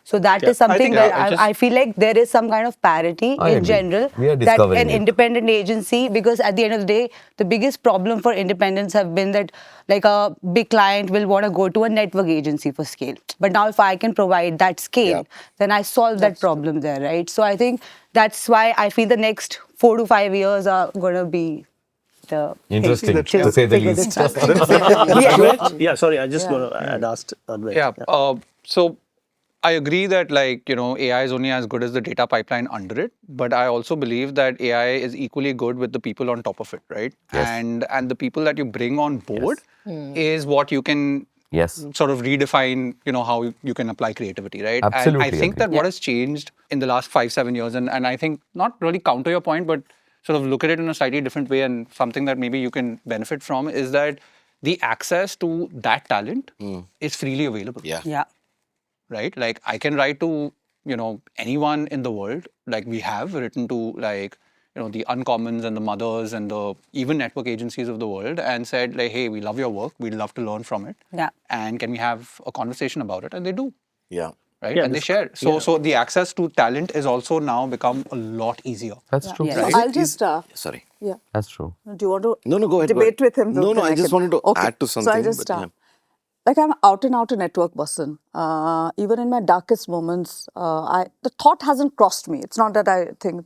So that is something think, that I just- I feel like there is some kind of parity I in agree. general We are that discovering an it. independent agency, because at the end of the day, the biggest problem for independents have been that a big client will want to go to a network agency for scale. But now if I can provide that scale, then I solve that problem there, right? So I think that's why I feel the next 4 to 5 years are going to be the Interesting, thing to say the figure least. this out. Yeah, sorry, I just had asked Advait. Yeah. So I agree that AI is only as good as the data pipeline under it, but I also believe that AI is equally good with the people on top of it, right? Yes. And the people that you bring on board is what you can Yes. sort of redefine, how you can apply creativity, right? Absolutely And I think agree. that what has changed in the last 5-7 years, and I think not really counter your point, but sort of look at it in a slightly different way, and something that maybe you can benefit from is that the access to that talent is freely available. Yeah. Right? I can write to, anyone in the world. We have written to the Uncommons and the Mothers and the even network agencies of the world and said hey, we love your work. We'd love to learn from it. Yeah. And can we have a conversation about it? And they do. Yeah. Right? Yeah, And they share. So the access to talent is also now become a lot easier. That's true. Yeah. So Right? I'll just, Sorry. That's true. do you want to No, go ahead. debate with him? No, Then I just can- wanted to Okay. add to So something. I just, but like I'm out and out a network person. Even in my darkest moments, the thought hasn't crossed me. It's not that I think.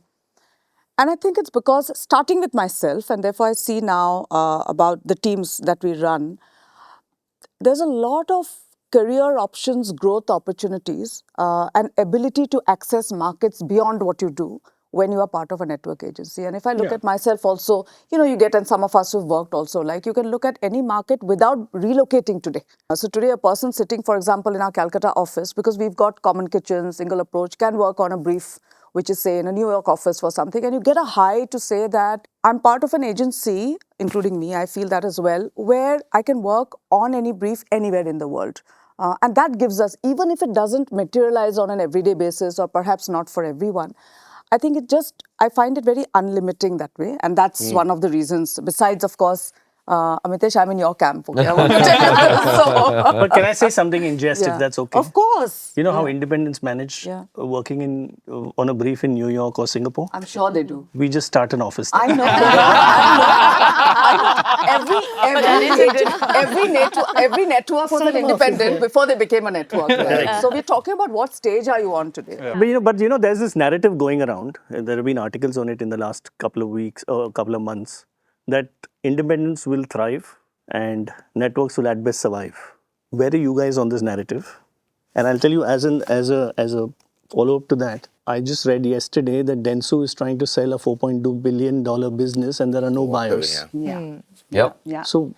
And I think it's because starting with myself, and therefore I see now about the teams that we run, there's a lot of career options, growth opportunities, and ability to access markets beyond what you do when you are part of a network agency. And if I look at myself also, you get, and some of us who've worked also, like you can look at any market without relocating today. So today a person sitting, for example, in our Calcutta office, because we've got common kitchen, single approach, can work on a brief which is, say, in a New York office for something, and you get a high to say that I'm part of an agency, including me, I feel that as well, where I can work on any brief anywhere in the world. And that gives us, even if it doesn't materialize on an everyday basis or perhaps not for everyone, I think I find it very unlimiting that way. And that's one of the reasons, besides, of course, Amitesh, I'm in your camp. Okay? I want to tell you this, so. But can I say something in jest, if that's okay? Of course. You know how independents manage working on a brief in New York or Singapore? I'm sure they do. We just start an office there. I know. Every network was an independent before they became a network. Right? So we're talking about what stage are you on today? Yeah. But there's this narrative going around. There have been articles on it in the last couple of weeks or couple of months that independents will thrive and networks will at best survive. Where are you guys on this narrative? And I'll tell you, as a follow-up to that, I just read yesterday that Dentsu is trying to sell a $4.2 billion business and there are no buyers. Yep. So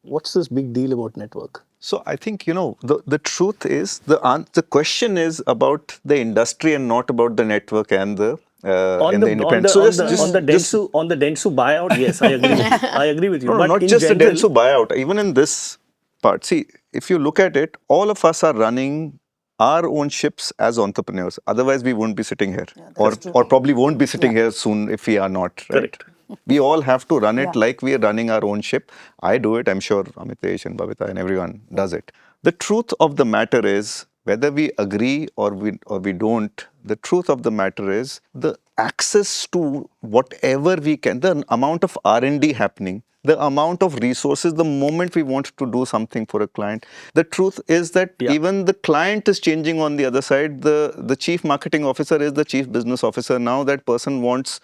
what's this big deal about network? So I think, the truth is, the question is about the industry and not about the network and the independent. On the Dentsu buyout, yes, I agree. I agree with you. No, but not in just the general, Dentsu buyout. Even in this part, see, if you look at it, all of us are running our own ships as entrepreneurs. Otherwise, we won't be sitting here, or probably won't be sitting here soon if we are not. Right? Correct. We all have to run it like we are running our own ship. I do it. I'm sure Amitesh and Babita and everyone does it. The truth of the matter is, whether we agree or we don't, the truth of the matter is the access to whatever we can, the amount of R&D happening, the amount of resources, the moment we want to do something for a client. The truth is that even the client is changing on the other side. The chief marketing officer is the chief business officer. Now that person wants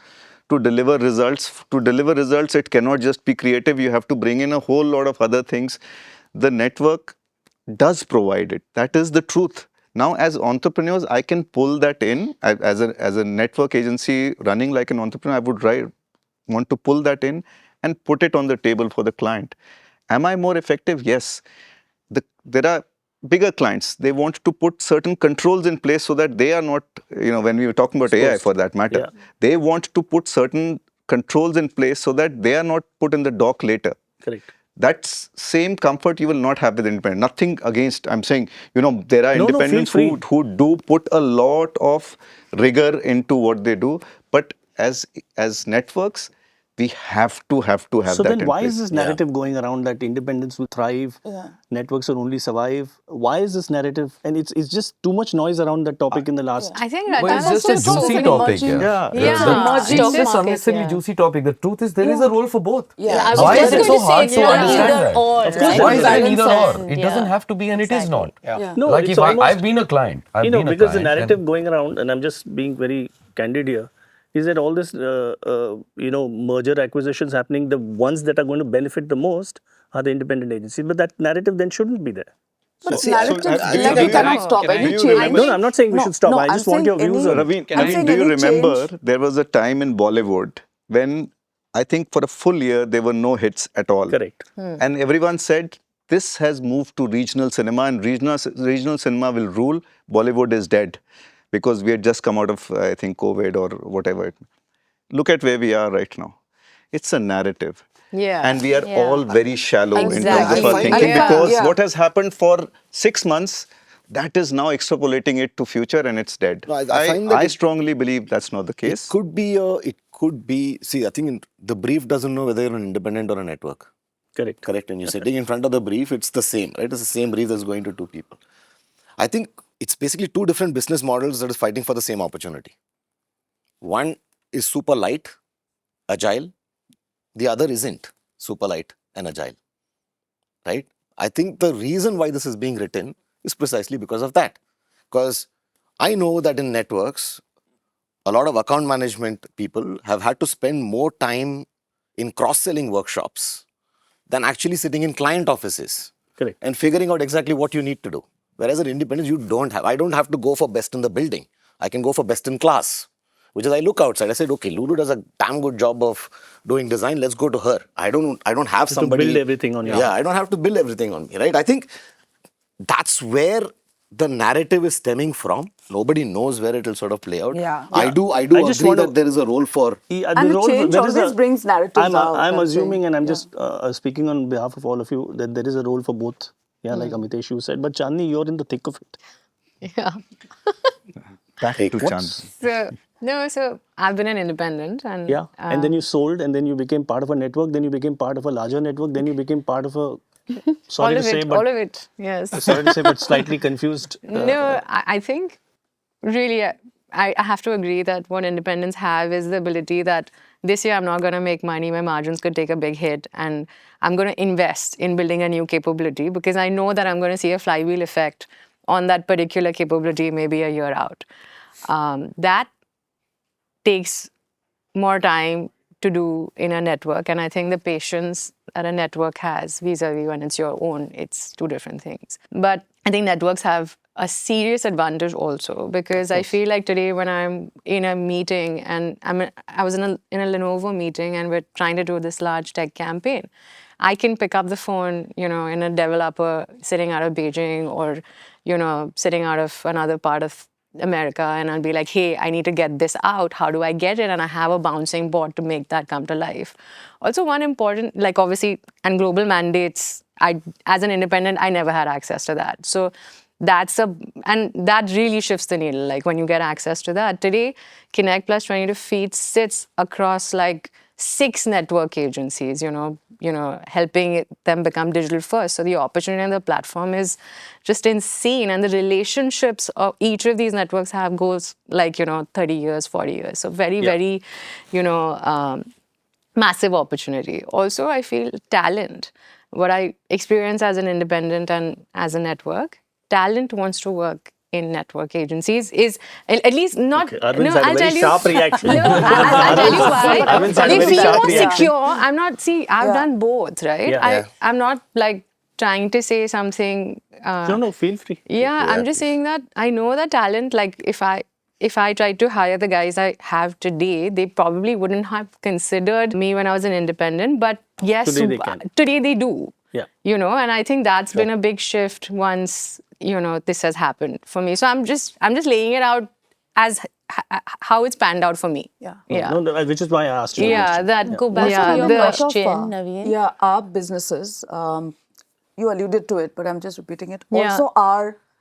to deliver results. To deliver results, it cannot just be creative. You have to bring in a whole lot of other things. The network does provide it. That is the truth. Now, as entrepreneurs, I can pull that in. As a network agency running like an entrepreneur, I would want to pull that in and put it on the table for the client. Am I more effective? Yes. There are bigger clients. They want to put certain controls in place so that they are not, when we were talking about AI for that matter, they want to put certain controls in place so that they are not put in the dock later. Correct. That same comfort you will not have with independent. Nothing against, I'm saying, there are independents who do put a lot of rigor into what they do. But as networks, we have to have that. So then why is this narrative going around that independents will thrive, networks will only survive? Why is this narrative? And it's just too much noise around that topic in the last... I think it's just a juicy topic. It's just unnecessarily juicy topic. The truth is there is a role for both. Why is it so hard to understand that? Why is it either or? It doesn't have to be and it is not. No, like if I've been a client. Because the narrative going around, and I'm just being very candid here, is that all this, merger acquisitions happening, the ones that are going to benefit the most are the independent agencies. But that narrative then shouldn't be there. But narrative, we cannot stop any change. No, I'm not saying we should stop. I just want your views on it. Raveen, do you remember there was a time in Bollywood when I think for a full year there were no hits at all. Correct. And everyone said this has moved to regional cinema and regional cinema will rule. Bollywood is dead. Because we had just come out of, I think, COVID or whatever. Look at where we are right now. It's a narrative. And we are all very shallow in terms of our thinking because what has happened for 6 months, that is now extrapolating it to future and it's dead. No, I strongly believe that's not the case. It could be, see, I think the brief doesn't know whether you're an independent or a network. Correct. And you're sitting in front of the brief, it's the same, right? It's the same brief that's going to two people. I think it's basically two different business models that is fighting for the same opportunity. One is super light, agile. The other isn't super light and agile, right? I think the reason why this is being written is precisely because of that. Because I know that in networks, a lot of account management people have had to spend more time in cross-selling workshops than actually sitting in client offices Correct. and figuring out exactly what you need to do. Whereas an independent, you don't have. I don't have to go for best in the building. I can go for best in class, which is I look outside. I said, okay, Lulu does a damn good job of doing design. Let's go to her. I don't have somebody to build everything on your Yeah, I don't have to build everything on me, right? I think that's where the narrative is stemming from. Nobody knows where it will sort of play out. Yeah. I do just agree want to- that there is a role for. And the change always brings narratives out. I'm I'm assuming, saying. and I'm Yeah. just speaking on behalf of all of you, that there is a role for both. Yeah, like Amitesh, you said. But Chandni, you're in the thick of it. Yeah. Back Hey, to Chand. So I've been an independent, and Yeah. And then you sold, and then you became part of a network, then you became part of a larger network, then you became part of a. Sorry to say, but all of it, yes. sorry to say, but slightly confused. No, I think really I have to agree that what independents have is the ability that this year I'm not going to make money, my margins could take a big hit, and I'm going to invest in building a new capability because I know that I'm going to see a flywheel effect on that particular capability maybe a year out. That takes more time to do in a network, and I think the patience that a network has vis-a-vis when it's your own, it's two different things. But I think networks have a serious advantage also because I feel like today when I'm in a meeting and I was in a Lenovo meeting and we're trying to do this large tech campaign, I can pick up the phone, in a developer sitting out of Beijing or, sitting out of another part of America, and I'll be like, hey, I need to get this out. How do I get it? And I have a bouncing board to make that come to life. Also, one important, like obviously, and global mandates, as an independent, I never had access to that. So and that really shifts the needle. Like when you get access to that. Today, Connect Plus 22 Feet sits across like 6 network agencies, helping them become digital first. So the opportunity on the platform is just insane. And the relationships of each of these networks goes like, 30 years, 40 years. So very, very, massive opportunity. Also, I feel talent. What I experience as an independent and as a network, talent wants to work in network agencies is at least not. Okay, Arvind had a very sharp reaction. No, I'll tell you why. Arvind had a They very feel sharp more reaction. secure. I'm not. See, I've done both, right? Yeah. I'm not like trying to say something. No, feel free. Yeah, I'm just saying that I know that talent. Like if I tried to hire the guys I have today, they probably wouldn't have considered me when I was an indendent. But yes, Today they can. Today they do. Yeah. And I think that's been a big shift once, this has happened for me. So I'm just laying it out as how it's panned out for me. Yeah. Yeah. No, which is why I asked you. the Yeah, question. that Go back to your the- question, Naveen. Yeah, our businesses, you alluded to it, but I'm just repeating it. Yeah. Also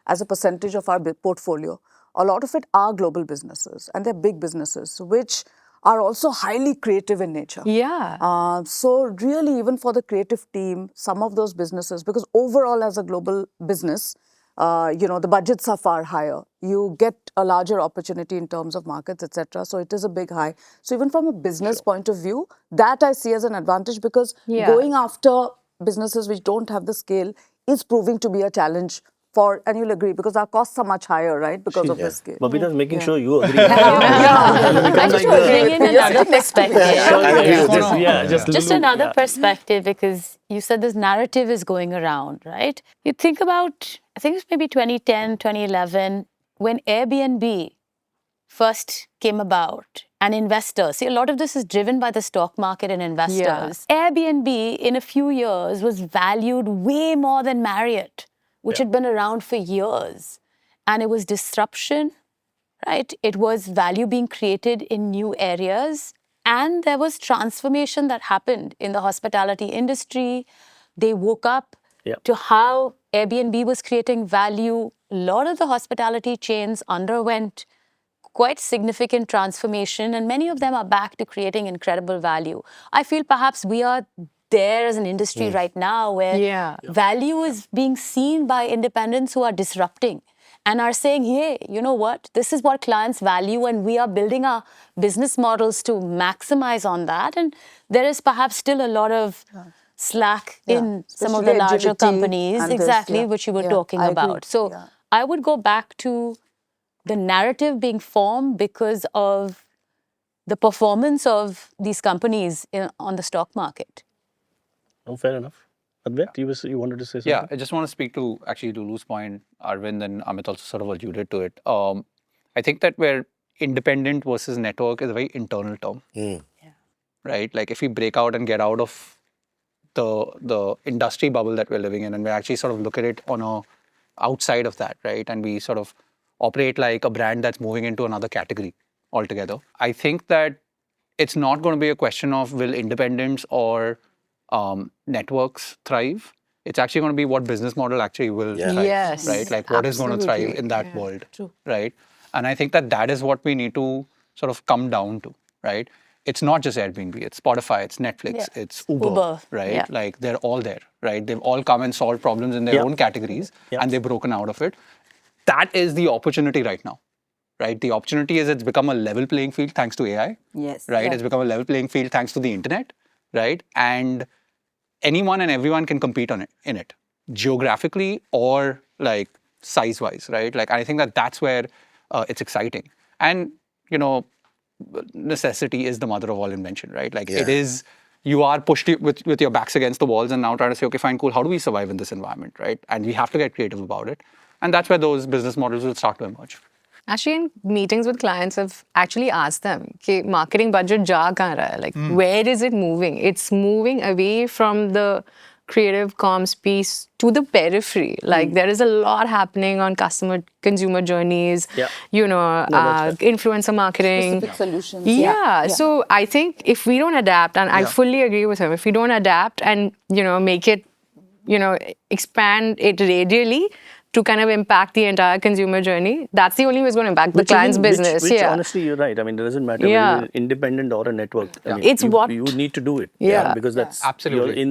as a percentage of our portfolio, a lot of it are global businesses and they're big businesses, which are also highly creative in nature. Yeah. So really, even for the creative team, some of those businesses, because overall as a global business, the budgets are far higher. You get a larger opportunity in terms of markets, etc. So it is a big high. So even from a business point of view, that I see as an advantage because going after businesses which don't have the scale is proving to be a challenge and you'll agree, because our costs are much higher, right, because of the scale. Babita's making sure you agree. I just want to bring in another perspective. Just another perspective, because you said this narrative is going around, right? You think about, I think it's maybe 2010, 2011, when Airbnb first came about and investors, see, a lot of this is driven by the stock market and investors. Airbnb in a few years was valued way more than Marriott, which had been around for years. And it was disruption, right? It was value being created in new areas. And there was transformation that happened in the hospitality industry. They woke up to how Airbnb was creating value. A lot of the hospitality chains underwent quite significant transformation, and many of them are back to creating incredible value. I feel perhaps we are there as an industry right now where value is being seen by independents who are disrupting and are saying, hey, you know what? This is what clients value, and we are building our business models to maximize on that. And there is perhaps still a lot of slack Yeah. in some of the Especially larger agility companies, and this, exactly, yeah. which you were Yeah, talking I agree. about. So Yeah. I would go back to the narrative being formed because of the performance of these companies on the stock market. Oh, fair enough. Advait, you wanted to say something? Yeah, I just want to speak to actually Lulu's point. Arvind and Amit also sort of alluded to it. I think that where independent versus network is a very internal term, right? Like if we break out and get out of the industry bubble that we're living in, and we actually sort of look at it on a outside of that, right? And we sort of operate like a brand that's moving into another category altogether. I think that it's not going to be a question of will independents or networks thrive. It's actually going to be what business model actually will thrive, Yes, right? Like what is going to thrive in that world, right? And I think that that is what we need to sort of come down to, right? It's not just Airbnb, it's Spotify, it's Netflix, it's Uber, right? yeah. Like they're all there, right? They've all come and solved problems in their own categories and they've broken out of it. That is the opportunity right now, right? The opportunity is it's become a level playing field thanks to AI, Yes. right? It's become a level playing field thanks to the internet, right? And anyone and everyone can compete on it in it, geographically or like size wise, right? Like I think that that's where it's exciting. And you know, necessity is the mother of all invention, right? Like it is, you are pushed with your backs against the walls and now trying to say, okay, fine, cool, how do we survive in this environment, right? And we have to get creative about it. And that's where those business models will start to emerge. Actually, in meetings with clients, I've actually asked them, okay, marketing budget ja kahan raha hai? Like, where is it moving? It's moving away from the creative comms piece to the periphery. Like, there is a lot happening on consumer journeys, you know, influencer marketing. Specific solutions. Yeah. So I think if we don't adapt, and I fully agree with him, if we don't adapt and, you know, make it, you know, expand it radially to kind of impact the entire consumer journey, that's the only way it's going to impact the client's business. Which honestly, you're right. I mean, it doesn't matter whether you're independent or a network. I mean, It's you need to do it. Yeah. Because that's Absolutely. you're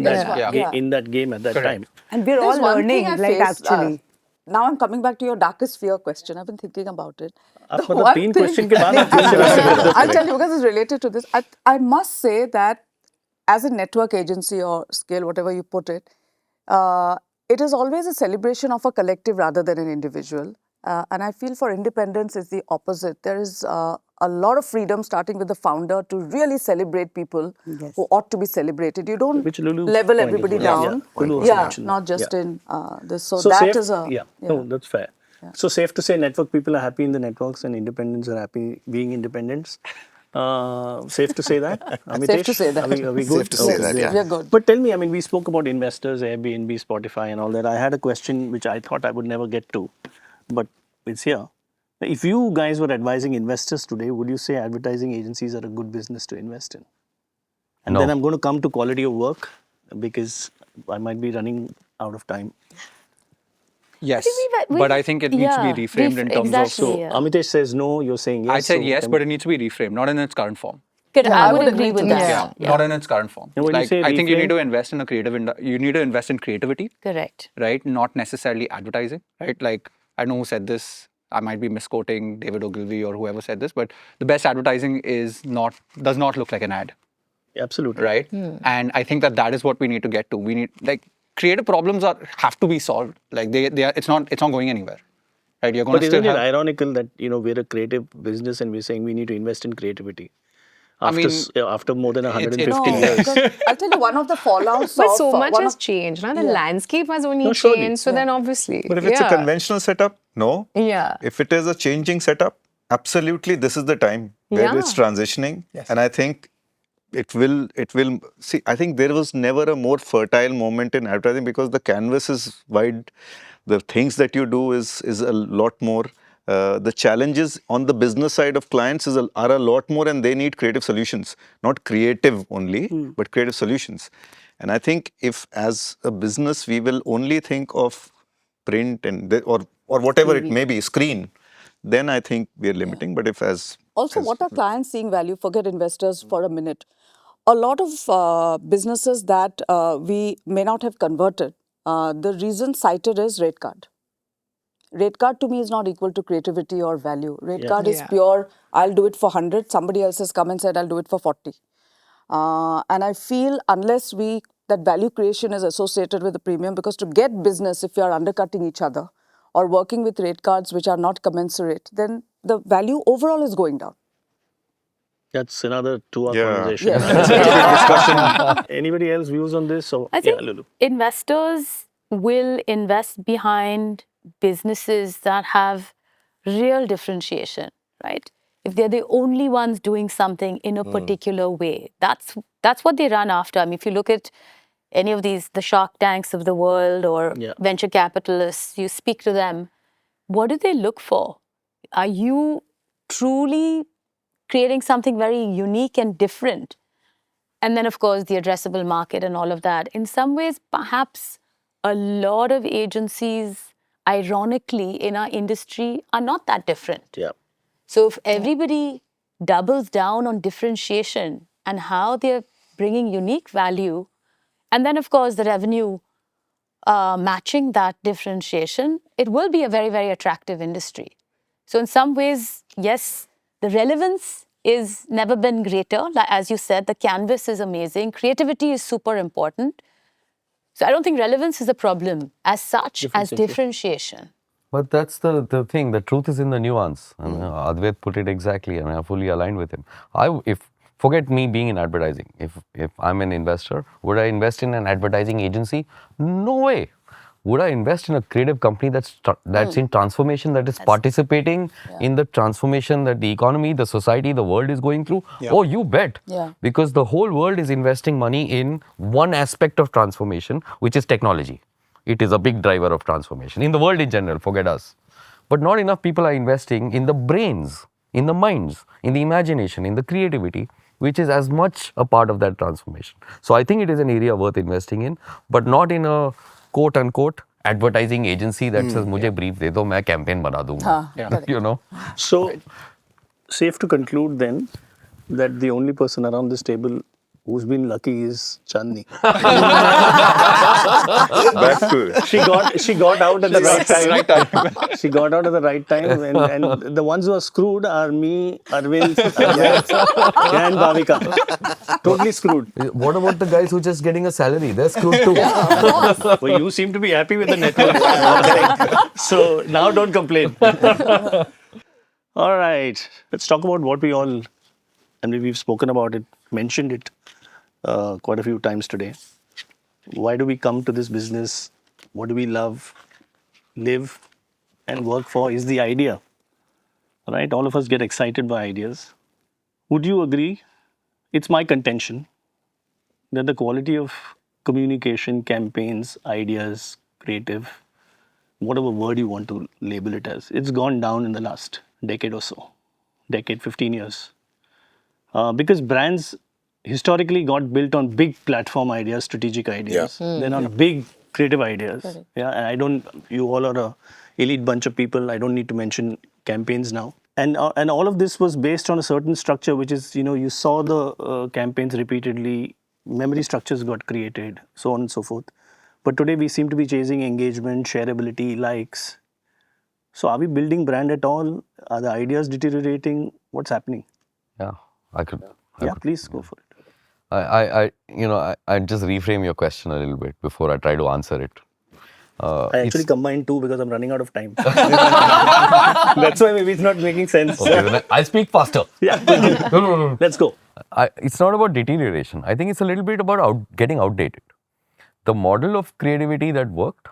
in that game at that time. And we're all There's one thing learning, I like faced, actually. now I'm coming back to your darkest fear question. I've been thinking about it. आप मतलब तीन question के बाद आप तीन से I'll tell you because it's related to this. I must say that as a network agency or scale, whatever you put it, it is always a celebration of a collective rather than an individual. And I feel for independence is the opposite. There is a lot of freedom starting with the founder to really celebrate people who ought to be celebrated. You don't level everybody down. Not just in this. So that safe, is a... No, that's fair. So safe to say network people are happy in the networks and independents are happy being independents. Safe to say that? Amitesh, safe to say that. Are we good? Safe to say that, great. yeah. We're good. But tell me, I mean, we spoke about investors, Airbnb, Spotify and all that. I had a question which I thought I would never get to, but it's here. If you guys were advising investors today, would you say advertising agencies are a good business to invest in? And then I'm going to come to quality of work because I might be running out of time. Yes, but I think it needs to be reframed in terms of... So Amitesh says no, you're saying yes. I said yes, but it needs to be reframed, not in its current form. I would agree with that. Not in its current form. And when like, you say I think you reframe- need to invest in you need to invest in creativity, Correct. right? Not necessarily advertising, right? Like, I know who said this. I might be misquoting David Ogilvy or whoever said this, but the best advertising does not look like an ad. Absolutely. Right? And I think that is what we need to get to. We need, like, creative problems have to be solved. Like it's not going anywhere. Right? You're going But to still isn't it have... ironical that, you know, we're a creative business and we're saying we need to invest in creativity? After more than 150 years. Because I'll tell you, one of the fallouts But of... so much has changed. The landscape has only surely. changed. So then obviously... But if it's a conventional setup, no. Yeah. If it is a changing setup, absolutely, this is the time where it's transitioning. And I think it will see, I think there was never a more fertile moment in advertising because the canvas is wide. The things that you do is a lot more. The challenges on the business side of clients are a lot more, and they need creative solutions, not creative only, but creative solutions. And I think if as a business, we will only think of print and or whatever it may be, screen, then I think we are limiting. But if Also, what are clients seeing value? Forget investors for a minute. A lot of businesses that we may not have converted, the reason cited is rate card. Rate card to me is not equal to creativity or value. Rate card is pure, I'll do it for 100. Somebody else has come and said, I'll do it for 40. And I feel unless we that value creation is associated with the premium, because to get business, if you are undercutting each other or working with rate cards which are not commensurate, then the value overall is going down. That's another 2-hour Yeah. conversation. Yes. That's a topic discussion. Anybody else views on this? So, I think Lulu. investors will invest behind businesses that have real differentiation, right? If they're the only ones doing something in a particular way, that's what they run after. I mean, if you look at any of these, the Shark Tanks of the world or venture capitalists, you speak to them, what do they look for? Are you truly creating something very unique and different? And then, of course, the addressable market and all of that. In some ways, perhaps a lot of agencies, ironically, in our industry are not that different. Yeah. So if everybody doubles down on differentiation and how they're bringing unique value, and then, of course, the revenue matching that differentiation, it will be a very, very attractive industry. So in some ways, yes, the relevance is never been greater. Like, as you said, the canvas is amazing. Creativity is super important. So I don't think relevance is a problem as such as differentiation. But that's the thing. The truth is in the nuance. I mean, Advait put it exactly. I mean, I'm fully aligned with him. Forget me being in advertising. If I'm an investor, would I invest in an advertising agency? No way. Would I invest in a creative company that's in transformation, that is participating in the transformation that the economy, the society, the world is going through? Yeah. Oh, you bet. Yeah. Because the whole world is investing money in one aspect of transformation, which is technology. It is a big driver of transformation in the world in general, forget us. But not enough people are investing in the brains, in the minds, in the imagination, in the creativity, which is as much a part of that transformation. So I think it is an area worth investing in, but not in a quote unquote advertising agency that says, "Mujhe brief de do, main campaign bana dunga." You know. So, safe to conclude then that the only person around this table who's been lucky is Chandni. That's good. She got out at the right time. She got out at the right time, and the ones who are screwed are me, Arvind, and Bhavika. Totally screwed. What about the guys who are just getting a salary? They're screwed too. Well, you seem to be happy with the network. So now don't complain. All right. Let's talk about what we all, I mean, we've spoken about it, mentioned it quite a few times today. Why do we come to this business? What do we love, live, and work for is the idea. Right? All of us get excited by ideas. Would you agree? It's my contention that the quality of communication, campaigns, ideas, creative, whatever word you want to label it as, it's gone down in the last decade or so, 15 years. Because brands historically got built on big platform ideas, strategic ideas. They're not big creative ideas. Correct. Yeah, and you all are a elite bunch of people. I don't need to mention campaigns now. And all of this was based on a certain structure, which is, you saw the campaigns repeatedly, memory structures got created, so on and so forth. But today we seem to be chasing engagement, shareability, likes. So are we building brand at all? Are the ideas deteriorating? What's happening? Yeah, I could. Please go for it. I just reframe your question a little bit before I try to answer it. I actually combined two because I'm running out of time. That's why maybe it's not making sense. Okay, then I'll speak faster. Yeah. No. Let's go. It's not about deterioration. I think it's a little bit about getting outdated. The model of creativity that worked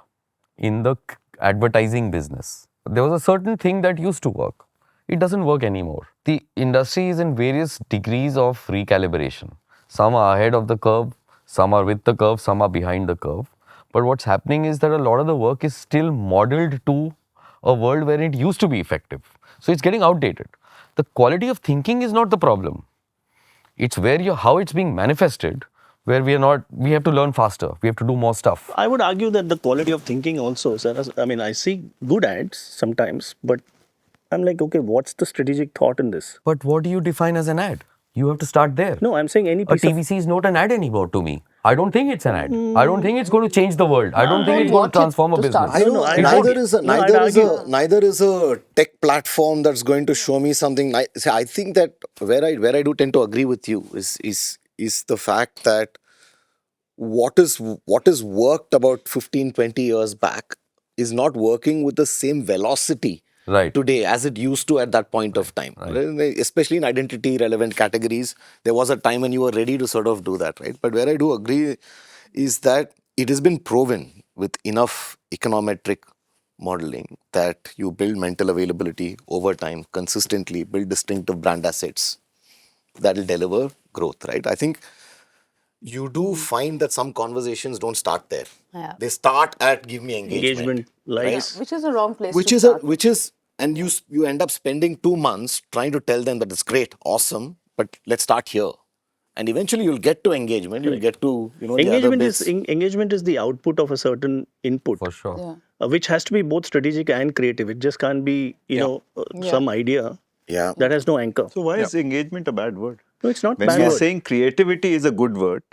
in the advertising business, there was a certain thing that used to work. It doesn't work anymore. The industry is in various degrees of recalibration. Some are ahead of the curve, some are with the curve, some are behind the curve. But what's happening is that a lot of the work is still modeled to a world where it used to be effective. So it's getting outdated. The quality of thinking is not the problem. It's how it's being manifested, where we have to learn faster. We have to do more stuff. I would argue that the quality of thinking also, I mean, I see good ads sometimes, but I'm like, okay, what's the strategic thought in this? But what do you define as an ad? You have to start there. No, I'm saying any piece A TVC is not an ad anymore to me. I don't think it's an ad. I don't think it's going to change the world. I don't think it's going to transform a business. I know. Neither is a tech platform that's going to show me something. I think that where I do tend to agree with you is the fact that what is worked about 15, 20 years back is not working with the same velocity today as it used to at that point of time. Especially in identity relevant categories, there was a time when you were ready to sort of do that, right? But where I do agree is that it has been proven with enough econometric modeling that you build mental availability over time, consistently build distinctive brand assets that will deliver growth, right? I think you do find that some conversations don't start there. Yeah. They start at give me engagement. likes. Which is a wrong place to start. And you end up spending 2 months trying to tell them that it's great, awesome, but let's start here. And eventually you'll get to engagement, you'll get to, the other bits. Engagement is the output of a certain input. For sure. Which has to be both strategic and creative. It just can't be, some idea that has no anchor. So why is engagement a bad word? No, it's not When bad we are word. saying creativity is a good word,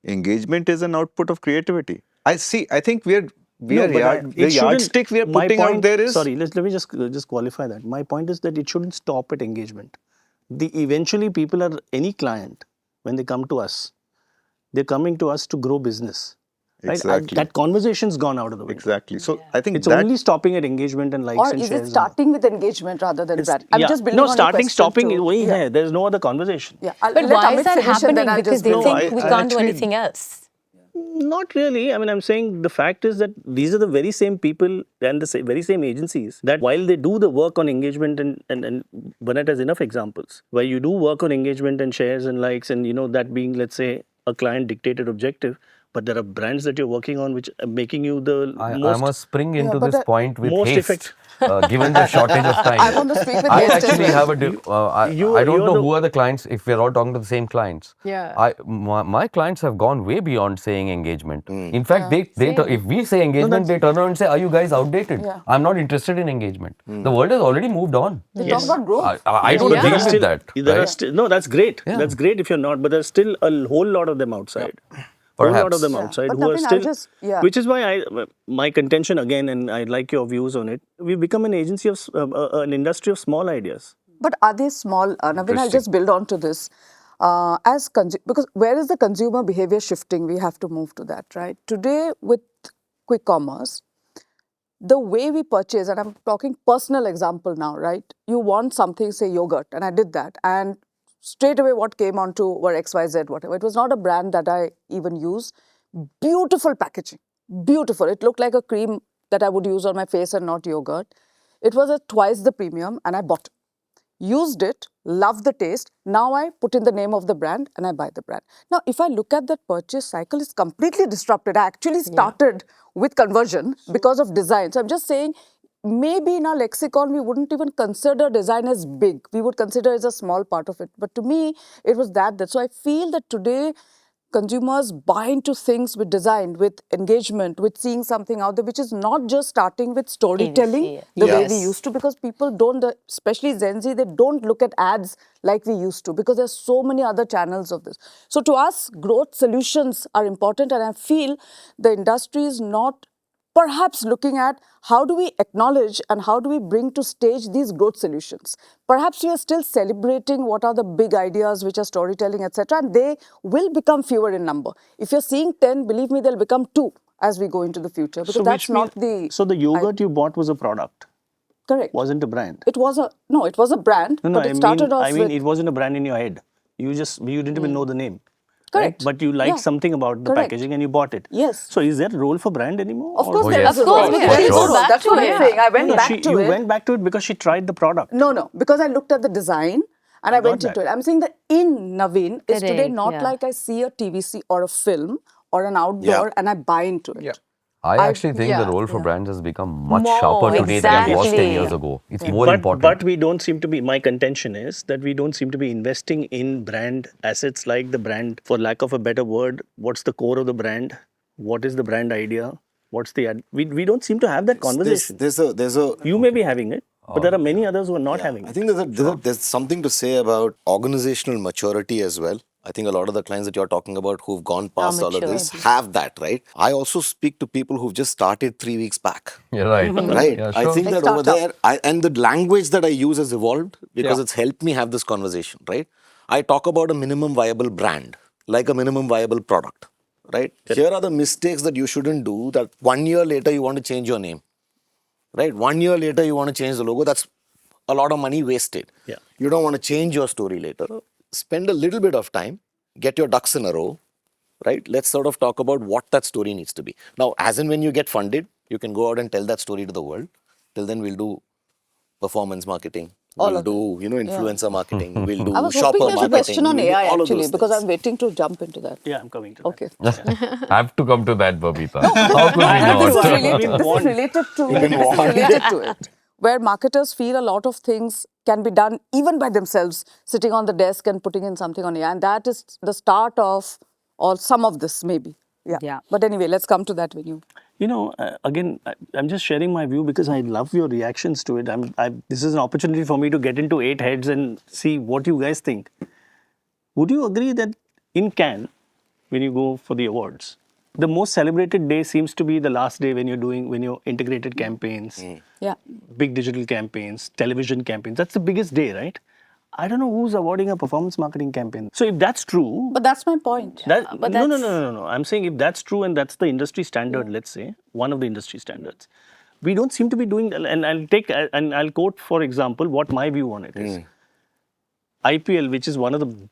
engagement is an output of creativity. I think the yardstick we are putting out there is... Sorry, let me just qualify that. My point is that it shouldn't stop at engagement. Eventually people are, any client, when they come to us, they're coming to us to grow business. Right? Exactly. That conversation's gone out of the window. Exactly. So I think it's only stopping at engagement and likes Or and is shares. it starting with engagement rather than brand? I'm just building no, on your starting, question stopping, too. there's no other conversation. Yeah. But why is that happening? Because they think we can't do actually- anything else. Not really. I mean, I'm saying the fact is that these are the very same people and the very same agencies that while they do the work on engagement and Burnett has enough examples where you do work on engagement and shares and likes and that being, let's say, a client dictated objective, but there are brands that you're working on which are making you the I most... must spring into this point with most haste, given the shortage of time. I want to speak with I haste as actually well. have I don't know who are the clients, if we're all talking to the same clients. Yeah. My clients have gone way beyond saying engagement. In fact, if we say engagement, they turn around and say, are you guys outdated? Yeah. I'm not interested in engagement. The world has already moved on. They talk about growth. I don't agree with that. There are right? still, no, that's great. Yeah. That's great if you're not, but there's still a whole lot of them outside. Whole lot of them outside But who are Naveen, still, which is why my contention again, and I'd like your views on it. We've become an agency of an industry of small ideas. But are they small? Naveen, I'll just build on to this. Because where is the consumer behavior shifting? We have to move to that, right? Today with quick commerce, the way we purchase, and I'm talking personal example now, right? You want something, say yogurt, and I did that. And straight away what came onto were XYZ, whatever. It was not a brand that I even used. Beautiful packaging, beautiful. It looked like a cream that I would use on my face and not yogurt. It was at twice the premium and I bought it. Used it, loved the taste. Now I put in the name of the brand and I buy the brand. Now, if I look at that purchase cycle, it's completely disrupted. I actually started with conversion because of design. So I'm just saying, maybe in our lexicon, we wouldn't even consider design as big. We would consider it as a small part of it. But to me, it was that. So I feel that today, consumers buy into things with design, with engagement, with seeing something out there, which is not just starting with storytelling the way we used to, because people don't, especially Gen Z, they don't look at ads like we used to, because there's so many other channels of this. So to us, growth solutions are important, and I feel the industry is not perhaps looking at how do we acknowledge and how do we bring to stage these growth solutions. Perhaps we are still celebrating what are the big ideas, which are storytelling, etc. And they will become fewer in number. If you're seeing 10, believe me, they'll become 2 as we go into the future. Because that's not the... So the yogurt you bought was a product? Correct. Wasn't a brand? It was a... No, it was a brand, but it started off with... it wasn't a brand in your head. You didn't even know the name. Correct. Right? But you liked something about the packaging and you bought it. Yes. So is there a role for brand anymore? Of course there is a role. That's what I'm saying. I went back to it. You went back to it because she tried the product. No. Because I looked at the design and I went into it. I'm saying the in Naveen is today not like I see a TVC or a film or an outdoor and I buy into it. I actually think the role for brands has become much sharper today than it was 10 years ago. It's more important. But we don't seem to be, my contention is that we don't seem to be investing in brand assets like the brand, for lack of a better word, what's the core of the brand? What is the brand idea? What's the, we don't seem to have that conversation. There's a you may be having it, but there are many others who are not having it. I think there's something to say about organizational maturity as well. I think a lot of the clients that you're talking about who've gone past all of this have that, right? I also speak to people who've just started 3 weeks back. You're right. Right? Yeah, I think that over there, and the language that I use has evolved because it's helped me have this conversation, right? I talk about a minimum viable brand, like a minimum viable product. right? Here are the mistakes that you shouldn't do, that 1 year later you want to change your name, right? 1 year later you want to change the logo. That's a lot of money wasted. Yeah. You don't want to change your story later. Spend a little bit of time, get your ducks in a row, right? Let's sort of talk about what that story needs to be. Now, as and when you get funded, you can go out and tell that story to the world. Till then, we'll do performance marketing. We'll do, influencer marketing. We'll do I was shopper hoping there's a marketing. question on we'll do AI all of actually, those because things. I'm waiting to jump into that. Yeah, I'm coming to Okay. I have to come to that, Babita. How could we This is not? related to it, where marketers feel a lot of things can be done even by themselves, sitting on the desk and putting in something on AI. And that is the start of, or some of this maybe. Yeah. But anyway, let's come to that when you... Again, I'm just sharing my view because I love your reactions to it. This is an opportunity for me to get into 8 heads and see what you guys think. Would you agree that in Cannes, when you go for the awards, the most celebrated day seems to be the last day when you're integrated campaigns, Yeah. big digital campaigns, television campaigns. That's the biggest day, right? I don't know who's awarding a performance marketing campaign. So if that's true, But that's my point. no. I'm saying if that's true and that's the industry standard, let's say, one of the industry standards, we don't seem to be doing, and I'll quote, for example, what my view on it is. IPL, which is one of the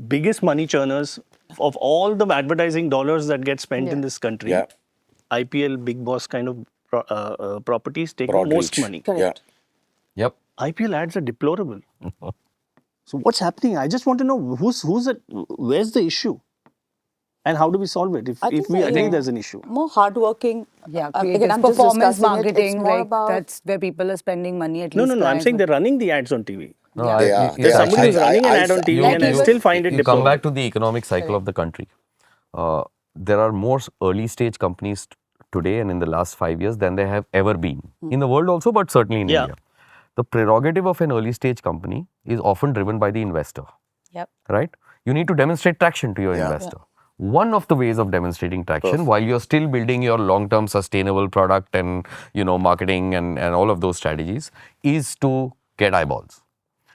biggest money churners of all the advertising dollars that get spent in this country. Yeah. IPL, big boss kind of properties take Broad most reach. money. Correct. Yep. IPL ads are deplorable. So what's happening? I just want to know where's the issue, and how do we solve it? If we agree there's an issue. More hardworking. Yeah, Again, I'm just performance discussing it. It's marketing, more like about... that's where people are spending money at No, least. I'm saying they're running the ads on TV. No, They are. There's somebody who's running an ad on TV, and I still find it you deplorable. come back to the economic cycle of the country. There are more early stage companies today and in the last 5 years than there have ever been. In the world also, but certainly in India. The prerogative of an early stage company is often driven by the investor. Yep. Right? You need to demonstrate traction to your investor. One of the ways of demonstrating traction while you're still building your long-term sustainable product and marketing and all of those strategies is to get eyeballs.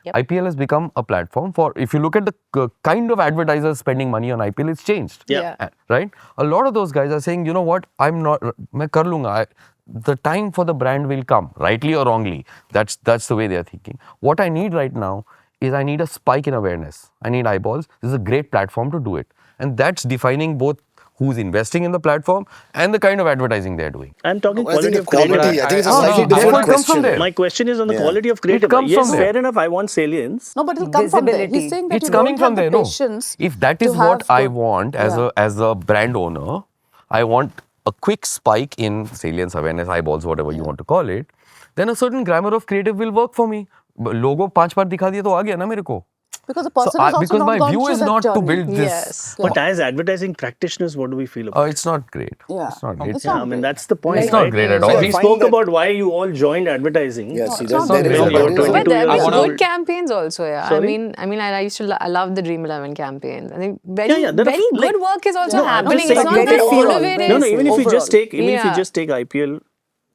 Yep. IPL has become a platform for, if you look at the kind of advertisers spending money on IPL, it's changed. Yeah. Right? A lot of those guys are saying, you know what, main kar lunga. The time for the brand will come, rightly or wrongly. That's the way they are thinking. What I need right now is I need a spike in awareness. I need eyeballs. This is a great platform to do it. And that's defining both who's investing in the platform and the kind of advertising they're doing. I'm talking I think quality the of creative. quality, I think it's a No, slightly no, different it comes from question. there. My question is on the quality of creative. comes Yes, from there. fair enough. I want salience. No, but it'll come from there. He's saying that It's you coming don't from have there, the no. patience If that is to what have I good- want as a brand owner, I want a quick spike in salience, awareness, eyeballs, whatever you want to call it, then a certain grammar of creative will work for me. Logo 5 बार दिखा दिया तो आ गया ना मेरे को. Because the person has also because not my gone view through is that not to journey. build this. Yes. But as advertising practitioners, what do we feel about it? It's not great. Yeah. It's not great. It's Yeah, not I mean, great. that's the point. It's not right? great at So all. we I spoke find about why you all joined advertising. Yeah, see, not there great. is When a- you're there is a- 22 But there years were old. good campaigns also, yeah. Sorry? I mean, I used to, I love the Dream 11 campaigns. I think There very are good like- work is also No, I'm happening. just It's saying not very that few. all of it No, is. even if you just take Yeah. IPL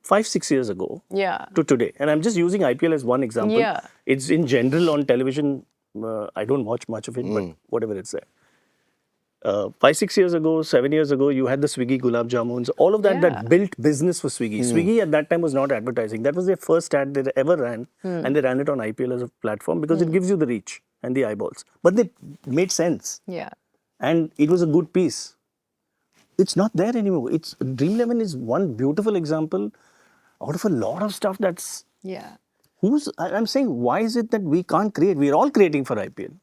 5-6 years ago Yeah. to today, and I'm just using IPL as one example. Yeah. It's in general on television. I don't watch much of it, but whatever it's there. 5-6 years ago, 7 years ago, you had the Swiggy Gulab Jamuns, all of that that built business for Swiggy. Swiggy at that time was not advertising. That was their first ad they ever ran, and they ran it on IPL as a platform because it gives you the reach and the eyeballs. But they made sense, Yeah. and it was a good piece. It's not there anymore. Dream 11 is one beautiful example out of a lot of stuff that's... Yeah. I'm saying, why is it that we can't create? We're all creating for IPL.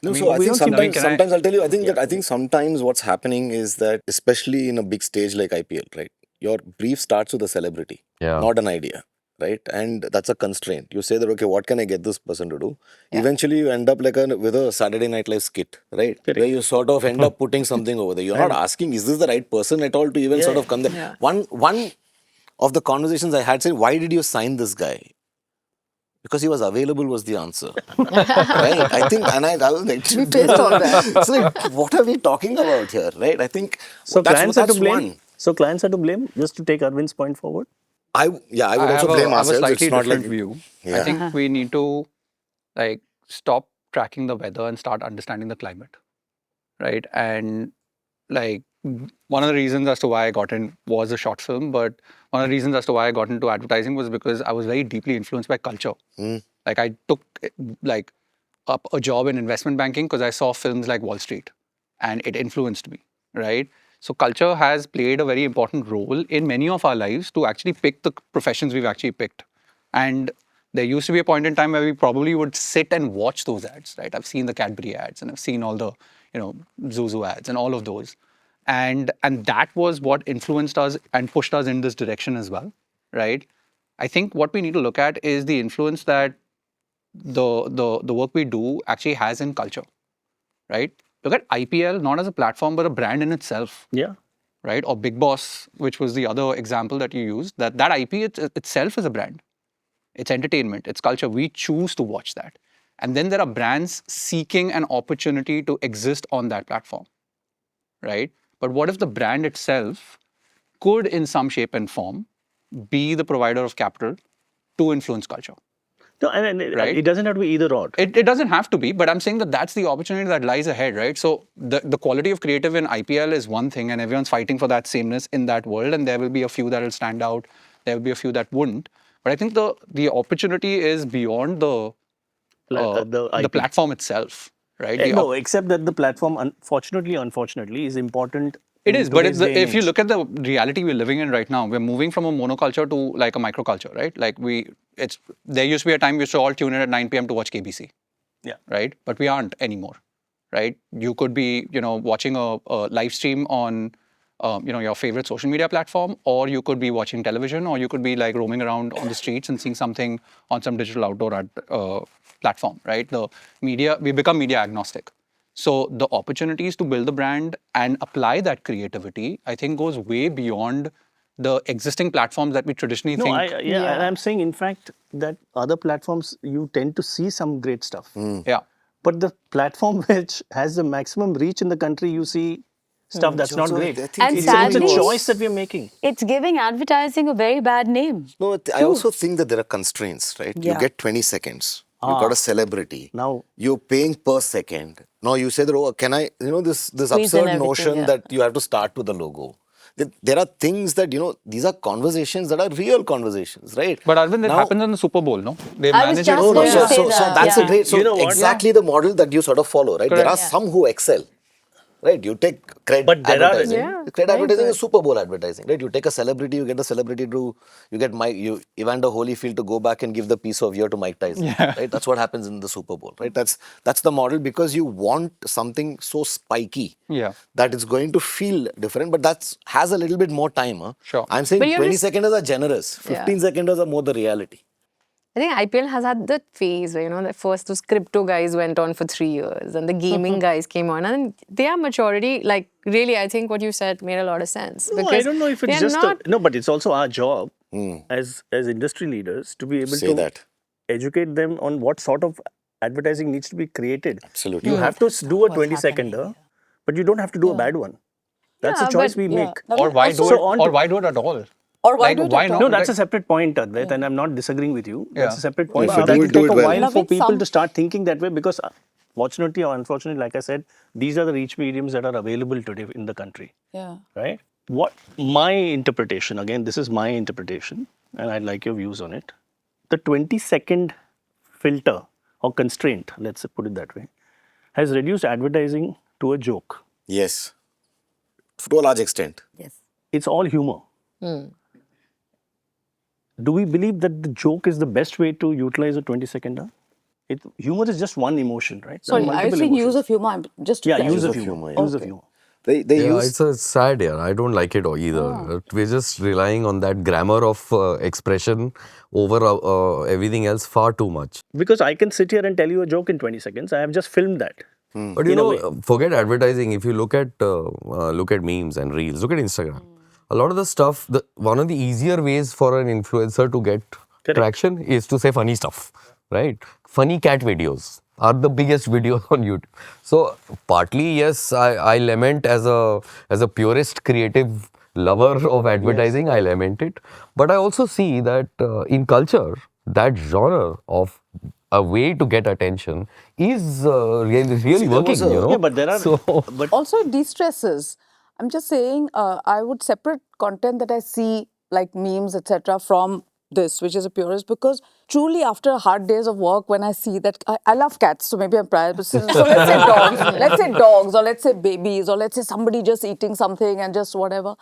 No, so I we think don't seem to- sometimes I'll tell you, I think sometimes what's happening is that, especially in a big stage like IPL, right? Your brief starts with a celebrity, not an idea, right? And that's a constraint. You say that, okay, what can I get this person to do? Eventually you end up with a Saturday Night Live skit, right? Correct. Where you sort of end up putting something over there. You're not asking, is this the right person at all to even sort of come there? Yeah. One of the conversations I had said, why did you sign this guy? Because he was available was the answer. Right? I think, and I was like, We faced all that. so like, what are we talking about here? Right? I think So clients are to that's blame. one. So clients are to blame. Just to take Arvind's point forward. I would also have blame I have a ourselves. slightly It's not different like view. Yeah. I think we need to stop tracking the weather and start understanding the climate, right? And one of the reasons as to why I got in was a short film, but one of the reasons as to why I got into advertising was because I was very deeply influenced by culture. Like I took like up a job in investment banking because I saw films like Wall Street and it influenced me, right? So culture has played a very important role in many of our lives to actually pick the professions we've actually picked. And there used to be a point in time where we probably would sit and watch those ads, right? I've seen the Cadbury ads and I've seen all the, Zuzu ads and all of those. And that was what influenced us and pushed us in this direction as well, right? I think what we need to look at is the influence that the work we do actually has in culture, right? Look at IPL not as a platform but a brand in itself. Yeah. Right? Or Big Boss, which was the other example that you used, that IP itself is a brand. It's entertainment, it's culture. We choose to watch that. And then there are brands seeking an opportunity to exist on that platform, right? But what if the brand itself could, in some shape and form, be the provider of capital to influence culture? No, and Right? it doesn't have to be either or. It doesn't have to be, but I'm saying that that's the opportunity that lies ahead, right? So the quality of creative in IPL is one thing, and everyone's fighting for that sameness in that world, and there will be a few that will stand out, there will be a few that wouldn't. But I think the opportunity is beyond the IP. platform itself, right? No, except that the platform, unfortunately, is important. It in is, but today's day and if you age. look at the reality we're living in right now, we're moving from a monoculture to like a microculture, right? Like there used to be a time we used to all tune in at 9 p.m. to watch KBC. Yeah. Right? But we aren't anymore, right? You could be, watching a live stream on, your favorite social media platform, or you could be watching television, or you could be like roaming around on the streets and seeing something on some digital outdoor platform, right? We become media agnostic. So the opportunities to build the brand and apply that creativity, I think, goes way beyond the existing platforms that we traditionally think. And I'm saying, in fact, that other platforms, you tend to see some great stuff. Yeah. But the platform which has the maximum reach in the country, you see stuff that's not great. And It's sadly, a choice that we're making. It's giving advertising a very bad name. No, I also think that there are constraints, right? Yeah. You get 20 seconds. You've got a celebrity. Now you're paying per second. Now you say that, oh, can I, this Squeeze absurd in everything, notion yeah. that you have to start with the logo. There are things that, these are conversations that are real conversations, right? But Arvind, it happens in the Super Bowl, no? They I was manage just it. going to say So that. that's yeah. a great, so exactly the model that you sort of follow, right? There are some who excel, right? You take credit But there are- advertising. Yeah, Credit very advertising good. is Super Bowl advertising, right? You take a celebrity, you get the celebrity to, you get Evander Holyfield to go back and give the piece of ear to Mike Tyson, right? That's what happens in the Super Bowl, right? That's the model, because you want something so spiky that it's going to feel different, but that has a little bit more time. Huh? Sure. I'm saying But you're 20 just- seconds are generous, 15 seconds are more the reality. I think IPL has had that phase where, the first those crypto guys went on for 3 years and the gaming guys came on, and their maturity, like really, I think what you said made a lot of sense. No, I don't know if it's they're just not, no, but it's also our job as industry leaders to be able Say to that. educate them on what sort of advertising needs to be created. Absolutely. You have to do a 20-seconder, but you don't have to do a bad one. That's a choice we make. Or why do it at all? Or why Like, do it why at not? all? No, that's a separate point, Advait, and I'm not disagreeing with you. That's a separate point. If you But that do will it, do take it a well. while for Naveen, people to start thinking that way, because fortunately or unfortunately, like I said, these are the reach mediums that are available today in the country. Yeah. Right? What my interpretation, again, this is my interpretation, and I'd like your views on it. The 20-second filter or constraint, let's put it that way, has reduced advertising to a joke. Yes. To a large extent. Yes. It's all humor. Do we believe that the joke is the best way to utilize a 20-seconder? Humor is just one emotion, right? There are Sorry, I was multiple saying use emotions. of humor. Just to Yeah, clarify. use of of humor. humor, yeah. Use of Okay. humor. They use It's a sad, I don't like it either. We're just relying on that grammar of expression over everything else far too much. Because I can sit here and tell you a joke in 20 seconds. I have just filmed that. But In a way. forget advertising. If you look at memes and reels, look at Instagram. A lot of the stuff, one of the easier ways for an influencer to get traction is to say funny stuff, right? Funny cat videos are the biggest videos on YouTube. So partly, yes, I lament as a purist creative lover of advertising, I lament it. But I also see that in culture, that genre of a way to get attention is really working, Yeah, but there are... So, Also, it de-stresses. I I'm just saying I would separate content that I see like memes, etc. from this, which is a purist, because truly after hard days of work, when I see that, I love cats, so maybe I'm biased, but so let's say dogs, or let's say babies, or let's say somebody just eating something and just whatever.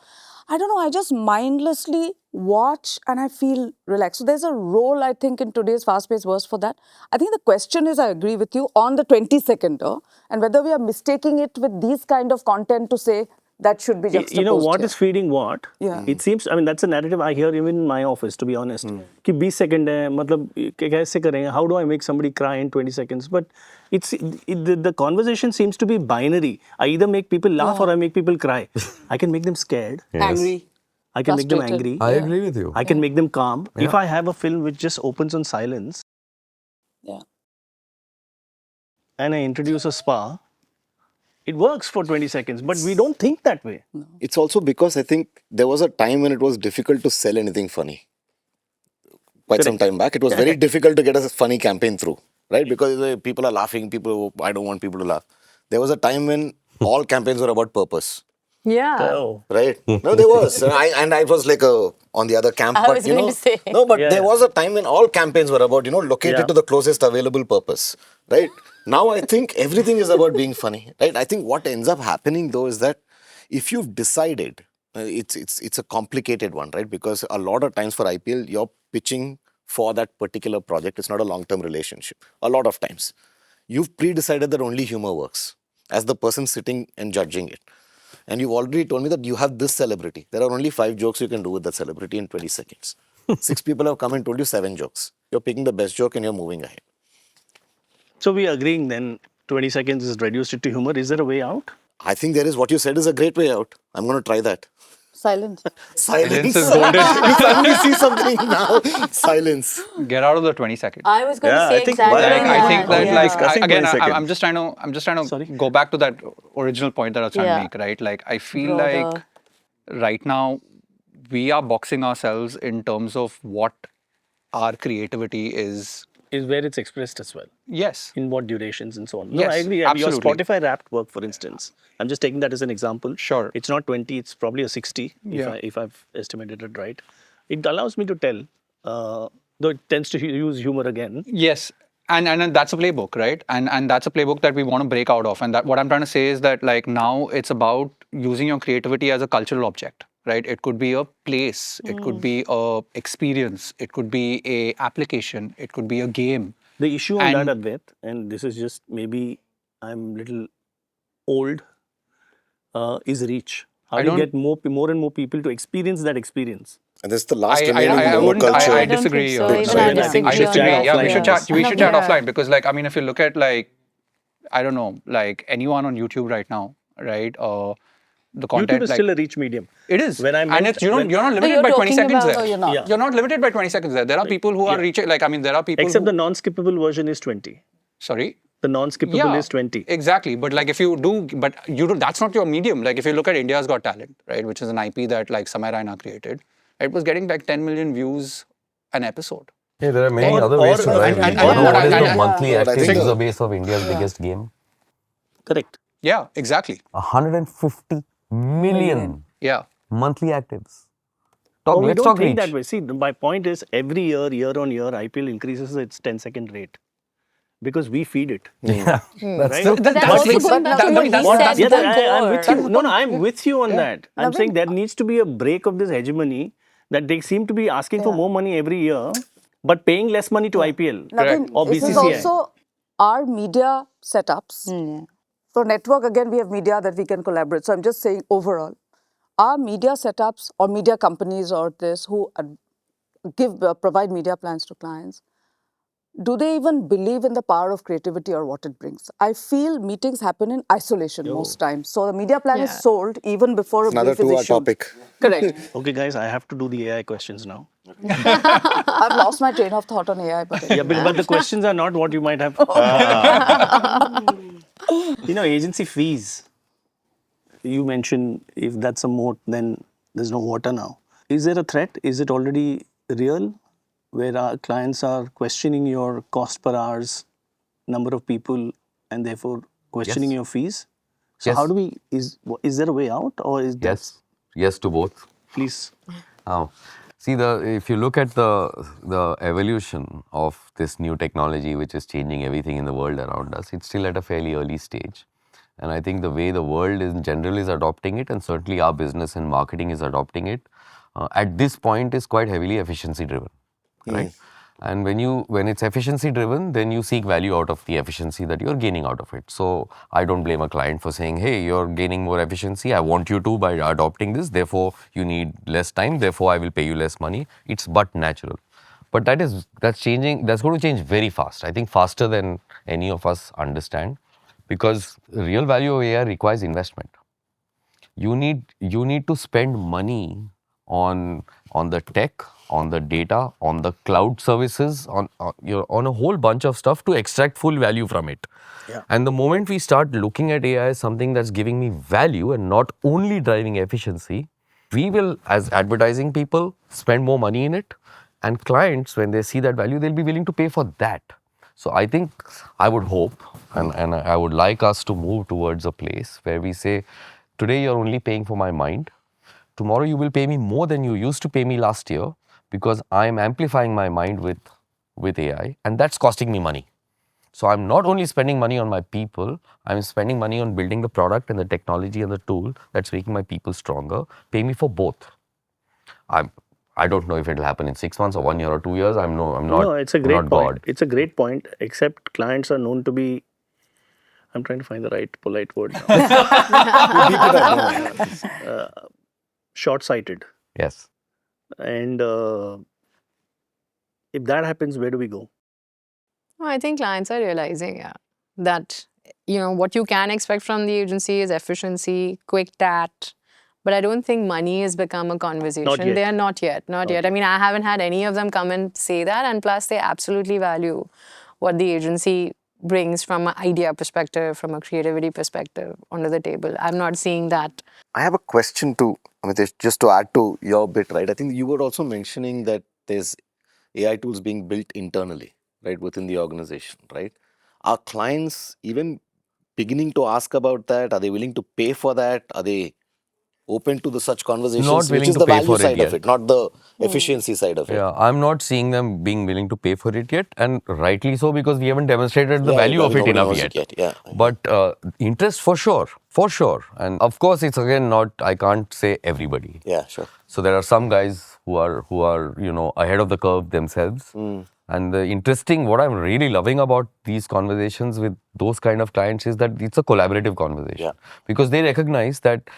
I don't know, I just mindlessly watch and I feel relaxed. So there's a role, I think, in today's fast-paced world for that. I think the question is, I agree with you, on the 20-second, and whether we are mistaking it with these kind of content to say that should be juxtaposed. You know what here. is feeding what? Yeah. It seems, I mean, that's a narrative I hear even in my office, to be honest. कि 20 second है, मतलब कैसे करेंगे? How do I make somebody cry in 20 seconds? But the conversation seems to be binary. I either make people laugh or I make people cry. I can make them scared. Angry. I can make them Frustrated. angry. I agree with you. I can make them calm. If I have a film which just opens on silence, and I introduce a spa, it works for 20 seconds, but we don't think that way. It's also because I think there was a time when it was difficult to sell anything funny. Quite some time back, it was very difficult to get a funny campaign through, right? Because people are laughing, I don't want people to laugh. There was a time when all campaigns were about purpose. Yeah. Oh. Right? No, there was. And I was like on the other camp. I was going to say. No, but there was a time when all campaigns were about, located to the closest available purpose. Right? Now I think everything is about being funny. Right? I think what ends up happening though is that if you've decided, it's a complicated one, right? Because a lot of times for IPL, you're pitching for that particular project. It's not a long-term relationship. A lot of times. You've pre-decided that only humor works as the person sitting and judging it. And you've already told me that you have this celebrity. There are only 5 jokes you can do with that celebrity in 20 seconds. 6 people have come and told you 7 jokes. You're picking the best joke and you're moving ahead. So we are agreeing then 20 seconds is reduced to humor. Is there a way out? I think there is. What you said is a great way out. I'm going to try that. Silence. Silence. is golden. You finally see something now. Silence. Get out of the 20 seconds. I was going Yeah, to I say think exactly Like, I think that, Yeah. like, Discussing again, 20 seconds. I'm just trying to Sorry? go back to that original point that I was trying to make, right? Like, I feel like Broader. right now we are boxing ourselves in terms of what our creativity is. Is where it's expressed as well. Yes. In what durations and so on. No, Yes, I agree. absolutely. Your Spotify Wrapped work, for instance. I'm just taking that as an example. Sure. It's not 20, it's probably a 60, if I've estimated it right. It allows me to tell, though it tends to use humor again. Yes. And that's a playbook, right? And that's a playbook that we want to break out of. And that what I'm trying to say is that like now it's about using your creativity as a cultural object, right? It could be a place, it could be a experience, it could be a application, it could be a game. The issue on that, Advait, and this is just maybe I'm little old, is reach. How do you get more and more people to experience that experience? And this is the last I remaining monoculture. I don't disagree. think so. Even I disagree I disagree. on Yeah, that. we should Yeah. chat. We should chat offline because, like, I mean, if you look at like, I don't know, like anyone on YouTube right now, right? The content YouTube is like, still a reach medium. It is. When I and meant- it's, you're when- not limited you're by 20 talking seconds about- there. Oh, you're not. Yeah. You're not limited by 20 seconds there. There are people who are reaching, like, I mean, there are people Except who, the non-skippable version is 20. sorry? The non-skippable is 20. Exactly. But like if you do, but you do, that's not your medium. Like if you look at India's Got Talent, right, which is an IP that like Samay Raina created, it was getting like 10 million views an episode. Yeah, there are many Or- other ways or- to drive and- reach. and- You know what is and- the monthly and- active and- user base of India's biggest game? Correct. Yeah, exactly. 150 million Yeah. monthly actives. Oh, we Let's don't talk think reach. that way. See, my point is every year on year, IPL increases its 10-second rate because we feed it. Yeah, that's Right? true. That's But also like- going back to that- what he that- said, Yeah, the I'm core. with you. No, I'm with you on that. I'm saying there needs to be a break of this hegemony that they seem to be asking for more money every year, but paying less money to IPL Naveen, or this is BCCI. also our media setups. For network, again, we have media that we can collaborate. So I'm just saying overall, our media setups or media companies or this who provide media plans to clients, do they even believe in the power of creativity or what it brings? I feel meetings happen in isolation most times. So the media plan is sold even before a Another brief is 2-hour issued. topic. Correct. Okay, guys, I have to do the AI questions now. I've lost my train of thought on AI, but Yeah, but the questions are not what you might have. Agency fees. You mentioned if that's a moat, then there's no water now. Is there a threat? Is it already real? Where our clients are questioning your cost per hours, number of people, and therefore questioning your fees? So Yes. how do we, is there a way out, or is that? Yes to both. Please. See, if you look at the evolution of this new technology, which is changing everything in the world around us, it's still at a fairly early stage. And I think the way the world in general is adopting it, and certainly our business and marketing is adopting it, at this point is quite heavily efficiency driven, right? And when it's efficiency driven, then you seek value out of the efficiency that you're gaining out of it. So I don't blame a client for saying, hey, you're gaining more efficiency. I want you to by adopting this. Therefore, you need less time. Therefore, I will pay you less money. It's but natural. But that's changing. That's going to change very fast. I think faster than any of us understand, because real value of AI requires investment. You need to spend money on the tech, on the data, on the cloud services, on a whole bunch of stuff to extract full value from it. Yeah. And the moment we start looking at AI as something that's giving me value and not only driving efficiency, we will, as advertising people, spend more money in it. And clients, when they see that value, they'll be willing to pay for that. So I think, I would hope, and I would like us to move towards a place where we say, today you're only paying for my mind. Tomorrow you will pay me more than you used to pay me last year, because I'm amplifying my mind with AI, and that's costing me money. So I'm not only spending money on my people, I'm spending money on building the product and the technology and the tool that's making my people stronger. Pay me for both. I don't know if it'll happen in 6 months or 1 year or 2 years. I'm not. No, it's a great not point. God. It's a great point, except clients are known to be, I'm trying to find the right polite word now. Short-sighted. Yes. And if that happens, where do we go? I think clients are realizing, that, what you can expect from the agency is efficiency, quick tat. But I don't think money has become a conversation. Not yet. They are not yet. I mean, I haven't had any of them come and say that. And plus, they absolutely value what the agency brings from an idea perspective, from a creativity perspective onto the table. I'm not seeing that. I have a question to Amitesh, just to add to your bit, right? I think you were also mentioning that there's AI tools being built internally, right, within the organization, right? Are clients even beginning to ask about that? Are they willing to pay for that? Are they open to such conversations? Not Which willing is to the pay value for it side of yet. it, not the efficiency side of it. Yeah, I'm not seeing them being willing to pay for it yet, and rightly so, because we haven't demonstrated the value of it nobody enough knows yet. it yet. Yeah. But interest for sure. And of course, it's again not, I can't say everybody. Yeah, sure. So there are some guys who are ahead of the curve themselves. And what I'm really loving about these conversations with those kind of clients is that it's a collaborative conversation. Yeah. Because they recognize that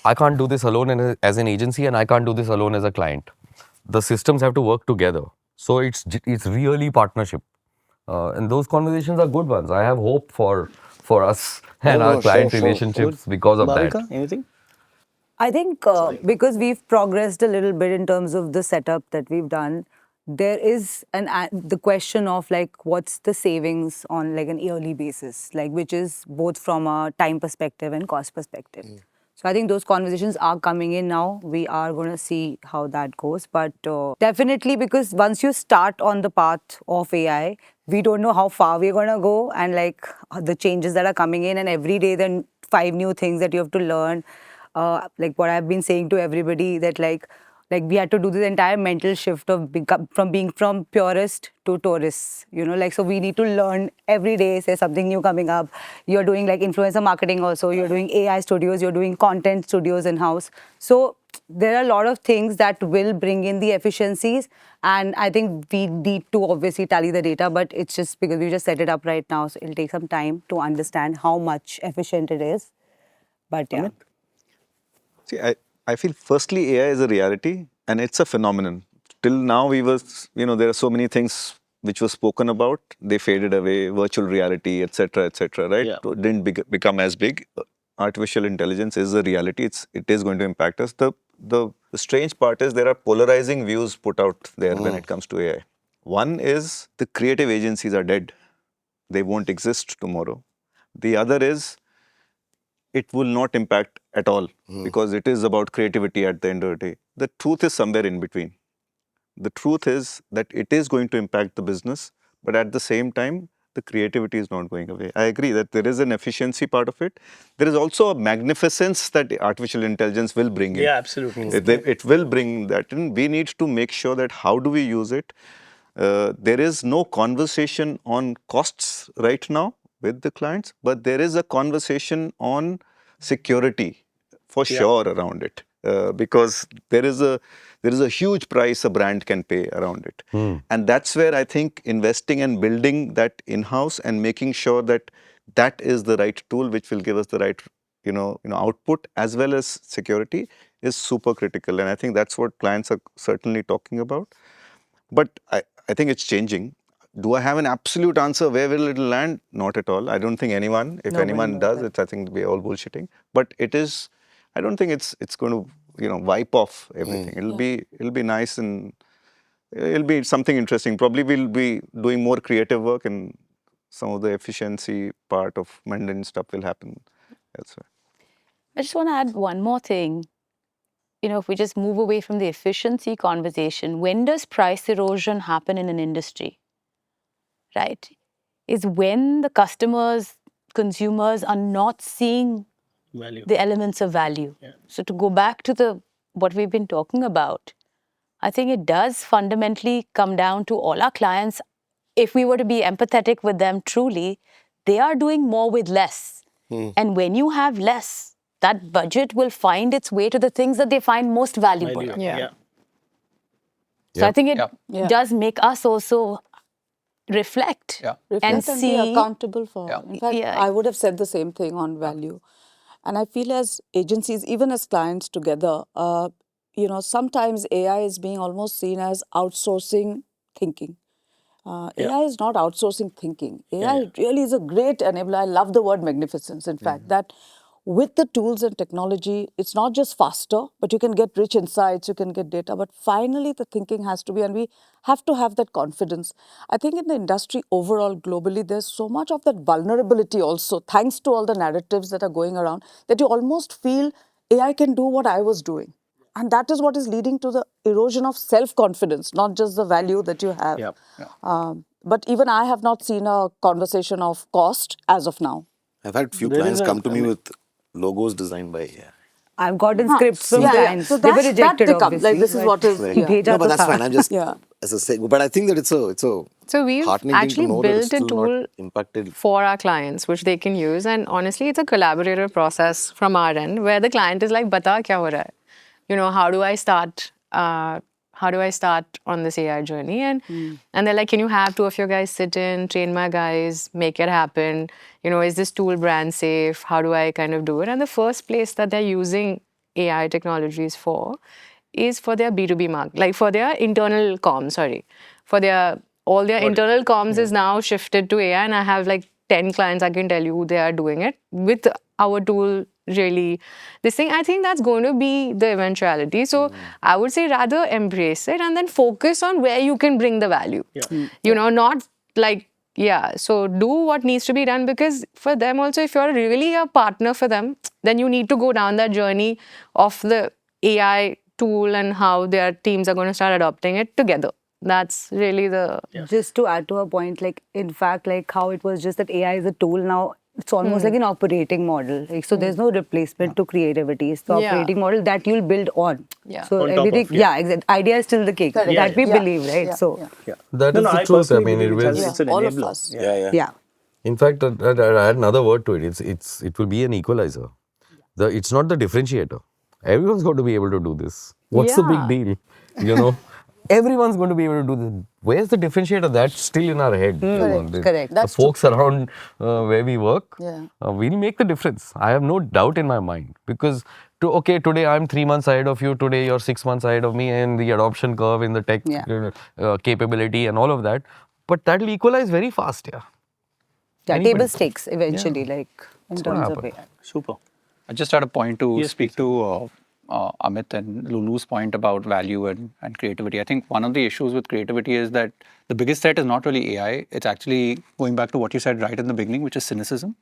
I can't do this alone as an agency, and I can't do this alone as a client. The systems have to work together. So it's really partnership. And those conversations are good ones. I have hope for us and our client relationships because of that. Bhavika, anything? I think because we've progressed a little bit in terms of the setup that we've done, there is the question of like what's the savings on like an yearly basis, like which is both from a time perspective and cost perspective. So I think those conversations are coming in now. We are going to see how that goes. But definitely, because once you start on the path of AI, we don't know how far we're going to go, and like the changes that are coming in, and every day then 5 new things that you have to learn. Like what I've been saying to everybody, that like we had to do this entire mental shift of being from purist to tourists, like, so we need to learn every day. There's something new coming up. You're doing like influencer marketing also, you're doing AI studios, you're doing content studios in-house. So there are a lot of things that will bring in the efficiencies, and I think we need to obviously tally the data, but it's just because we just set it up right now, so it'll take some time to understand how much efficient it is. But yeah. See, I feel firstly AI is a reality and it's a phenomenon. Till now there are so many things which were spoken about, they faded away, virtual reality, etc., right? Yeah. It didn't become as big. Artificial intelligence is a reality. It is going to impact us. The strange part is there are polarizing views put out there when it comes to AI. One is the creative agencies are dead. They won't exist tomorrow. The other is it will not impact at all because it is about creativity at the end of the day. The truth is somewhere in between. The truth is that it is going to impact the business, but at the same time, the creativity is not going away. I agree that there is an efficiency part of it. There is also a magnificence that artificial intelligence will bring in. Yeah, absolutely. It will bring that in. We need to make sure that how do we use it. There is no conversation on costs right now with the clients, but there is a conversation on security for sure around it, because there is a huge price a brand can pay around it, and that's where I think investing and building that in-house and making sure that that is the right tool which will give us the right output as well as security is super critical, and I think that's what clients are certainly talking about. But I think it's changing. Do I have an absolute answer where will it land? Not at all. I don't think anyone. If anyone does, I think we're all bullshitting. But it is. I don't think it's going to wipe off everything. It'll be nice and it'll be something interesting. Probably we'll be doing more creative work and some of the efficiency part of mundane stuff will happen elsewhere. I just want to add one more thing. If we just move away from the efficiency conversation, when does price erosion happen in an industry? Right? Is when the consumers are not seeing the elements of value. Yeah. So to go back to what we've been talking about, I think it does fundamentally come down to all our clients. If we were to be empathetic with them truly, they are doing more with less. And when you have less, that budget will find its way to the things that they find most valuable. So I think it does make us also reflect and see. Be accountable for. In fact, I would have said the same thing on value. And I feel as agencies, even as clients together, sometimes AI is being almost seen as outsourcing thinking. AI is not outsourcing thinking. AI really is a great enabler. I love the word magnificence, in fact, that with the tools and technology, it's not just faster, but you can get rich insights, you can get data, but finally the thinking has to be, and we have to have that confidence. I think in the industry overall, globally, there's so much of that vulnerability also, thanks to all the narratives that are going around, that you almost feel AI can do what I was doing. And that is what is leading to the erosion of self-confidence, not just the value that you have. But even I have not seen a conversation of cost as of now. I've had few clients come to me with logos designed by AI. I've gotten scripts from clients. So they were rejected, obviously. Like, this is what is... No, but that's fine. I'm just... As a say, but I think that it's a So we've actually built a tool for our clients, which they can use. And honestly, it's a collaborative process from our end, where the client is like, "Bata, kya ho raha hai? How do I start? How do I start on this AI journey?" And they're like, "Can you have two of your guys sit in, train my guys, make it happen? Is this tool brand safe? How do I kind of do it?" And the first place that they're using AI technologies for is for their B2B market, like for their internal comms, all their internal comms is now shifted to AI, and I have like 10 clients, I can tell you, they are doing it with our tool. Really, this thing, I think that's going to be the eventuality. So I would say rather embrace it and then focus on where you can bring the value. Not like, so do what needs to be done, because for them also, if you're really a partner for them, then you need to go down that journey of the AI tool and how their teams are going to start adopting it together. That's really the... Just to add to her point, like, in fact, like how it was just that AI is a tool now, it's almost like an operating model. Like, so there's no replacement to creativity. It's the operating model that you'll build on. So on everything, exactly. Idea is still the cake. That we believe, right? So That is the truth. I mean, it's an all enabler. of us. yeah. In fact, I add another word to it. It will be an equalizer. It's not the differentiator. Everyone's going to be able to do this. What's the big deal? Everyone's going to be able to do this. Where's the differentiator? That's still in our head. Correct. The folks around where we work, we'll make the difference. I have no doubt in my mind. Because, today I'm 3 months ahead of you, today you're 6 months ahead of me, and the adoption curve in the tech capability and all of that. But that'll equalize very fast, Table stakes eventually, like in terms of AI. Super. I just had a point to speak to Amit and Lulu's point about value and creativity. I think one of the issues with creativity is that the biggest threat is not really AI. It's actually going back to what you said right in the beginning, which is cynicism,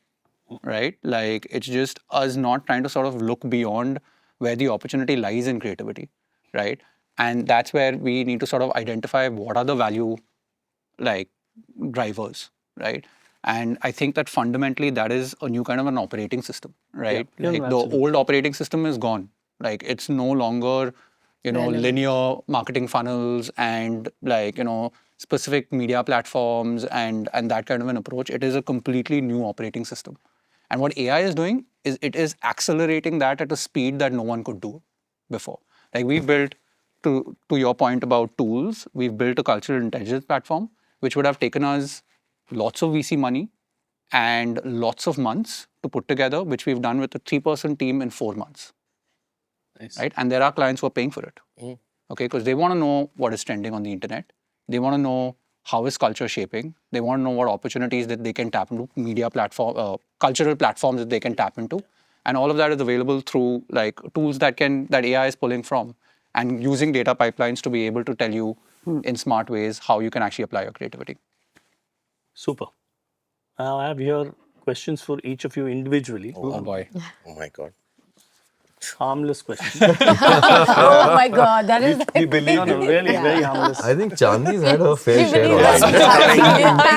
right? Like, it's just us not trying to sort of look beyond where the opportunity lies in creativity, right? And that's where we need to sort of identify what are the value, like, drivers, right? And I think that fundamentally that is a new kind of an operating system, right? Yeah, Like the absolutely. old operating system is gone. Like it's no longer, linear marketing funnels and like, specific media platforms and that kind of an approach. It is a completely new operating system. And what AI is doing is it is accelerating that at a speed that no one could do before. Like we built, to your point about tools, we've built a cultural intelligence platform, which would have taken us lots of VC money and lots of months to put together, which we've done with a 3-person team in 4 months. Nice. Right? And there are clients who are paying for it. Okay, because they want to know what is trending on the internet. They want to know how is culture shaping. They want to know what opportunities that they can tap into, media platform, cultural platforms that they can tap into. And all of that is available through like tools that AI is pulling from and using data pipelines to be able to tell you in smart ways how you can actually apply your creativity. Super. Now I have here questions for each of you individually. Oh boy. Oh my God. Harmless questions. Oh my God, that is. We believe No, you. really very harmless. I think Chandni's had her fair share of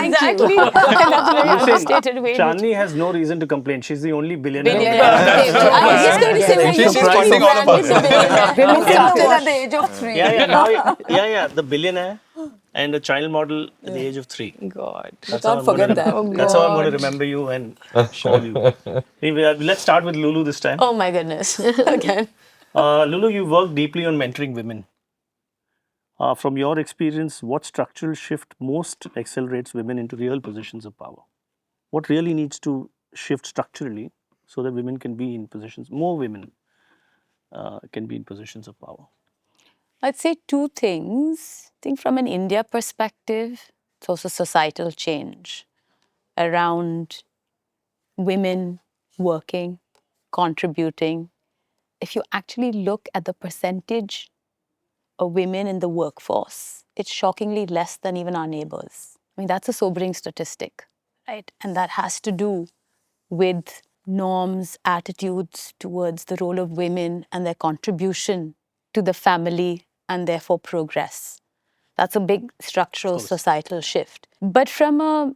Exactly. That's a very understated way. Chandni has no reason to complain. She's the only billionaire. I was just going to say, when She's you surprising all of us. Women started at the age of 3. Yeah, the billionaire and a child model at the age of 3. God. Can't forget that. That's how I'm going to remember you and call you. Anyway, let's start with Lulu this time. Oh my goodness. Again. Lulu, you work deeply on mentoring women. From your experience, what structural shift most accelerates women into real positions of power? What really needs to shift structurally so that women can be in positions, more women can be in positions of power? I'd say 2 things. I think from an India perspective, it's also societal change around women working, contributing. If you actually look at the percentage of women in the workforce, it's shockingly less than even our neighbors. I mean, that's a sobering statistic, right? And that has to do with norms, attitudes towards the role of women and their contribution to the family and therefore progress. That's a big structural societal shift. But from a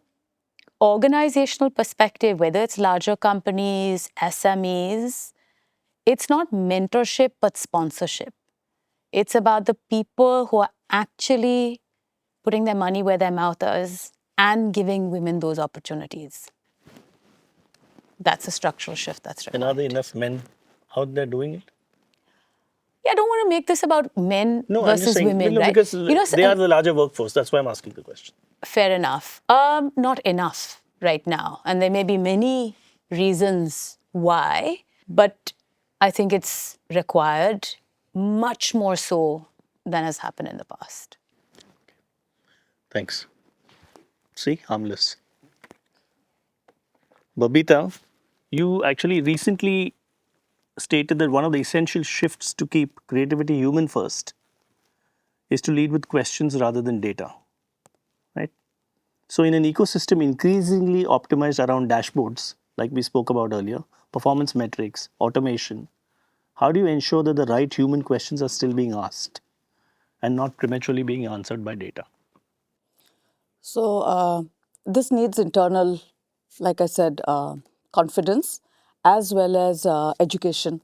organizational perspective, whether it's larger companies, SMEs, it's not mentorship but sponsorship. It's about the people who are actually putting their money where their mouth is and giving women those opportunities. That's a structural shift that's required. And are there enough men out there doing it? Yeah, I don't want to make this about men No, I'm just versus saying, women, no, right? because they are the larger workforce. That's why I'm asking the question. Fair enough. Not enough right now. And there may be many reasons why, but I think it's required much more so than has happened in the past. Thanks. See, harmless. Babita, you actually recently stated that one of the essential shifts to keep creativity human first is to lead with questions rather than data, right? So in an ecosystem increasingly optimized around dashboards, like we spoke about earlier, performance metrics, automation, how do you ensure that the right human questions are still being asked and not prematurely being answered by data? So this needs internal, like I said, confidence as well as education.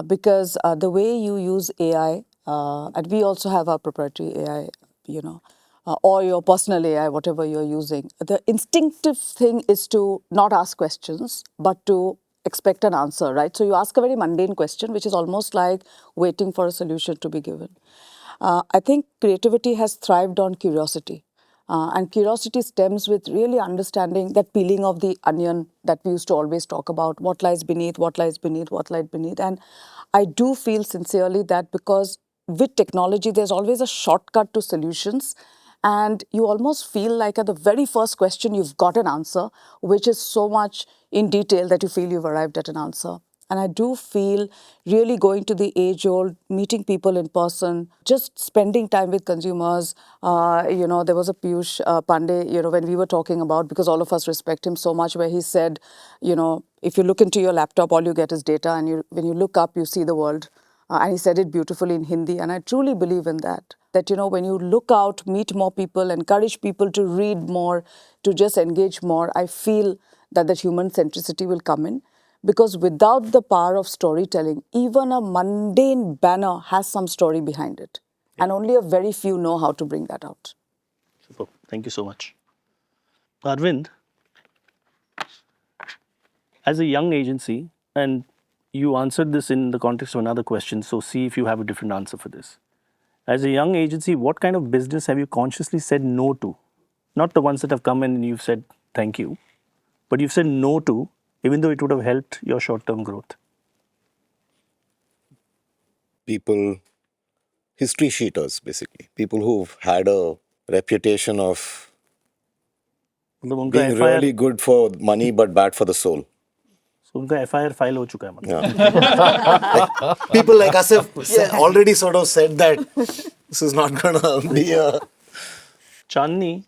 Because the way you use AI, and we also have our proprietary AI, or your personal AI, whatever you're using, the instinctive thing is to not ask questions, but to expect an answer, right? So you ask a very mundane question, which is almost like waiting for a solution to be given. I think creativity has thrived on curiosity. And curiosity stems with really understanding that peeling of the onion that we used to always talk about, what lies beneath, what lies beneath, what lies beneath. And I do feel sincerely that because with technology, there's always a shortcut to solutions. And you almost feel like at the very first question, you've got an answer, which is so much in detail that you feel you've arrived at an answer. And I do feel really going to the age-old, meeting people in person, just spending time with consumers. There was a Piyush Pandey, when we were talking about, because all of us respect him so much, where he said, if you look into your laptop, all you get is data. And when you look up, you see the world. And he said it beautifully in Hindi. And I truly believe in that. that, when you look out, meet more people, encourage people to read more, to just engage more, I feel that human centricity will come in. Because without the power of storytelling, even a mundane banner has some story behind it. And only a very few know how to bring that out. Super. Thank you so much. Arvind, as a young agency, and you answered this in the context of another question, so see if you have a different answer for this. As a young agency, what kind of business have you consciously said no to? Not the ones that have come in and you've said thank you, but you've said no to, even though it would have helped your short-term growth. People, history sheeters, basically. People who've had a reputation of being really good for money but bad for the soul. So उनका FIR file हो चुका है मतलब. Yeah. People like us have already sort of said that this is not going to be a... Chandni,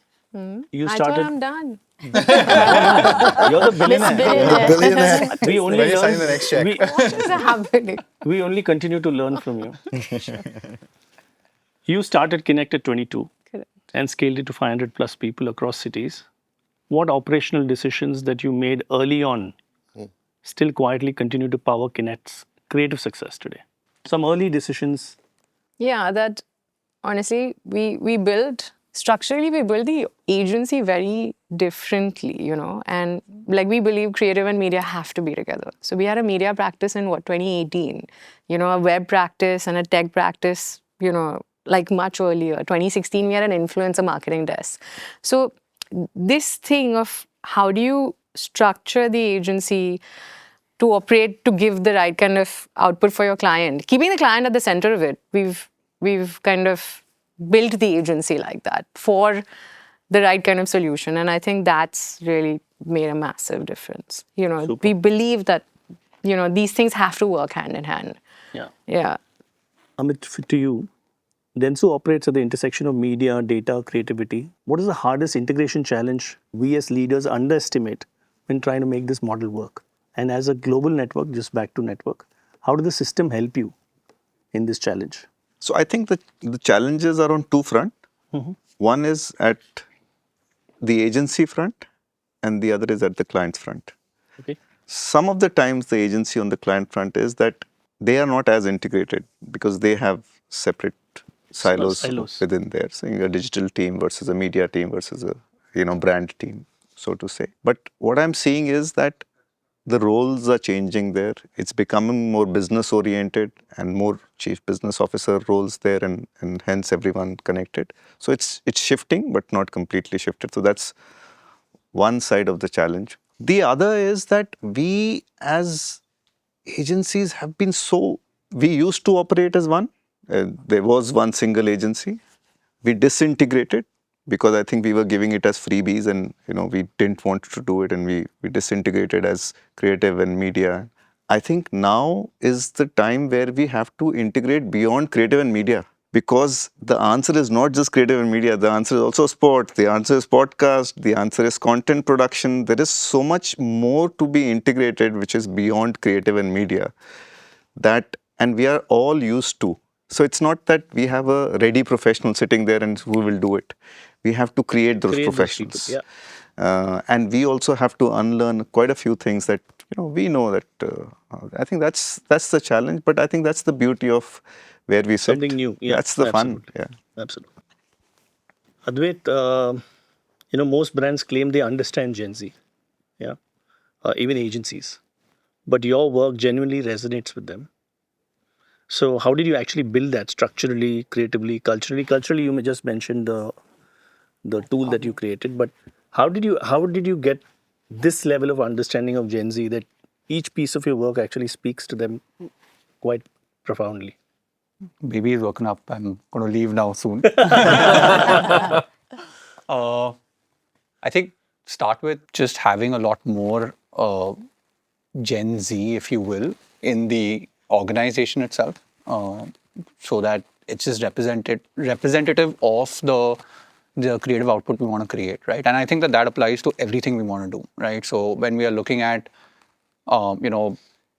you I started... thought I'm done. You're the billionaire. We only When you learn... sign the next check. What is happening? We only continue to learn from you. You started Connect at 22 Correct. and scaled it to 500 plus people across cities. What operational decisions that you made early on still quietly continue to power Connect's creative success today? Some early decisions. Yeah, that honestly, we built, structurally, we built the agency very differently, and like we believe creative and media have to be together. So we had a media practice in 2018, a web practice and a tech practice, like much earlier. 2016, we had an influencer marketing desk. So this thing of how do you structure the agency to operate, to give the right kind of output for your client, keeping the client at the center of it, we've kind of built the agency like that for the right kind of solution. And I think that's really made a massive difference. We believe that, these things have to work hand in hand. Yeah. Yeah. Amit, to you, Dentsu operates at the intersection of media, data, creativity. What is the hardest integration challenge we as leaders underestimate when trying to make this model work? And as a global network, just back to network, how did the system help you in this challenge? So I think that the challenges are on two fronts. One is at the agency front and the other is at the client's front. Okay. Some of the times the agency on the client front is that they are not as integrated because they have separate silos within there. So a digital team versus a media team versus a brand team, so to say. But what I'm seeing is that the roles are changing there. It's becoming more business oriented and more chief business officer roles there and hence everyone connected. So it's shifting but not completely shifted. So that's one side of the challenge. The other is that we as agencies have been we used to operate as one. There was one single agency. We disintegrated because I think we were giving it as freebies and we didn't want to do it and we disintegrated as creative and media. I think now is the time where we have to integrate beyond creative and media, because the answer is not just creative and media. The answer is also sport. The answer is podcast. The answer is content production. There is so much more to be integrated, which is beyond creative and media, and we are all used to. So it's not that we have a ready professional sitting there and who will do it. We have to create those professionals. Those people, and we also have to unlearn quite a few things that we know that. I think that's the challenge, but I think that's the beauty of where we sit. Something new. Yeah, that's the absolutely. fun. Yeah, absolutely. Advait, most brands claim they understand Gen Z. Yeah, even agencies, but your work genuinely resonates with them. So how did you actually build that structurally, creatively, culturally? Culturally, you may just mention the tool that you created, but how did you get this level of understanding of Gen Z that each piece of your work actually speaks to them quite profoundly? Baby is woken up. I'm going to leave now soon. I think start with just having a lot more Gen Z, if you will, in the organization itself, so that it's just representative of the creative output we want to create, right? And I think that applies to everything we want to do, right? So when we are looking at,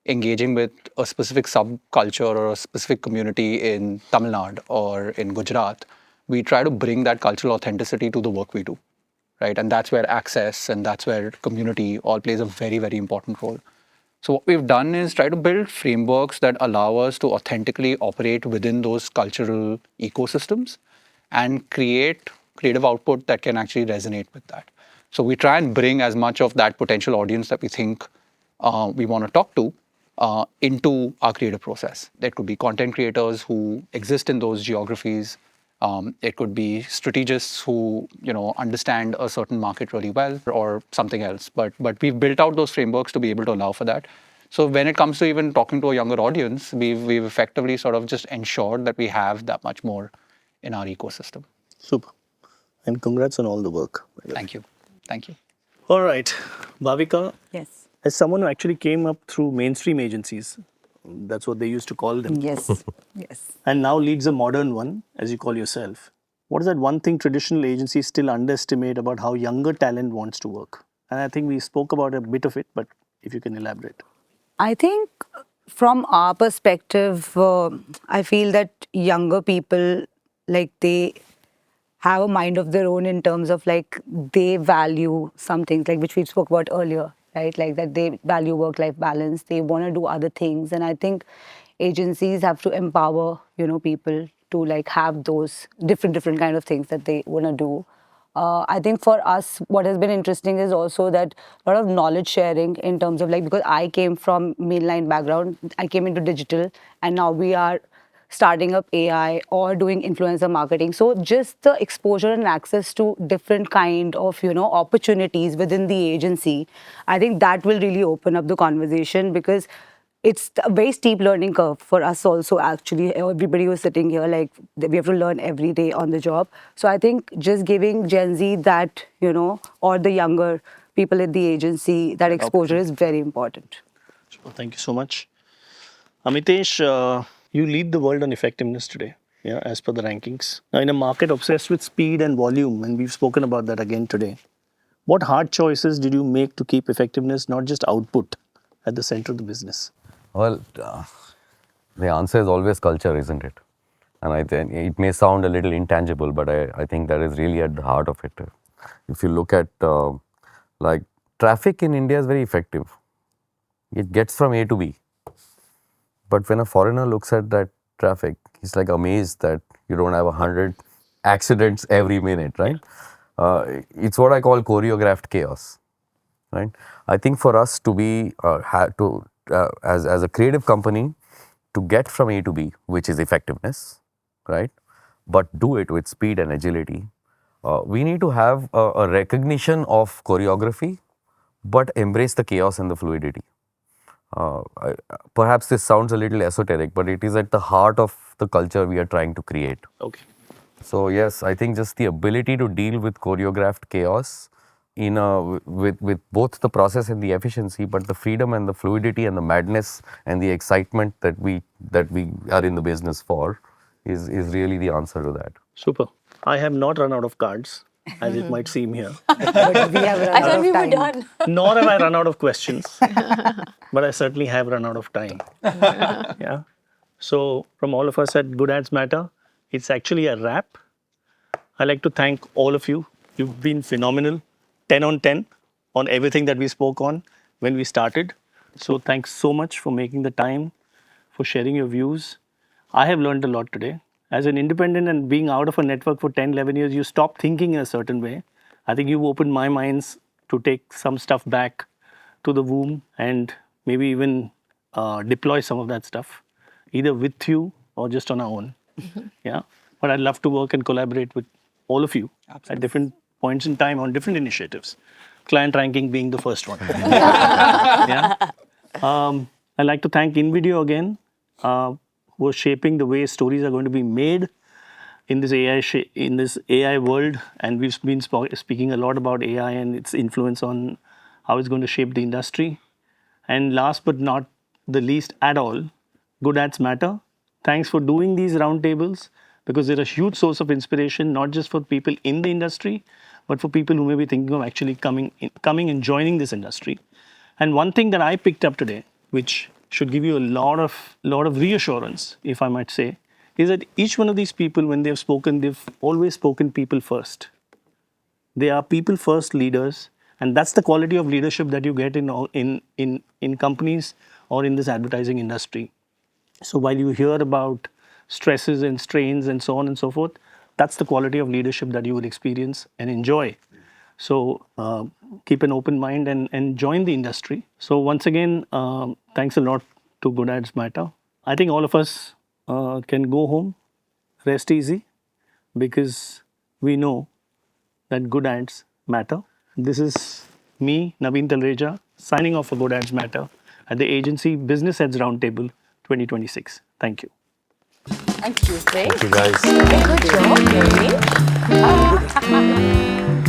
engaging with a specific subculture or a specific community in Tamil Nadu or in Gujarat, we try to bring that cultural authenticity to the work we do, right? And that's where access and that's where community all plays a very, very important role. So what we've done is try to build frameworks that allow us to authentically operate within those cultural ecosystems and create creative output that can actually resonate with that. So we try and bring as much of that potential audience that we think we want to talk to into our creative process. There could be content creators who exist in those geographies. It could be strategists who understand a certain market really well, or something else. But we've built out those frameworks to be able to allow for that. So when it comes to even talking to a younger audience, we've effectively sort of just ensured that we have that much more in our ecosystem. Super. And congrats on all the work. Thank you. Thank you. All right. Bhavika, Yes. as someone who actually came up through mainstream agencies, that's what they used to call them, Yes. Yes. and now leads a modern one, as you call yourself. What is that one thing traditional agencies still underestimate about how younger talent wants to work? And I think we spoke about a bit of it, but if you can elaborate. I think from our perspective, I feel that younger people, like, they have a mind of their own in terms of, like, they value some things, like, which we spoke about earlier, right? Like that they value work-life balance. They want to do other things. And I think agencies have to empower, people to, like, have those different kind of things that they want to do. I think for us, what has been interesting is also that a lot of knowledge sharing in terms of, like, because I came from mainline background, I came into digital, and now we are starting up AI or doing influencer marketing. So just the exposure and access to different kind of, opportunities within the agency, I think that will really open up the conversation, because it's a very steep learning curve for us also, actually. Everybody who's sitting here, like, we have to learn every day on the job. So I think just giving Gen Z that, or the younger people at the agency, that exposure is very important. Well, thank you so much. Amitesh, you lead the world on effectiveness today, as per the rankings. Now, in a market obsessed with speed and volume, and we've spoken about that again today, what hard choices did you make to keep effectiveness, not just output, at the center of the business? Well, the answer is always culture, isn't it? And I think it may sound a little intangible, but I think that is really at the heart of it. If you look at, like, traffic in India is very effective. It gets from A to B. But when a foreigner looks at that traffic, he's like amazed that you don't have 100 accidents every minute, right? It's what I call choreographed chaos, right? I think for us to be, as a creative company, to get from A to B, which is effectiveness, right? But do it with speed and agility. We need to have a recognition of choreography, but embrace the chaos and the fluidity. Perhaps this sounds a little esoteric, but it is at the heart of the culture we are trying to create. Okay. So yes, I think just the ability to deal with choreographed chaos with both the process and the efficiency, but the freedom and the fluidity and the madness and the excitement that we are in the business for is really the answer to that. Super. I have not run out of cards, as it might seem here. But we have run I out thought of we were time. done. Nor have I run out of questions, but I certainly have run out of time. Yeah. So from all of us at Good Ads Matter, it's actually a wrap. I'd like to thank all of you. You've been phenomenal, 10 on 10 on everything that we spoke on when we started. So thanks so much for making the time, for sharing your views. I have learned a lot today. As an independent and being out of a network for 10, 11 years, you stop thinking in a certain way. I think you've opened my minds to take some stuff back to the womb and maybe even deploy some of that stuff, either with you or just on our own. Yeah. But I'd love to work and collaborate with all of you at different points in time on different initiatives. Client ranking being the first one. Yeah. I'd like to thank Invideo again, who are shaping the way stories are going to be made in this AI world. And we've been speaking a lot about AI and its influence on how it's going to shape the industry. And last but not the least at all, Good Ads Matter. Thanks for doing these roundtables, because they're a huge source of inspiration, not just for people in the industry, but for people who may be thinking of actually coming and joining this industry. And one thing that I picked up today, which should give you a lot of reassurance, if I might say, is that each one of these people, when they've spoken, they've always spoken people first. They are people first leaders, and that's the quality of leadership that you get in companies or in this advertising industry. So while you hear about stresses and strains and so on and so forth, that's the quality of leadership that you will experience and enjoy. So keep an open mind and join the industry. So once again, thanks a lot to Good Ads Matter. I think all of us can go home, rest easy, because we know that good ads matter. This is me, Naveen Talreja, signing off for Good Ads Matter at the agency Business Heads Roundtable 2026. Thank you. Thank you. Great. Thank you guys. Good job, Naveen.